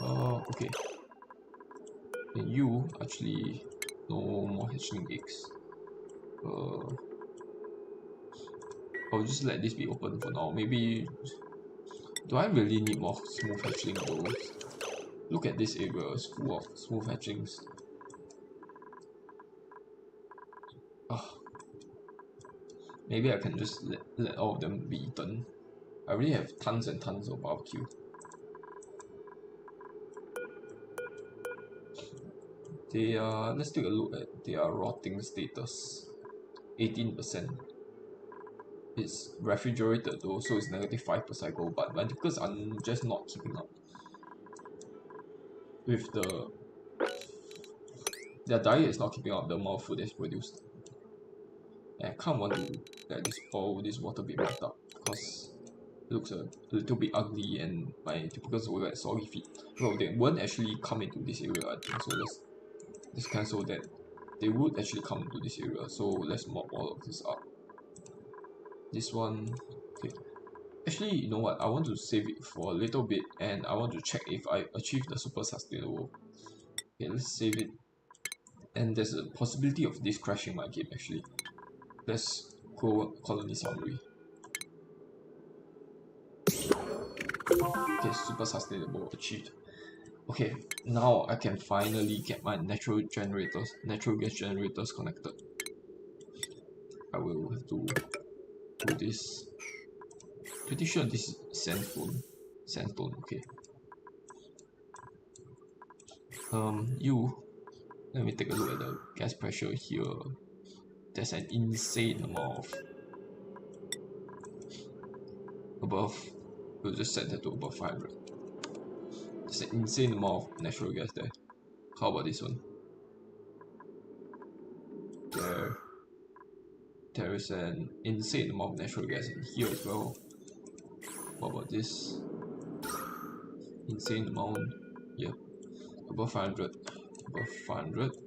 S1: Okay. And you actually no more hatchling eggs. I'll just let this be open for now. Maybe do I really need more smooth hatchling though? Look at this area, it's full of smooth hatchlings. Maybe I can just let all of them be eaten. I already have tons and tons of barbecue. They are, let's take a look at their rotting status. 18%. It's refrigerated though, so it's -5 per cycle, but my difficulties are just not keeping up with their diet is not keeping up the amount of food that's produced. And I can't want to let this water be messed up because it looks a little bit ugly and my typicals will get soggy feet. Well, they won't actually come into this area, I think, so let's cancel that. They would actually come into this area, so let's mop all of this up. This one, okay. Actually, you know what? I want to save it for a little bit and I want to check if I achieve the super sustainable. Okay, let's save it. And there's a possibility of this crashing my game actually. Let's go colony summary. Okay, super sustainable achieved. Okay, now I can finally get my natural gas generators connected. I will have to do this. Pretty sure this is sandstone, okay. Let me take a look at the gas pressure here. There's an insane amount of above, we'll just set that to above 500. There's an insane amount of natural gas there. How about this one? There is an insane amount of natural gas in here as well. What about this? Insane amount. Yep. Above 500. Above 500.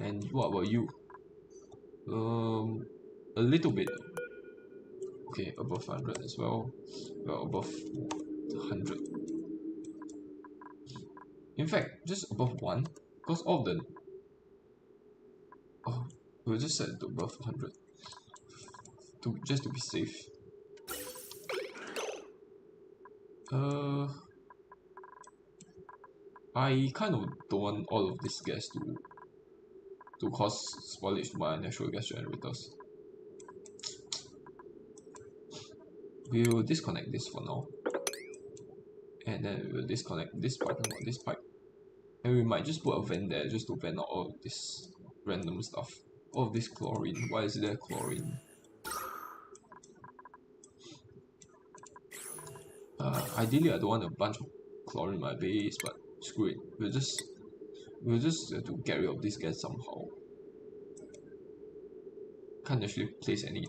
S1: And what about you? A little bit. Okay, above 500 as well. Well, above 100. In fact, just above 1. Because all of the... Oh, we'll just set it to above 100. Just to be safe. I kind of don't want all of this gas to cause spoilage to my natural gas generators. We'll disconnect this for now. And then we'll disconnect this pipe and this pipe. And we might just put a vent there just to vent out all of this random stuff. All of this chlorine. Why is there chlorine? Ideally I don't want a bunch of chlorine in my base, but screw it. We'll just have to get rid of this gas somehow. Can't actually place any.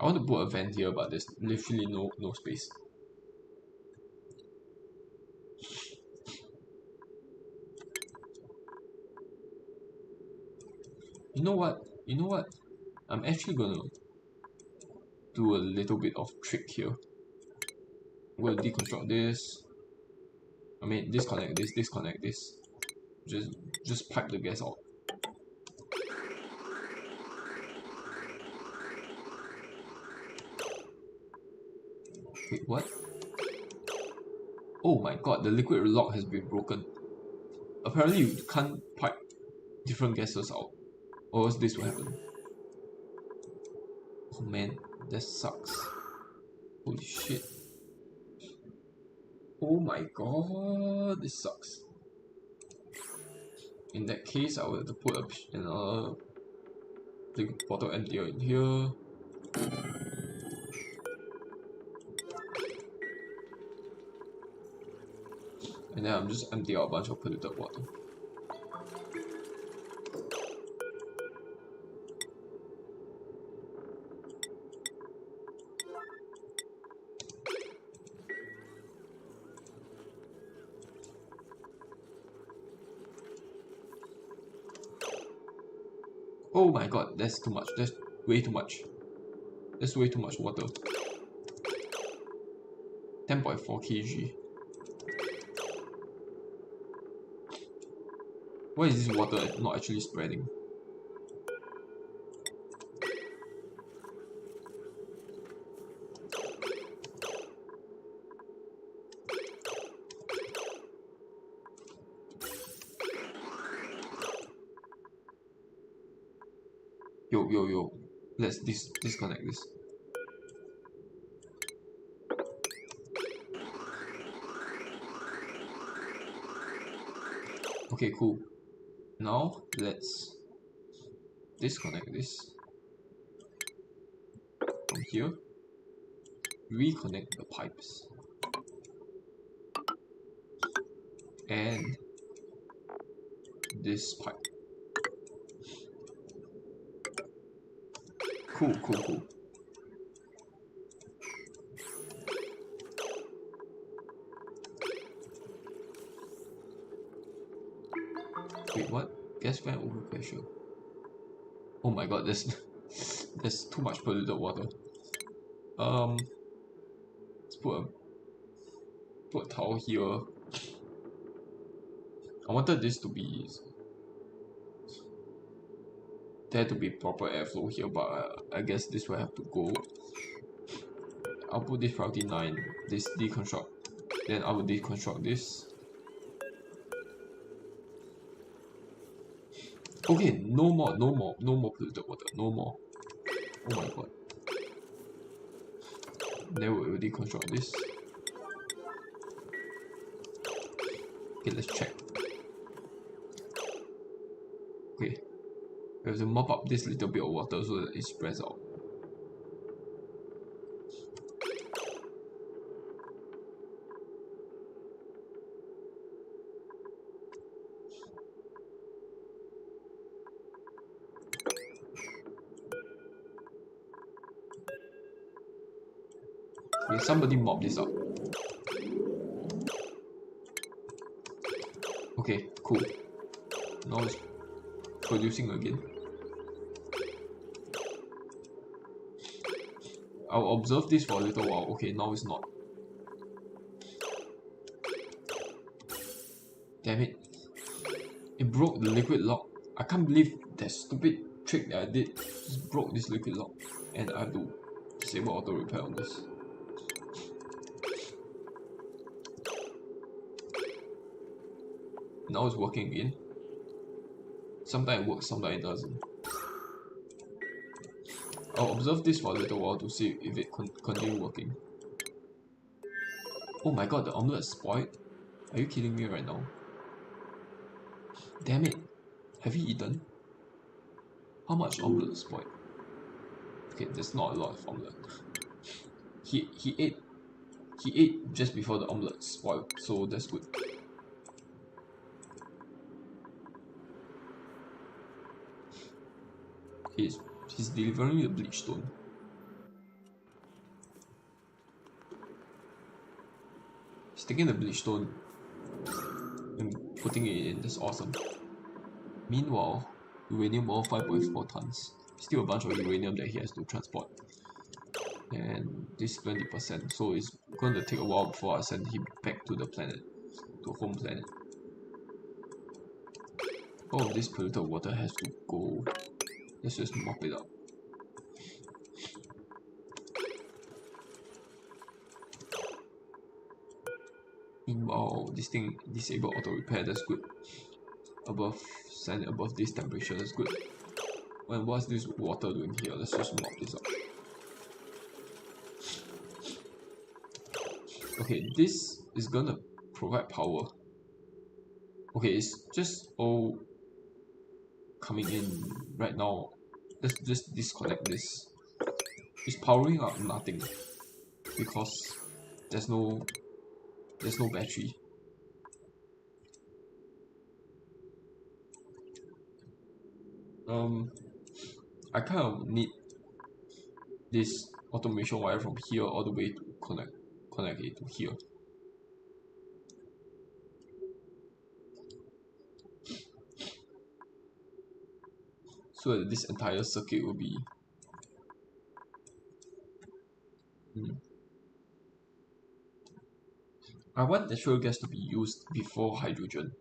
S1: I want to put a vent here, but there's literally no space. You know what? You know what? I'm actually gonna do a little bit of trick here. I'm gonna deconstruct this. I mean, disconnect this, disconnect this. Just pipe the gas out. Wait, what? Oh my god, the liquid lock has been broken. Apparently you can't pipe different gases out, or else this will happen. Oh man, that sucks. Holy shit. Oh my god, this sucks. In that case, I will have to put another bottle emptier in here. And then I'm just empty out a bunch of polluted water. Oh my god, that's too much. That's way too much. That's way too much water. 10.4 kg. Why is this water not actually spreading? Yo. Let's disconnect this. Okay, cool. Now let's disconnect this from here. Reconnect the pipes. And this pipe. Cool. Wait, what? Gas fan overpressure. Oh my god, there's too much polluted water. Let's put a towel here. I wanted this to be there to be proper airflow here, but I guess this will have to go. I'll put this for ep9, this deconstruct, then I will deconstruct this. Okay, no more polluted water, no more. Oh my god. Then we will deconstruct this. Okay, let's check. Okay, we have to mop up this little bit of water so that it spreads out. Okay, somebody mop this up. Okay, cool. Now it's producing again. I'll observe this for a little while. Okay, now it's not. Damn it. It broke the liquid lock. I can't believe that stupid trick that I did just broke this liquid lock. And I have to disable auto repair on this. Now it's working again. Sometimes it works, sometimes it doesn't. I'll observe this for a little while to see if it continue working. Oh my god, the omelette spoiled? Are you kidding me right now? Damn it. Have you eaten? How much omelette spoiled? Okay, there's not a lot of omelette. He ate just before the omelette spoiled, so that's good. He's delivering the bleach stone. taking the bleach stone and putting it in. That's awesome. Meanwhile, uranium ore 5.4 tons. Still a bunch of uranium that he has to transport. And this 20%. So it's going to take a while before I send him back to the planet, to home planet. All of this polluted water has to go. Let's just mop it up. Meanwhile, this thing disable auto repair, that's good. Send above this temperature, that's good. And what's this water doing here? Let's just mop this up. Okay, this is gonna provide power. Okay, it's just all coming in right now. Let's just disconnect this. It's powering up nothing because there's no battery. I kind of need this automation wire from here all the way to connect it to here. So that this entire circuit will be I want natural gas to be used before hydrogen.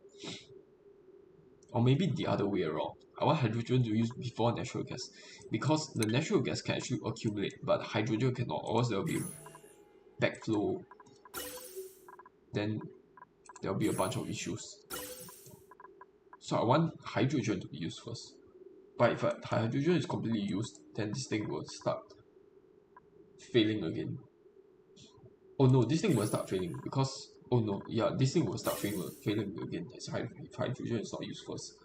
S1: Or maybe the other way around. I want hydrogen to use before natural gas. Because the natural gas can actually accumulate, but hydrogen cannot, or else there will be backflow. Then there will be a bunch of issues. So I want hydrogen to be used first. But if hydrogen is completely used, then this thing will start failing again. Oh no, this thing will start failing because oh no, yeah, this thing will start failing again if hydrogen is not used first.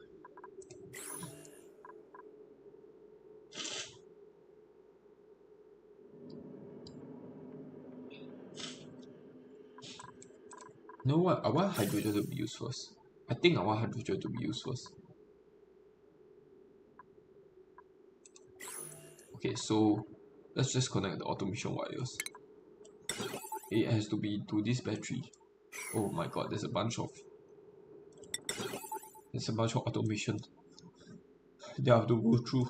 S1: You know what? I want hydrogen to be used first. I think I want hydrogen to be used first. Okay, so let's just connect the automation wires. It has to be to this battery. Oh my god, there's a bunch of automation that I have to go through.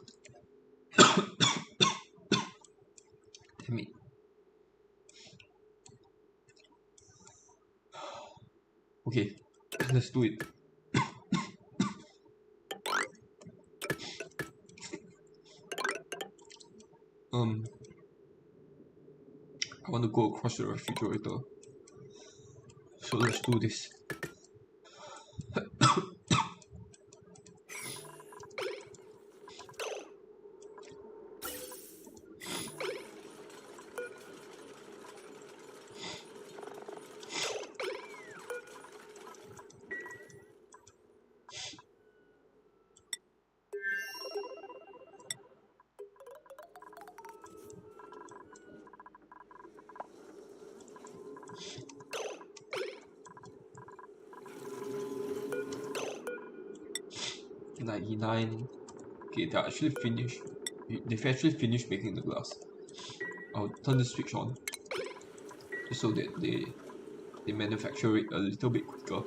S1: Damn it. Okay, let's do it. I want to go across the refrigerator. So let's do this. 99. Okay, they're actually finished. They've actually finished making the glass. I'll turn the switch on just so that they manufacture it a little bit quicker.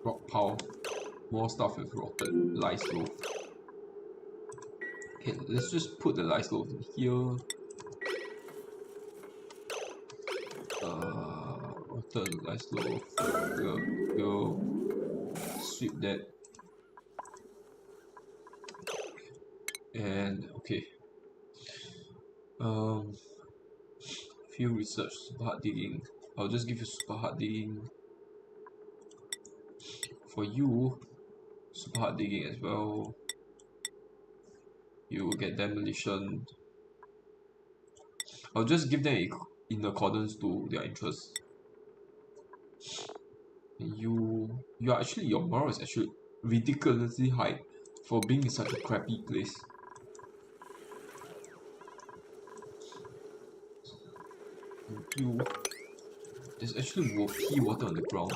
S1: Rock pile. More stuff with rotted lice loaf. Okay, let's just put the lice loaf in here. Rotted lice loaf. We'll sweep that. And okay. Field research, super hard digging. I'll just give you super hard digging. For you, super hard digging as well. You will get demolition. I'll just give them in accordance to their interests. You are actually, your morale is actually ridiculously high for being in such a crappy place. There's actually pea water on the ground.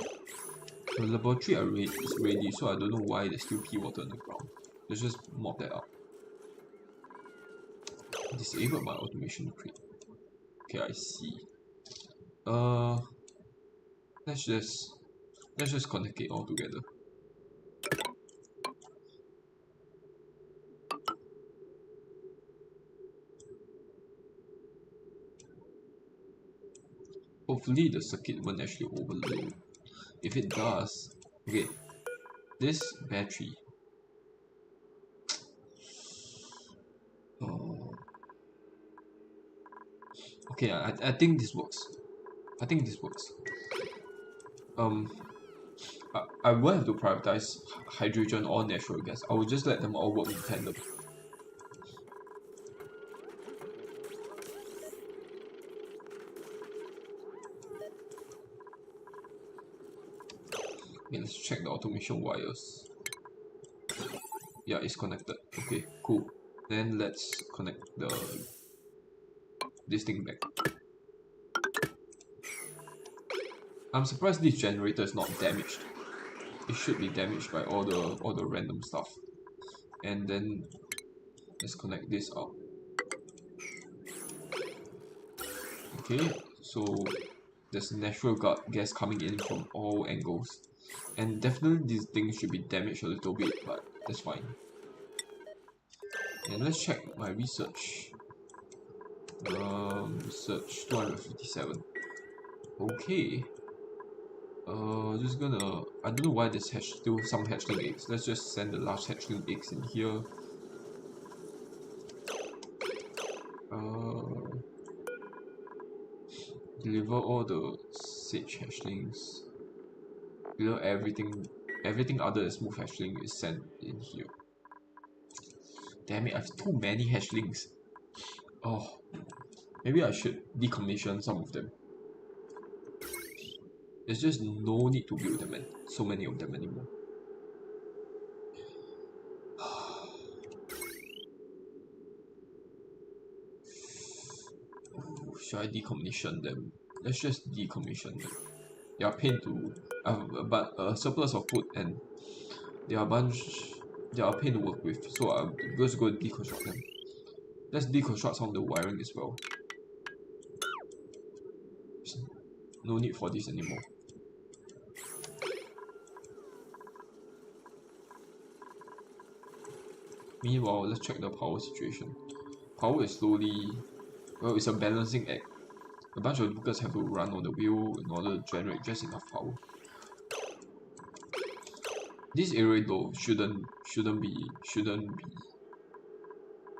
S1: The laboratory is ready, so I don't know why there's still pea water on the ground. Let's just mop that up. Disabled my automation crate. Okay, I see. Let's just connect it all together. Hopefully the circuit won't actually overload. If it does, okay, this battery. Okay, I think this works. I think this works. I will have to prioritize hydrogen or natural gas. I will just let them all work in tandem. Okay, let's check the automation wires. Yeah, it's connected. Okay, cool. Then let's connect this thing back. I'm surprised this generator is not damaged. It should be damaged by all the random stuff. And then let's connect this up. Okay, so there's natural gas coming in from all angles. And definitely these things should be damaged a little bit, but that's fine. And let's check my research. Research 257. Okay. Just gonna. I don't know why there's still some hatchling eggs. Let's just send the last hatchling eggs in here. Deliver all the sage hatchlings. Below everything other than smooth hatchling is sent in here. Damn it! I have too many hatchlings. Oh, maybe I should decommission some of them. There's just no need to build them and so many of them anymore. Should I decommission them? Let's just decommission them. They are pain to but a surplus of food and they are a pain to work with, so I'm just going to deconstruct them. Let's deconstruct some of the wiring as well. No need for this anymore. Meanwhile, let's check the power situation. Power is slowly, well, it's a balancing act. A bunch of workers have to run on the wheel in order to generate just enough power. This area though shouldn't be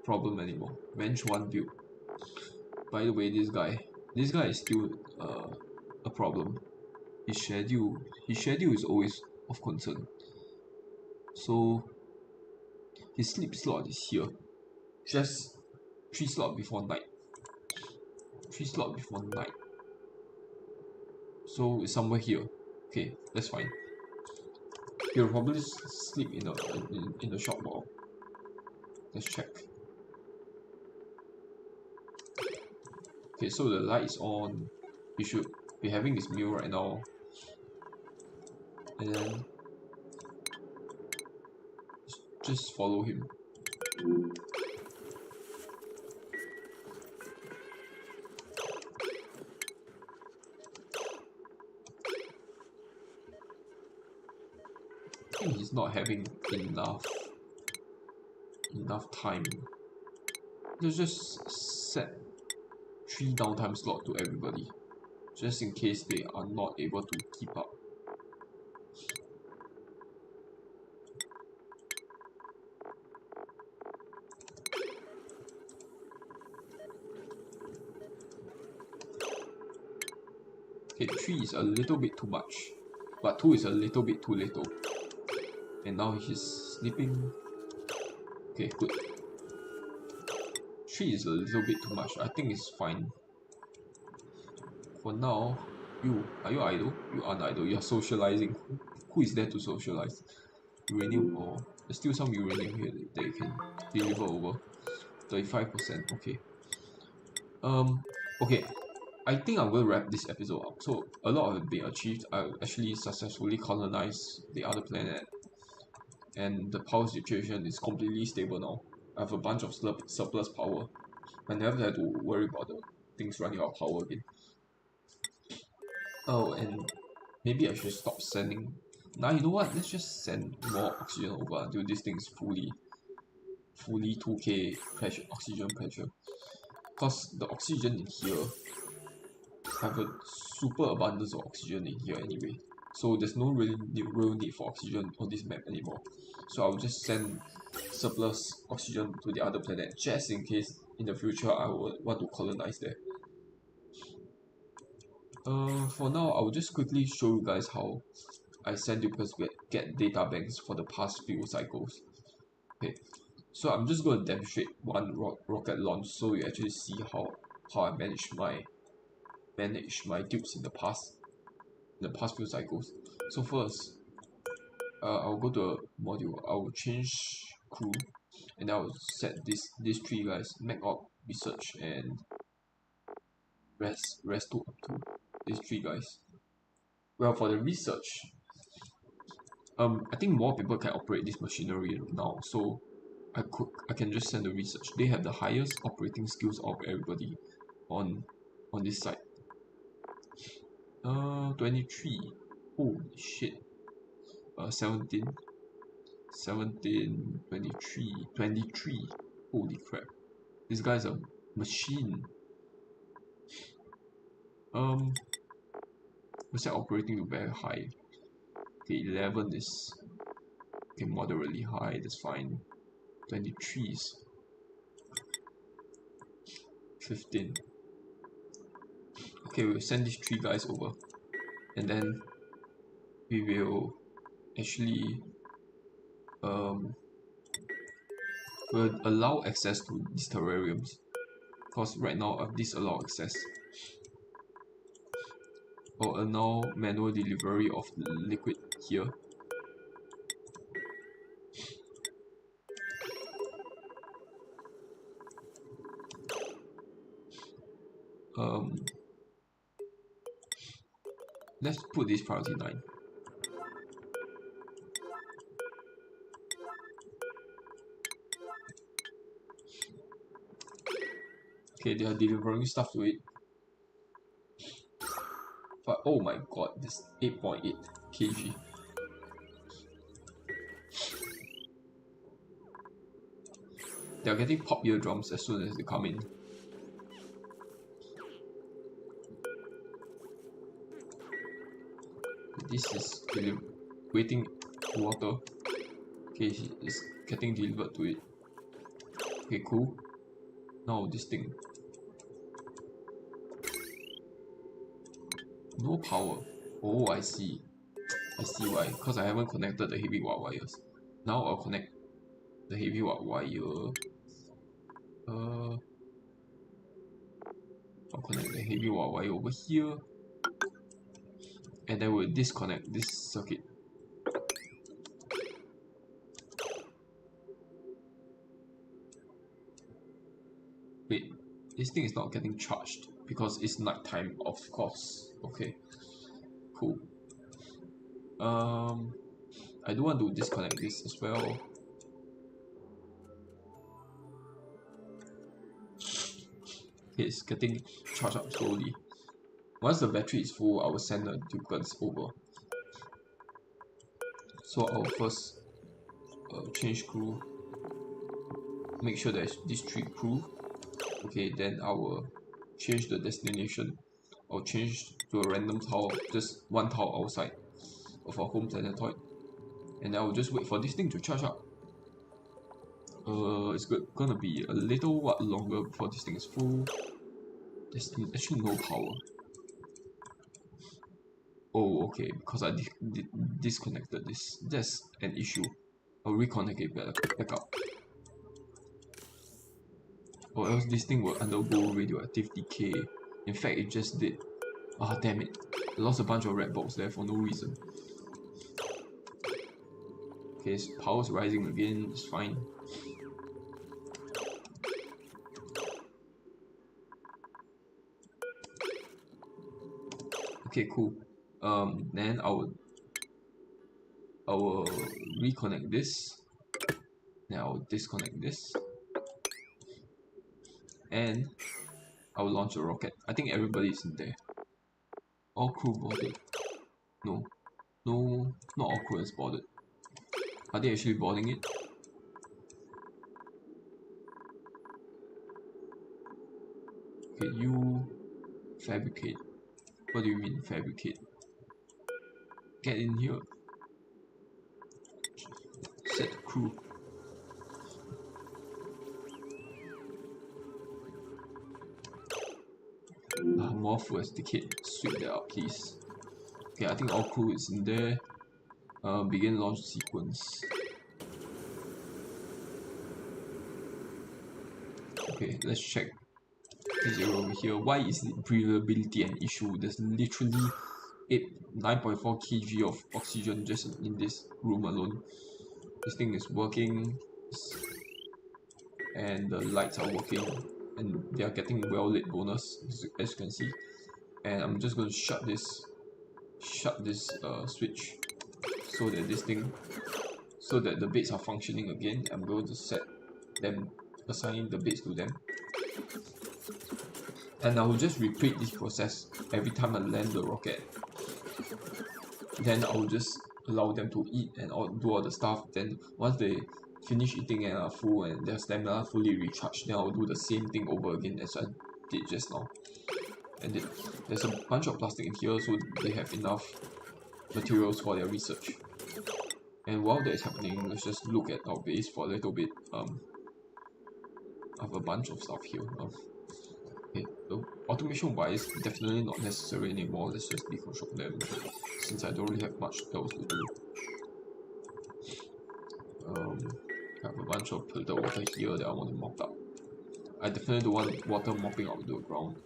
S1: problem anymore. Bench 1 build. By the way, this guy is still a problem. His schedule is always of concern. So his sleep slot is here. Just 3 slots before night. 3 slots before night. So it's somewhere here. Okay, that's fine. He'll probably sleep in the shop wall. Let's check. Okay, so the light is on. He should be having his meal right now. And then just follow him. I think he's not having enough time. Let's just set 3 downtime slot to everybody, just in case they are not able to keep up. Okay, 3 is a little bit too much, but 2 is a little bit too little. And now he's sleeping. Okay, good. 3 is a little bit too much. I think it's fine. For now, are you idle? You aren't idle. You're socializing. Who is there to socialize? Uranium ore. There's still some uranium here that you can deliver over. 35%. Okay. Okay. I think I'm going to wrap this episode up. So a lot of it being achieved. I actually successfully colonized the other planet, and the power situation is completely stable now. I have a bunch of surplus power. I never had to worry about the things running out of power again. Oh, and maybe I should stop sending. Now you know what? Let's just send more oxygen over until this thing is fully 2k pressure, oxygen pressure. Cause the oxygen in here, I have a super abundance of oxygen in here anyway. So there's no real need for oxygen on this map anymore. So I'll just send surplus oxygen to the other planet just in case in the future I would want to colonize there. For now, I will just quickly show you guys how I send you guys get data banks for the past few cycles. Okay, so I'm just going to demonstrate one rocket launch so you actually see how I manage my dupes in the past few cycles. So first, I'll go to a module. I will change crew, and I will set these three guys: Mac Op, Research, and rest 2 up to these three guys. Well, for the research, I think more people can operate this machinery now, so I can just send the research. They have the highest operating skills of everybody on this site. 23. Holy shit. 17, 17, 23, 23. Holy crap. This guy's a machine. Was that operating very high? Okay, 11 is okay, moderately high, that's fine. 23 is 15. Okay, we'll send these three guys over, and then we will actually will allow access to these terrariums, because right now I've disallow access, or allow manual delivery of liquid here. Let's put this priority 9. Okay, they are delivering stuff to it. But oh my god, this 8.8 kg. They are getting pop eardrums as soon as they come in. This is waiting water. Okay, it's getting delivered to it. Okay, cool. Now this thing. No power. Oh, I see. I see why. Because I haven't connected the heavy wires. Now I'll connect the heavy wire. I'll connect the heavy wire over here. And then we'll disconnect this circuit. Wait, this thing is not getting charged because it's nighttime, of course. Okay, cool. I do want to disconnect this as well. Okay, it's getting charged up slowly. Once the battery is full, I will send the tokens over. So I'll first change crew. Make sure there's these 3 crew. Okay, then I will change the destination. I'll change to a random tower, just one tower outside of our home planetoid. And I will just wait for this thing to charge up. It's gonna be a little while longer before this thing is full. There's actually no power. Oh, okay, because I disconnected this. That's an issue. I'll reconnect it back up. Or else this thing will undergo radioactive decay. In fact, it just did. Ah, damn it. I lost a bunch of red bolts there for no reason. Okay, power's rising again, it's fine. Okay, cool. Then I will reconnect this. Then I'll disconnect this, and I will launch a rocket. I think everybody's in there. All crew boarded. No, no, not all crew is boarded. Are they actually boarding it? Okay, you fabricate. What do you mean fabricate? Get in here. Set the crew. More fuel as decayed. Sweep that up, please. Okay, I think all crew is in there. Begin launch sequence. Okay, let's check this area over here. Why is the breathability an issue? There's literally 9.4 kg of oxygen just in this room alone. This thing is working, and the lights are working, and they are getting well lit bonus, as you can see. And I'm just going to shut this switch so that the beds are functioning again. I'm going to set them, assign the beds to them, and I will just repeat this process every time I land the rocket. Then I will just allow them to eat and do all the stuff. Then once they finish eating and are full and their stamina fully recharged, then I'll do the same thing over again as I did just now. And there's a bunch of plastic in here, so they have enough materials for their research. And while that is happening, let's just look at our base for a little bit. I have a bunch of stuff here. Okay, automation wise, definitely not necessary anymore. Let's just deconstruct them since I don't really have much else to do. I have a bunch of filtered water here that I want to mop up. I definitely don't want water mopping up the ground.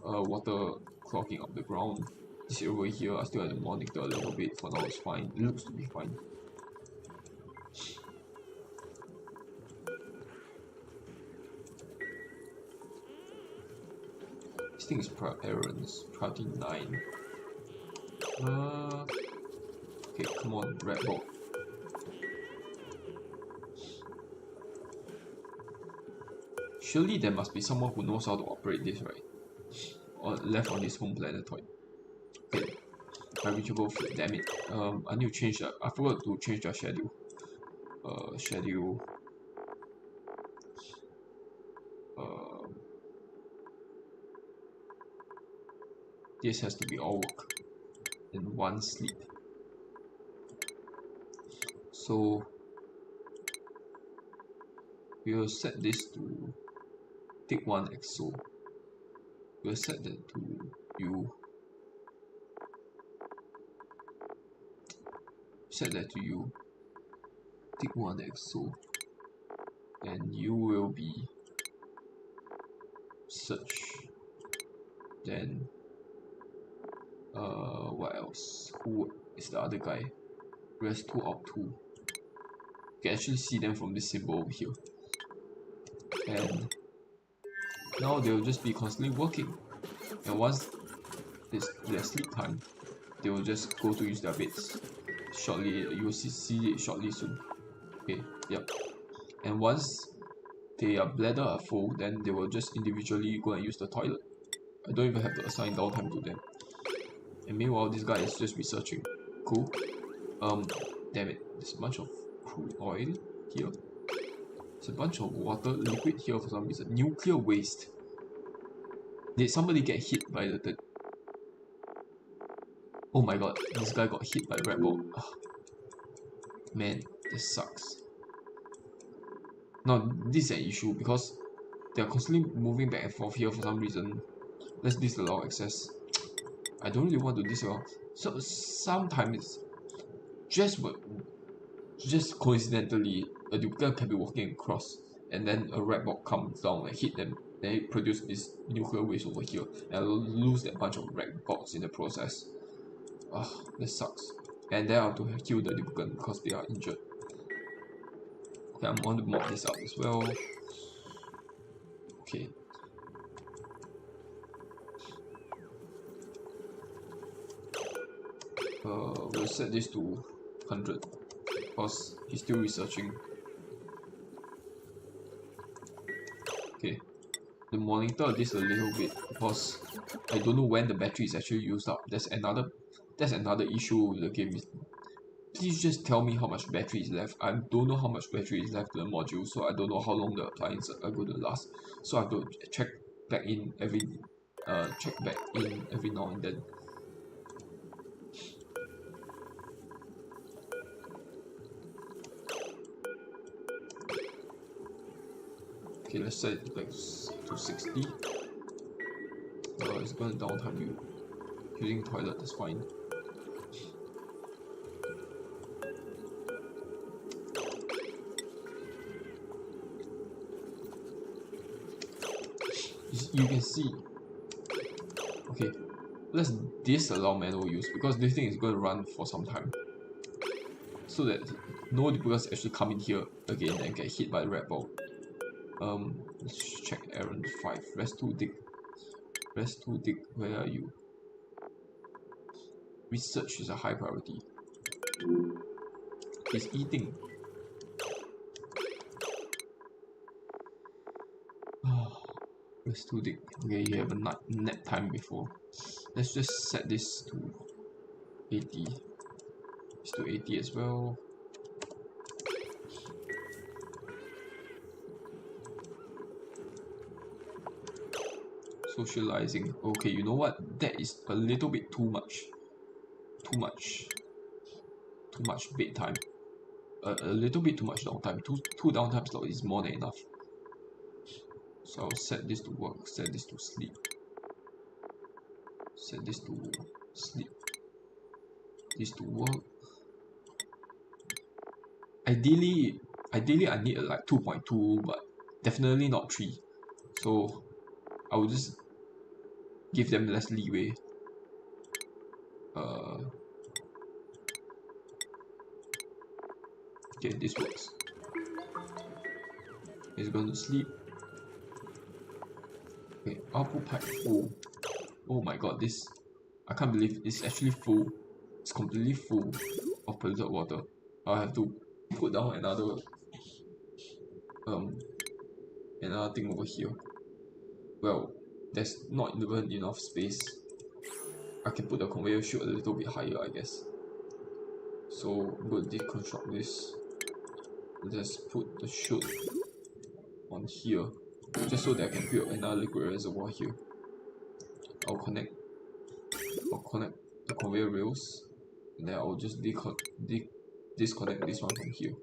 S1: Water clogging up the ground. This area over here, I still have to monitor a little bit. For now, it's fine. It looks to be fine. This thing is priority 9. Okay, come on, red ball. Surely there must be someone who knows how to operate this, right? Or left on this home planetoid. Okay, unreachable food, damn it. I need to change that. I forgot to change the schedule. Schedule. This has to be all work and 1 sleep. So we will set this to take 1 exo. We'll set that to you. Set that to you. Take 1 exo. And you will be search. Then what else? Who is the other guy? Rest 2 op 2. You can actually see them from this symbol over here. And now they will just be constantly working. And once it's their sleep time, they will just go to use their beds. Shortly, you will see it shortly soon. Okay, yep. And once their bladder are full, then they will just individually go and use the toilet. I don't even have to assign downtime to them. And meanwhile, this guy is just researching. Cool. Damn it. There's a bunch of crude oil here. There's a bunch of water liquid here for some reason. Nuclear waste. Did somebody get hit by the... Oh my god, this guy got hit by Red Bull. Oh. Man, this sucks. Now, this is an issue because they're constantly moving back and forth here for some reason. Let's disallow access. I don't really want to disallow. So sometimes, just coincidentally, a duplicate can be walking across, and then a red bot comes down and hit them. Then it produces this nuclear waste over here, and I'll lose that bunch of red bots in the process. Ah, this sucks. And then I have to kill the duplicate because they are injured. Okay, I'm going to mop this up as well. Okay. We'll set this to 100 because he's still researching. Okay, the monitor this a little bit because I don't know when the battery is actually used up. That's another issue with the game. Please just tell me how much battery is left. I don't know how much battery is left in the module, so I don't know how long the appliances are going to last. So I have to check back in every now and then. Okay, let's set it back to 60. It's going to downtime you. Using toilet, that's fine. You can see. Okay, let's disallow manual use because this thing is going to run for some time. So that no debugers actually come in here again and get hit by the red ball. Let's check errand 5. Rest 2 dig. Rest 2 dig. Where are you? Research is a high priority. He's eating. Rest 2 dig. Okay, you have a nap time before. Let's just set this to 80. It's to 80 as well. Socializing. Okay, you know what? That is a little bit too much. Too much bedtime. A little bit too much downtime. Two downtime slots is more than enough. So I'll set this to work. Set this to sleep. Set this to sleep. This to work. Ideally I need like 2.2, but definitely not 3. So I will just give them less leeway. Okay, this works. He's going to sleep. Okay, output pipe full. Oh my god, this I can't believe it's actually full. It's completely full of polluted water. I'll have to put down another thing over here. Well, there's not even enough space. I can put the conveyor chute a little bit higher, I guess. So I'm going to deconstruct this. Let's put the chute on here, just so that I can build another liquid reservoir here. I'll connect the conveyor rails, and then I'll just disconnect this one from here.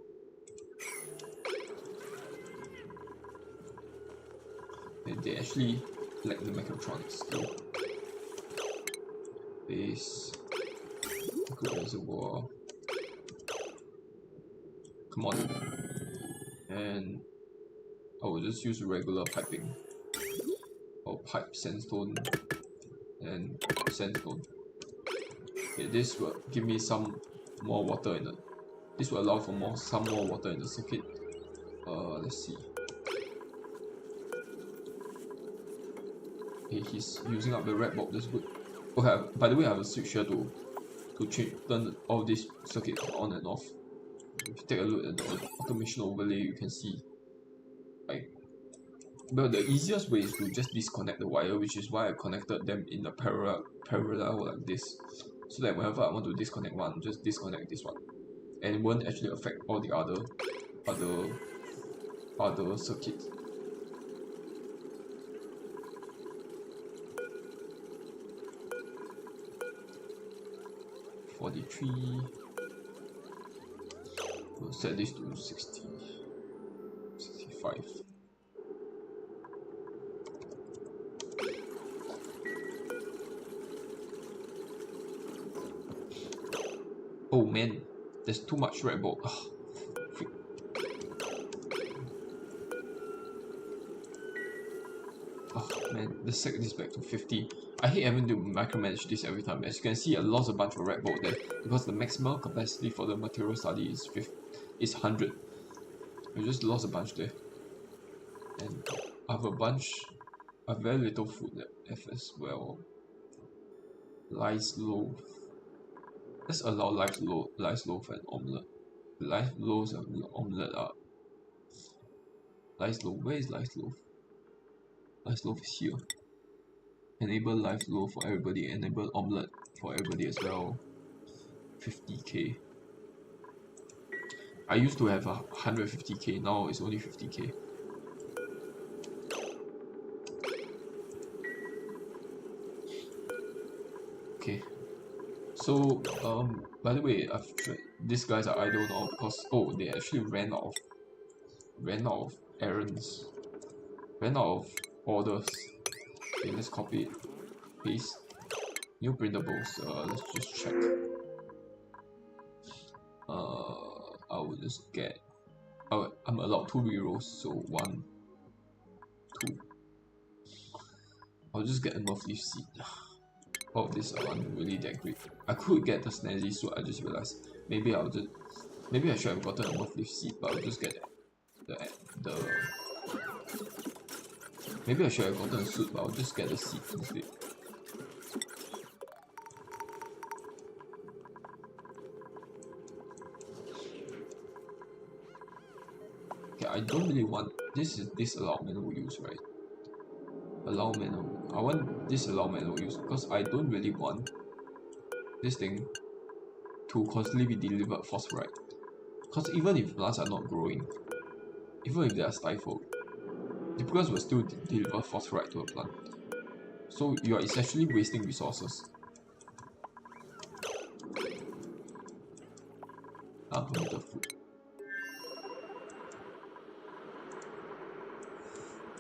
S1: And they actually lack the mechatronics still. Base, liquid reservoir. Come on. And I will just use regular piping. I'll pipe sandstone and sandstone. Okay, this will give me some more water in it. This will allow for some more water in the circuit. Let's see. Okay, he's using up the red bulb. That's good. Okay, by the way, I have a switch here to turn all these circuits on and off. If you take a look at the automation overlay, you can see, like, well, the easiest way is to just disconnect the wire, which is why I connected them in the parallel like this, so that whenever I want to disconnect one, just disconnect this one, and it won't actually affect all the other circuits. We'll set this to 60, 65. Oh man, there's too much red bulb. Oh man, let's set this back to 50. I hate having to micromanage this every time. As you can see, I lost a bunch of red bulb there because the maximum capacity for the material study is 100. I just lost a bunch there. And I have very little food left as well. Lies low. let's allow live loaf and omelette. Live loaves and omelette are live loaf. Where is live loaf? Live loaf is here. Enable live loaf for everybody. Enable omelette for everybody as well. 50k. I used to have 150k. Now it's only 50k. Okay. So by the way, these guys are idle now because they actually ran out of errands, ran out of orders. Okay, let's copy it, paste, new printables. Let's just check. I will just get. I'm allowed 2 rerolls, so 1, 2. I'll just get a monthly seed. All of these aren't really that great. I could get the snazzy suit. I just realized maybe I should have gotten a monthly seed, but I'll just get the maybe I should have gotten a suit, but I'll just get the seed instead. Okay, I don't really want this. Is disallow manual use, right? Allow manual. I want disallow manual use because I don't really want this thing to constantly be delivered phosphorite. Because even if plants are not growing, even if they are stifled, the plants will still deliver phosphorite to a plant. So you are essentially wasting resources. Unpermitted food.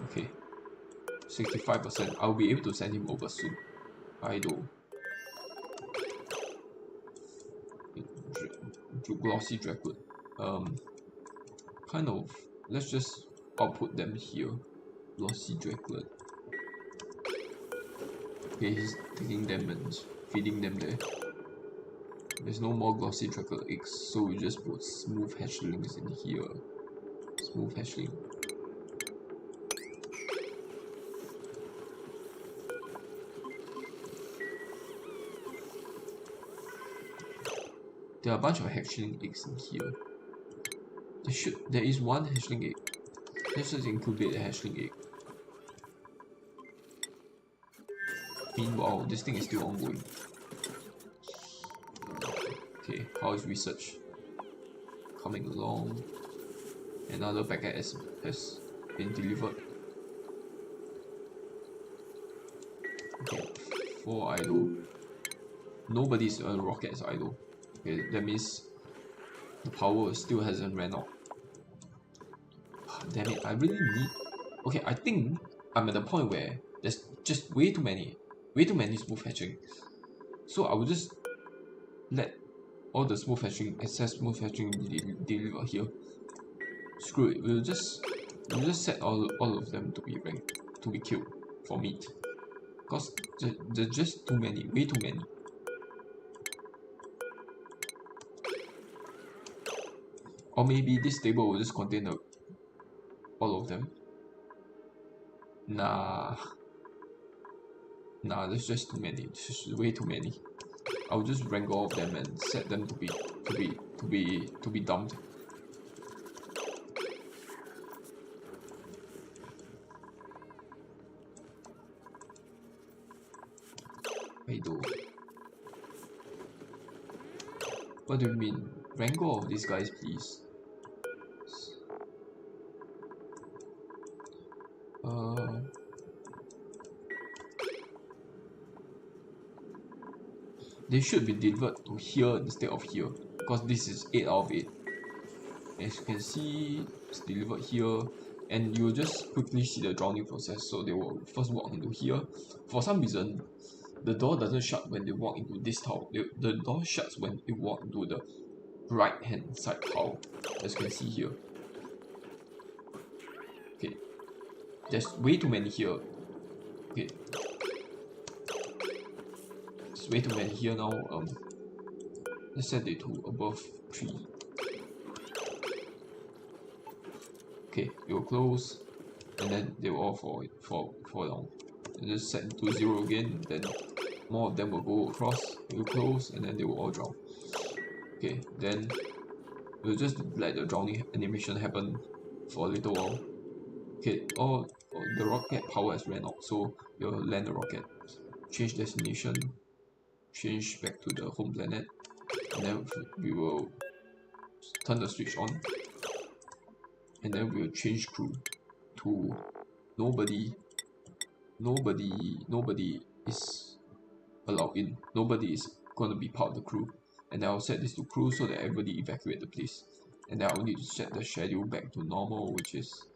S1: Okay. 65%. I'll be able to send him over soon. Idle. Glossy Dracula. Kind of. Let's just output them here. Glossy Dracula. Okay, he's taking them and feeding them there. There's no more Glossy Dracula eggs, so we just put smooth hatchlings in here. Smooth hatchling. There are a bunch of hatchling eggs in here. There is one hatchling egg. Let's just incubate the hatchling egg. Meanwhile, this thing is still ongoing. Okay, how is research? Coming along. Another packet has been delivered. Okay, 4 idle. Nobody's rocket is idle. Okay, that means the power still hasn't ran out. Damn it, I really need... Okay, I think I'm at the point where there's just way too many smooth hatching. So I will just let all the excess smooth hatching be delivered here. Screw it, we'll just set all of them to be killed for meat. Because there's just too many, way too many. Or maybe this table will just contain all of them. Nah, there's just too many. It's just way too many. I'll just rank all of them and set them to be dumped. What do you mean? Rank all of these guys, please. They should be delivered to here instead of here, because this is 8 out of 8. As you can see, it's delivered here, and you will just quickly see the drowning process. So they will first walk into here. For some reason, the door doesn't shut when they walk into this tower. The door shuts when they walk into the right hand side tower, as you can see here. Okay, there's way too many here. Okay, there's way too many here now. Let's set it to above 3. Okay, it will close, and then they will all fall down. And just set to 0 again, then more of them will go across, it will close, and then they will all drown. Okay, then we'll just let the drowning animation happen for a little while. Okay, the rocket power has ran out, so we'll land the rocket, change destination, change back to the home planet, and then we will turn the switch on, and then we'll change crew to nobody is allowed in. Nobody is gonna be part of the crew. And I'll set this to crew so that everybody evacuate the place. And then I'll need to set the schedule back to normal, which is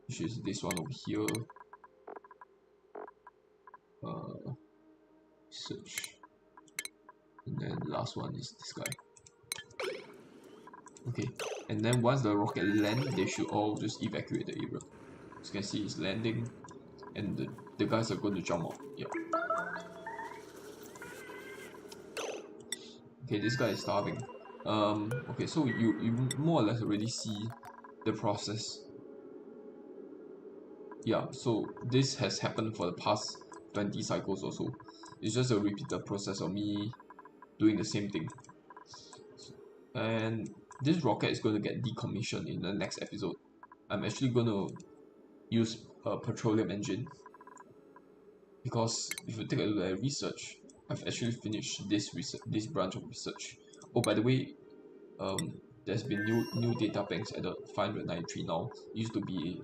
S1: this one over here. Search. And then last one is this guy. Okay, and then once the rocket land, they should all just evacuate the area. As you can see, it's landing, and the guys are going to jump out. Yeah. Okay, this guy is starving. Okay, so you more or less already see the process. Yeah, so this has happened for the past 20 cycles or so. It's just a repeated process of me doing the same thing. And this rocket is going to get decommissioned in the next episode. I'm actually going to use a petroleum engine, because if you take a look at research, I've actually finished this branch of research. Oh, by the way, there's been new data banks at the 593 now. It used to be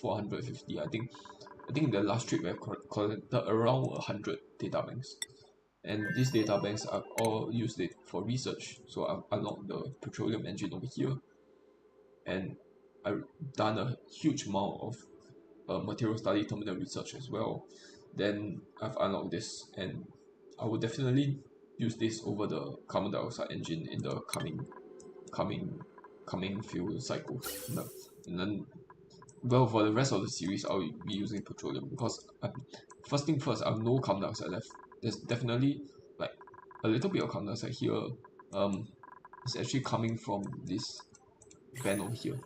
S1: 450. I think in the last trip we have collected around 100 data banks, and these data banks are all used it for research. So I've unlocked the petroleum engine over here, and I've done a huge amount of material study terminal research as well. Then I've unlocked this, and I will definitely use this over the carbon dioxide engine in the coming few cycles. And then, well, for the rest of the series, I'll be using petroleum, because first thing first, I have no carbon dioxide left. There's definitely like a little bit of carbon dioxide here. It's actually coming from this vent over here.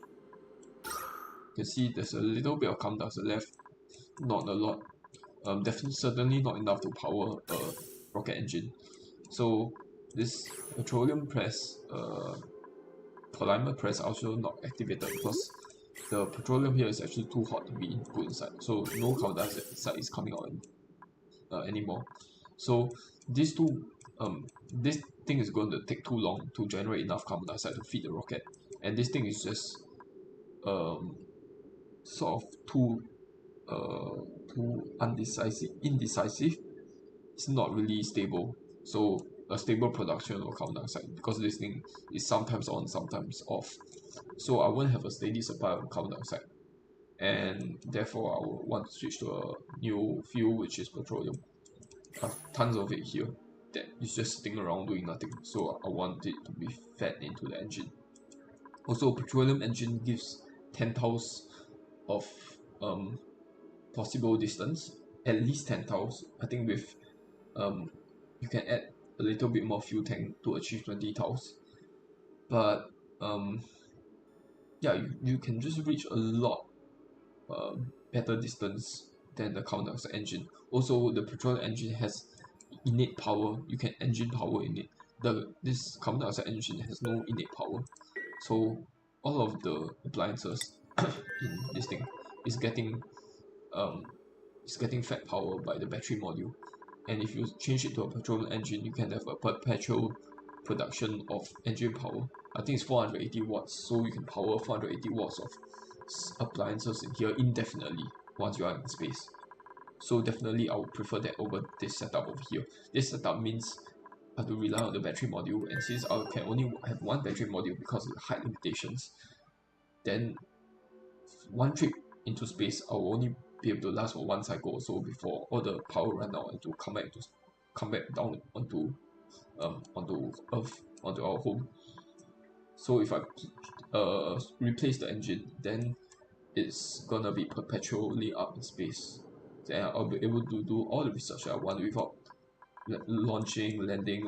S1: You can see there's a little bit of carbon dioxide left, not a lot. Definitely, certainly not enough to power a rocket engine. So this petroleum press, polymer press, also not activated because the petroleum here is actually too hot to be put inside. So no carbon dioxide is coming out anymore. So these two, this thing is going to take too long to generate enough carbon dioxide to feed the rocket, and this thing is just sort of too indecisive. It's not really stable. So a stable production of carbon dioxide, because this thing is sometimes on, sometimes off. So I won't have a steady supply of carbon dioxide, and therefore I will want to switch to a new fuel, which is petroleum. I have tons of it here that is just sitting around doing nothing. So I want it to be fed into the engine. Also, petroleum engine gives 10 tiles of possible distance, at least 10 tiles. I think with you can add a little bit more fuel tank to achieve 20 tiles, but yeah, you can just reach a lot better distance than the carbon dioxide engine. Also, the petroleum engine has innate power. You can engine power in it. This carbon dioxide engine has no innate power, so all of the appliances in this thing is getting fed power by the battery module. And if you change it to a petroleum engine, you can have a perpetual production of engine power. I think it's 480 watts, so you can power 480 watts of appliances in here indefinitely once you are in space. So definitely I would prefer that over this setup over here. This setup means I have to rely on the battery module, and since I can only have one battery module because of the height limitations, then one trip into space I will only be able to last for one cycle or so before all the power run out and to come back down onto Earth, onto our home. So if I replace the engine, then it's gonna be perpetually up in space. Then I'll be able to do all the research I want without launching, landing,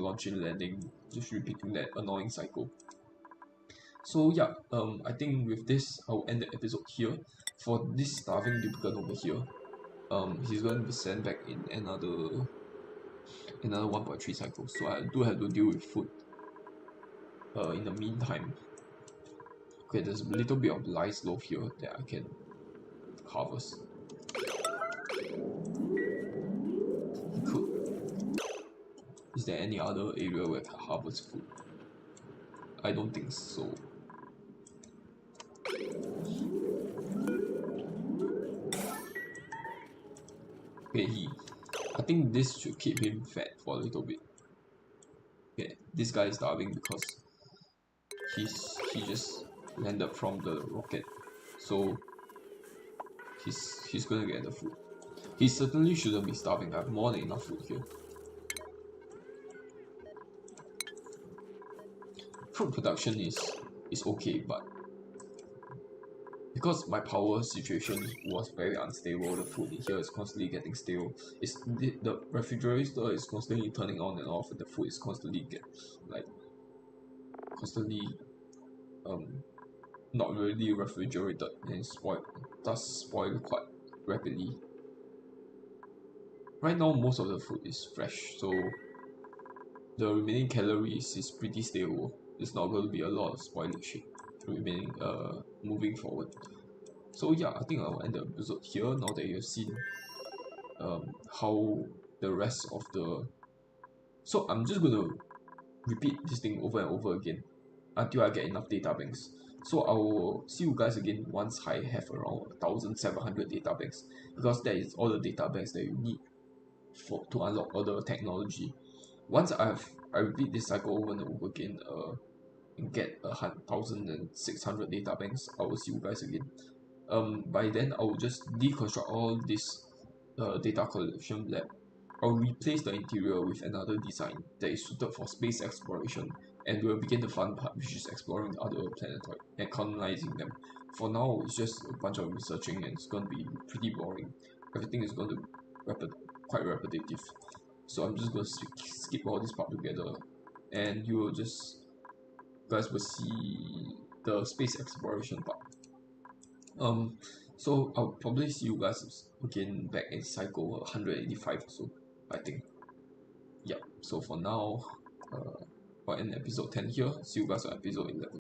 S1: just repeating that annoying cycle. So yeah, I think with this I'll end the episode here. For this starving duplicate over here, he's going to be sent back in another another 1.3 cycles. So I do have to deal with food. In the meantime, okay, there's a little bit of lice loaf here that I can harvest. Cool. Is there any other area where I can harvest food? I don't think so. Okay, I think this should keep him fed for a little bit. Okay, this guy is starving because he just landed from the rocket, so he's gonna get the food. He certainly shouldn't be starving. I have more than enough food here. Fruit production is okay, but because my power situation was very unstable, the food in here is constantly getting stale. The refrigerator is constantly turning on and off, and the food is constantly constantly um not really refrigerated and does spoil quite rapidly. Right now, most of the food is fresh, so the remaining calories is pretty stable. It's not going to be a lot of spoilage remaining moving forward. So yeah, I think I'll end the episode here now that you've seen how the rest of the. So I'm just gonna repeat this thing over and over again until I get enough data banks. So I will see you guys again once I have around 1,700 data banks, because that is all the data banks that you need to unlock all the technology. Once I repeat this cycle over and over again and get 1,600 data banks, I will see you guys again. By then I will just deconstruct all this data collection lab. I'll replace the interior with another design that is suited for space exploration, and we'll begin the fun part, which is exploring other planetoids and colonizing them. For now, it's just a bunch of researching, and it's going to be pretty boring. Everything is going to be quite repetitive. So I'm just going to skip all this part together, and you guys will see the space exploration part. So I'll probably see you guys again back in cycle 185 or so, I think. Yeah, so for now, I'll end episode 10 here. See you guys on episode 11.